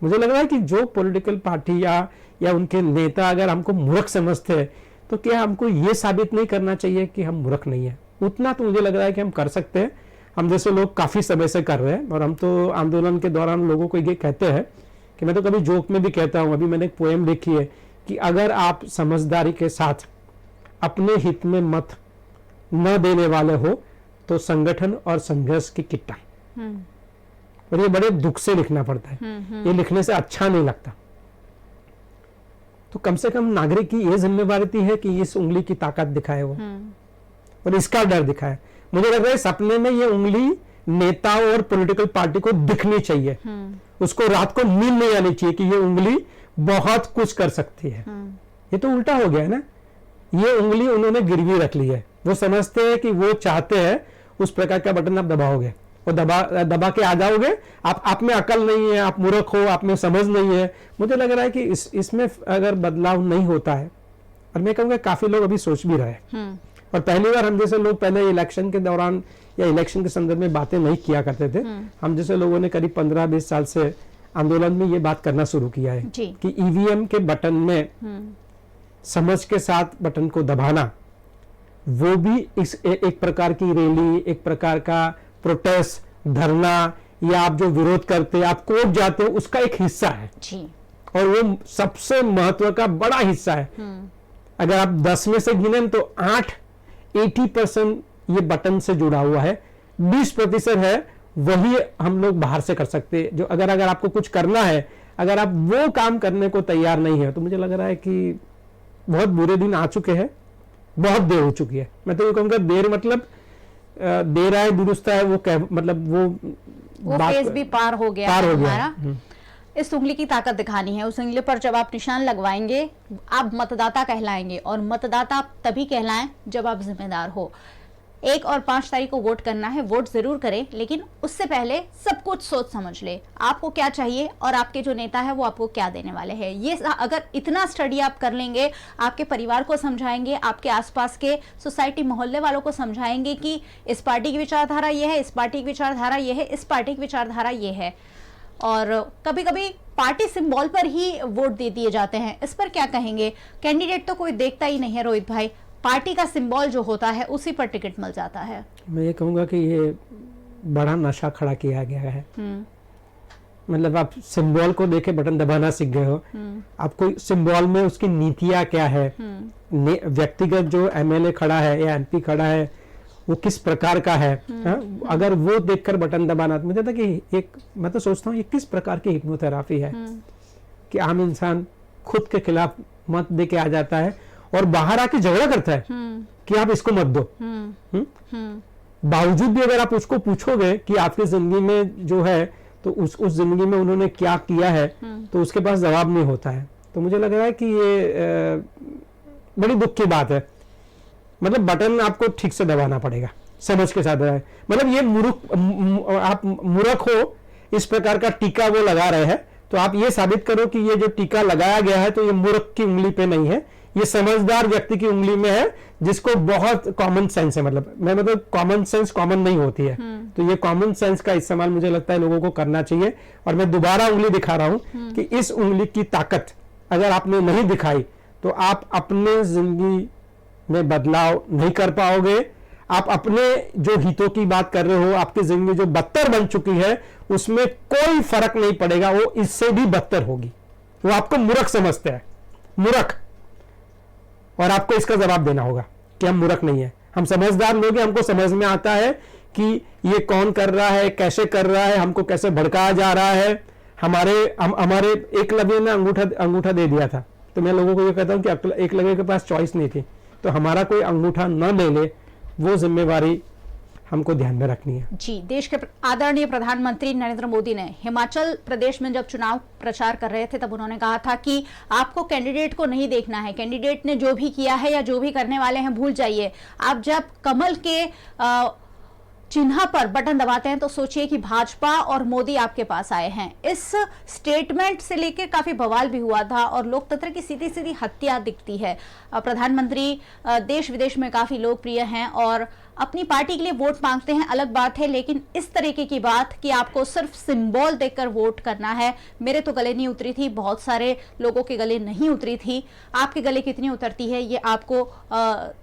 मुझे लग रहा है कि जो पॉलिटिकल पार्टी या उनके नेता अगर हमको मूर्ख समझते हैं तो क्या हमको ये साबित नहीं करना चाहिए कि हम मूर्ख नहीं है? उतना तो मुझे लग रहा है कि हम कर सकते हैं। हम जैसे लोग काफ़ी समय से कर रहे हैं, और हम तो आंदोलन के दौरान लोगों को ये कहते हैं कि मैं तो कभी जोक में भी कहता हूँ, अभी मैंने एक पोएम लिखी है कि अगर आप समझदारी के साथ अपने हित में मत न देने वाले हो तो संगठन और संघर्ष की किट्टा। और ये बड़े दुख से लिखना पड़ता है, ये लिखने से अच्छा नहीं लगता। तो कम से कम नागरिक की ये जिम्मेवारी है कि इस उंगली की ताकत दिखाए वो, और इसका डर दिखाए। मुझे लग रहा है सपने में ये उंगली नेताओं और पॉलिटिकल पार्टी को दिखनी चाहिए, उसको रात को नींद नहीं आनी चाहिए कि ये उंगली बहुत कुछ कर सकती है। ये तो उल्टा हो गया है ना, ये उंगली उन्होंने गिरवी रख ली है। वो समझते हैं कि वो चाहते हैं उस प्रकार का बटन आप दबाओगे, वो दबा के आ जाओगे, आप में अकल नहीं है, आप मूर्ख हो, आप में समझ नहीं है। मुझे लग रहा है कि इसमें अगर बदलाव नहीं होता है, और मैं कहूँगा काफी लोग अभी सोच भी रहे हैं, और पहली बार हम जैसे लोग पहले इलेक्शन के दौरान या इलेक्शन के संदर्भ में बातें नहीं किया करते थे, हम जैसे लोगों ने करीब 15-20 साल से आंदोलन में ये बात करना शुरू किया है कि ईवीएम के बटन में समझ के साथ बटन को दबाना, वो भी एक प्रकार की रैली, एक प्रकार का प्रोटेस्ट, धरना, या आप जो विरोध करते हैं, आप कोर्ट जाते हो, उसका एक हिस्सा है जी। और वो सबसे महत्व का बड़ा हिस्सा है। अगर आप 10 में से गिने तो 80% ये बटन से जुड़ा हुआ है, 20% है वही हम लोग बाहर से कर सकते हैं। जो अगर आपको कुछ करना है, अगर आप वो काम करने को तैयार नहीं है, तो मुझे लग रहा है कि बहुत बुरे दिन आ चुके हैं, बहुत देर हो चुकी है। मैं तो ये कहूँगा देर मतलब देर आए दुरुस्त है, मतलब वो फेज भी पार हो गया हमारा। इस उंगली की ताकत दिखानी है, उस उंगली पर जब आप निशान लगवाएंगे आप मतदाता कहलाएंगे, और मतदाता आप तभी कहलाएं जब आप जिम्मेदार हो। 1 और 5 तारीख को वोट करना है, वोट जरूर करें, लेकिन उससे पहले सब कुछ सोच समझ ले आपको क्या चाहिए और आपके जो नेता है वो आपको क्या देने वाले हैं। ये अगर इतना स्टडी आप कर लेंगे, आपके परिवार को समझाएंगे, आपके आसपास के सोसाइटी मोहल्ले वालों को समझाएंगे कि इस पार्टी की विचारधारा ये है, इस पार्टी की विचारधारा ये है, इस पार्टी की विचारधारा ये है। और कभी कभी पार्टी सिंबल पर ही वोट दे दिए जाते हैं, इस पर क्या कहेंगे? कैंडिडेट तो कोई देखता ही नहीं है रोहित भाई, पार्टी का सिंबल जो होता है उसी पर टिकट मिल जाता है। मैं ये कहूँगा कि ये बड़ा नशा खड़ा किया गया है। मतलब आप सिंबल को देखे बटन दबाना सीख गए हो, आपको सिंबल में उसकी नीतियाँ क्या है, व्यक्तिगत जो एमएलए खड़ा है या एमपी खड़ा है वो किस प्रकार का है, अगर वो देखकर बटन दबाना, तो मुझे था कि मैं तो सोचता हूँ ये किस प्रकार की हिप्नोथेरापी है कि आम इंसान खुद के खिलाफ मत दे के आ जाता है और बाहर आके झगड़ा करता है कि आप इसको मत दो। बावजूद भी अगर आप उसको पूछोगे कि आपकी जिंदगी में जो है तो उस जिंदगी में उन्होंने क्या किया है, तो उसके पास जवाब नहीं होता है। तो मुझे लग रहा है कि ये बड़ी दुख की बात है। मतलब बटन आपको ठीक से दबाना पड़ेगा, समझ के साथ दबाए। मतलब ये आप मूर्ख हो, इस प्रकार का टीका वो लगा रहे हैं, तो आप ये साबित करो कि ये जो टीका लगाया गया है तो ये मूर्ख की उंगली पे नहीं है, ये समझदार व्यक्ति की उंगली में है जिसको बहुत कॉमन सेंस है। मतलब कॉमन सेंस कॉमन नहीं होती है, तो ये कॉमन सेंस का इस्तेमाल मुझे लगता है लोगों को करना चाहिए। और मैं दोबारा उंगली दिखा रहा हूं कि इस उंगली की ताकत अगर आपने नहीं दिखाई तो आप अपने जिंदगी में बदलाव नहीं कर पाओगे। आप अपने जो हितों की बात कर रहे हो, आपकी जिंदगी जो बदतर बन चुकी है उसमें कोई फर्क नहीं पड़ेगा, वो इससे भी बदतर होगी। वो आपको मूर्ख समझते हैं, मूर्ख, और आपको इसका जवाब देना होगा कि हम मूर्ख नहीं है, हम समझदार लोग हैं। हमको समझ में आता है कि ये कौन कर रहा है, कैसे कर रहा है, हमको कैसे भड़काया जा रहा है। हमारे एकलव्य ने अंगूठा दे दिया था, तो मैं लोगों को ये कहता हूं कि एकलव्य के पास चॉइस नहीं थी, तो हमारा कोई अंगूठा न ले ले, वो जिम्मेवारी हमको ध्यान में रखनी है। जी, देश के आदरणीय प्रधानमंत्री नरेंद्र मोदी ने हिमाचल प्रदेश में जब चुनाव प्रचार कर रहे थे तब उन्होंने कहा था कि आपको कैंडिडेट को नहीं देखना है, कैंडिडेट ने जो भी किया है या जो भी करने वाले हैं भूल जाइए। आप जब कमल के चिन्ह पर बटन दबाते हैं तो सोचिए कि भाजपा और मोदी आपके पास आए हैं। इस स्टेटमेंट से लेकर काफी बवाल भी हुआ था और लोकतंत्र की सीधी सीधी हत्या दिखती है। प्रधानमंत्री देश विदेश में काफी लोकप्रिय हैं और अपनी पार्टी के लिए वोट मांगते हैं अलग बात है, लेकिन इस तरीके की बात कि आपको सिर्फ सिंबल देखकर वोट करना है, मेरे तो गले नहीं उतरी थी, बहुत सारे लोगों के गले नहीं उतरी थी, आपके गले कितनी उतरती है ये आपको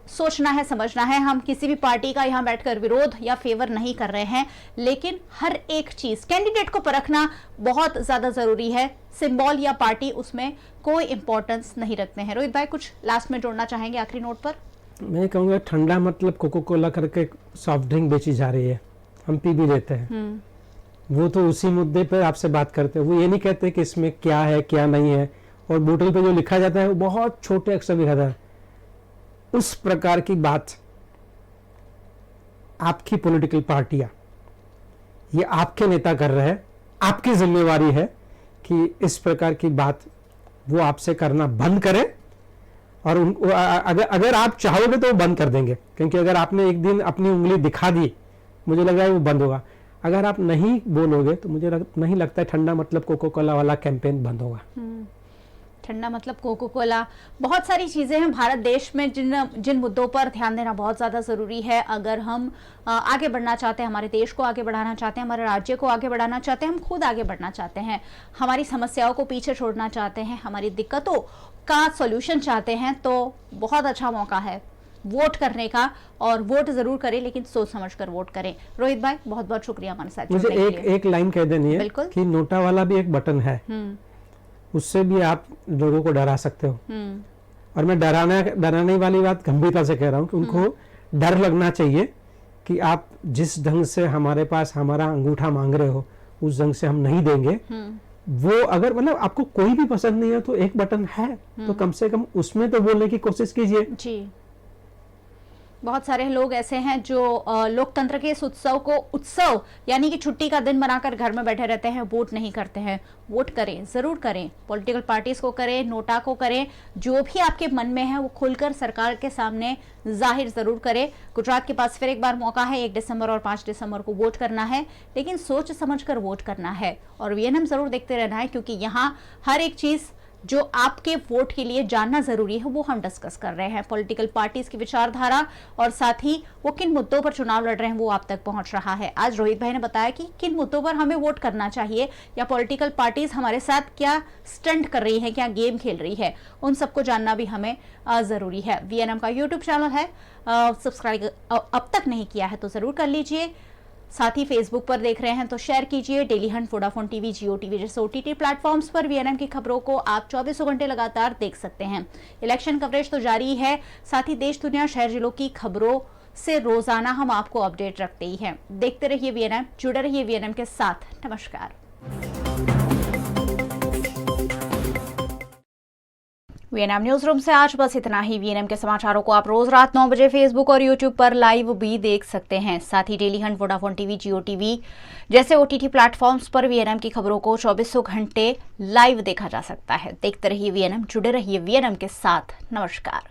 सोचना है, समझना है। हम किसी भी पार्टी का यहाँ बैठकर विरोध या फेवर नहीं कर रहे हैं, लेकिन हर एक चीज कैंडिडेट को परखना बहुत ज्यादा जरूरी है। सिंबल या पार्टी उसमें कोई इंपॉर्टेंस नहीं रखते हैं। रोहित भाई कुछ लास्ट में जोड़ना चाहेंगे आखिरी नोट पर? मैं कहूँगा ठंडा मतलब कोको कोला करके सॉफ्ट ड्रिंक बेची जा रही है, हम पी भी लेते हैं। वो तो उसी मुद्दे पर आपसे बात करते हैं, वो ये नहीं कहते कि इसमें क्या है क्या नहीं है, और बोतल पे जो लिखा जाता है वो बहुत छोटे अक्षर लिखा जाता है। उस प्रकार की बात आपकी पॉलिटिकल पार्टियां, ये आपके नेता कर रहे हैं, आपकी जिम्मेवारी है कि इस प्रकार की बात वो आपसे करना बंद करें। और अगर आप चाहोगे तो वो बंद कर देंगे, क्योंकि अगर आपने एक दिन अपनी उंगली दिखा दी, मुझे लग रहा है वो बंद होगा। अगर आप नहीं बोलोगे तो मुझे नहीं लगता है ठंडा मतलब कोको कोला वाला कैंपेन बंद होगा। ठंडा मतलब कोको कोला, बहुत सारी चीजें हैं भारत देश में जिन मुद्दों पर ध्यान देना बहुत ज्यादा जरूरी है। अगर हम आगे बढ़ना चाहते हैं, हमारे देश को आगे बढ़ाना चाहते हैं, हमारे राज्य को आगे बढ़ाना चाहते हैं, हम खुद आगे बढ़ना चाहते हैं, हमारी समस्याओं को पीछे छोड़ना चाहते हैं, हमारी दिक्कतों का सॉल्यूशन चाहते हैं, तो बहुत अच्छा मौका है वोट करने का। और वोट जरूर करें, लेकिन सोच समझ कर वोट करें। रोहित भाई बहुत बहुत शुक्रिया हमारे साथ। मुझे एक लाइन कह देनी है कि नोटा वाला भी एक बटन है, उससे भी आप लोगों को डरा सकते हो। और मैं डराने वाली बात गंभीरता से कह रहा हूँ कि उनको डर लगना चाहिए कि आप जिस ढंग से हमारे पास हमारा अंगूठा मांग रहे हो उस ढंग से हम नहीं देंगे। वो अगर मतलब आपको कोई भी पसंद नहीं है तो एक बटन है, तो कम से कम उसमें तो बोलने की कोशिश कीजिए। जी, बहुत सारे लोग ऐसे हैं जो लोकतंत्र के इस उत्सव को उत्सव यानी कि छुट्टी का दिन बनाकर घर में बैठे रहते हैं, वोट नहीं करते हैं। वोट करें, जरूर करें, पॉलिटिकल पार्टीज को करें, नोटा को करें, जो भी आपके मन में है वो खुलकर सरकार के सामने जाहिर जरूर करें। गुजरात के पास फिर एक बार मौका है, 1 दिसंबर और 5 दिसंबर को वोट करना है, लेकिन सोच समझकर वोट करना है। और वीएनएम जरूर देखते रहना है, क्योंकि यहाँ हर एक चीज जो आपके वोट के लिए जानना जरूरी है वो हम डिस्कस कर रहे हैं। पॉलिटिकल पार्टीज की विचारधारा और साथ ही वो किन मुद्दों पर चुनाव लड़ रहे हैं वो आप तक पहुंच रहा है। आज रोहित भाई ने बताया कि किन मुद्दों पर हमें वोट करना चाहिए, या पॉलिटिकल पार्टीज हमारे साथ क्या स्टंट कर रही है, क्या गेम खेल रही है, उन सबको जानना भी हमें जरूरी है। वीएनएम का यूट्यूब चैनल है, सब्सक्राइब अब तक नहीं किया है तो जरूर कर लीजिए। साथ ही फेसबुक पर देख रहे हैं तो शेयर कीजिए। डेली हंट, वोडाफोन टीवी, जियो टीवी जैसे ओटीटी प्लेटफॉर्म्स पर वीएनएम की खबरों को आप 24 घंटे लगातार देख सकते हैं। इलेक्शन कवरेज तो जारी है, साथ ही देश दुनिया शहर जिलों की खबरों से रोजाना हम आपको अपडेट रखते ही हैं। देखते रहिए वीएनएम, जुड़े रहिए वीएनएम के साथ। नमस्कार। वीएनएम न्यूज रूम से आज बस इतना ही। वीएनएम के समाचारों को आप रोज रात 9 बजे फेसबुक और यूट्यूब पर लाइव भी देख सकते हैं। साथ ही डेली हंट, वोडाफोन टीवी, जियो टीवी जैसे ओटीटी प्लेटफॉर्म्स पर वीएनएम की खबरों को 24 घंटे लाइव देखा जा सकता है। देखते रहिए वीएनएम, जुड़े रहिए वीएनएम के साथ। नमस्कार।